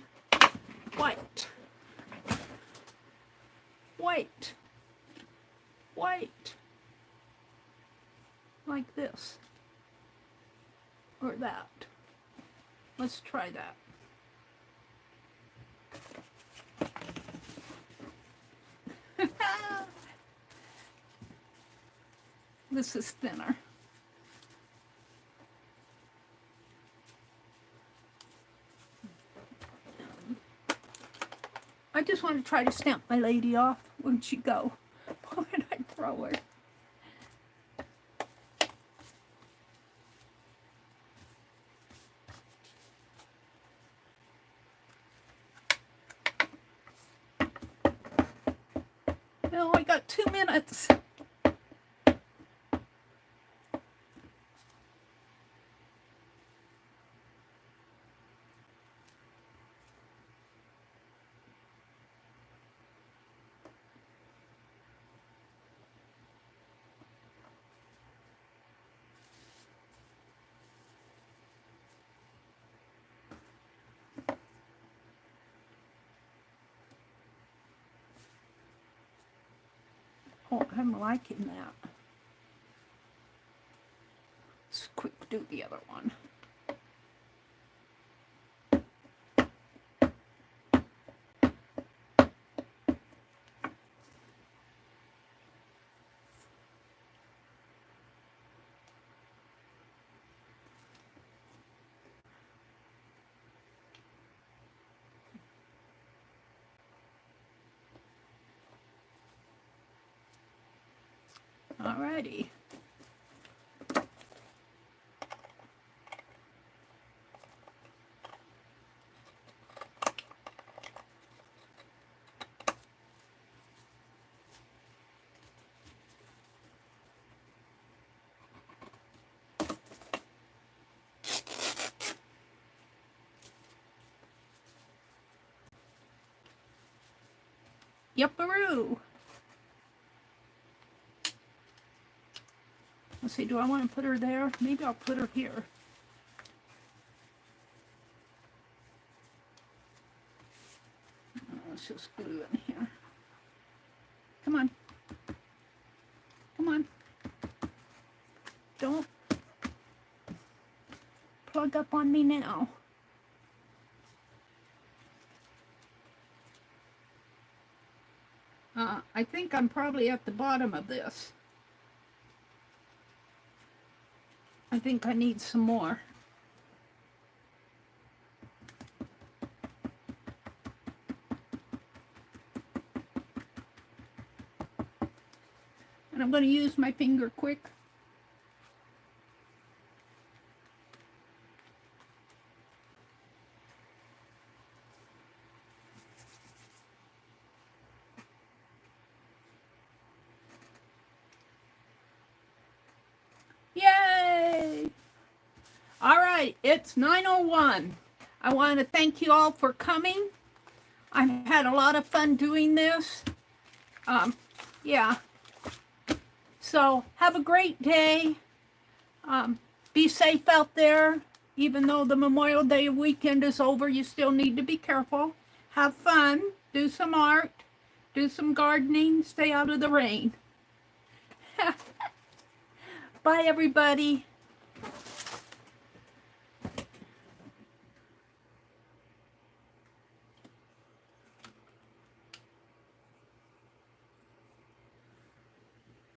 White. White. White. Like this. Or that. Let's try that. This is thinner. I just want to try to stamp my lady off. Where'd she go? Where did I throw her? Oh, I got 2 minutes. Oh, I'm liking that. Let's quick do the other one. Alrighty. Yupperoo. Let's see, do I want to put her there? Maybe I'll put her here. Let's just glue in here. Come on. Come on. Don't plug up on me now. I think I'm probably at the bottom of this. I think I need some more. And I'm going to use my finger quick. Yay! All right, it's 9:01. I want to thank you all for coming. I've had a lot of fun doing this. Yeah. So have a great day. Be safe out there. Even though the Memorial Day weekend is over, you still need to be careful. Have fun. Do some art. Do some gardening. Stay out of the rain. Bye, everybody.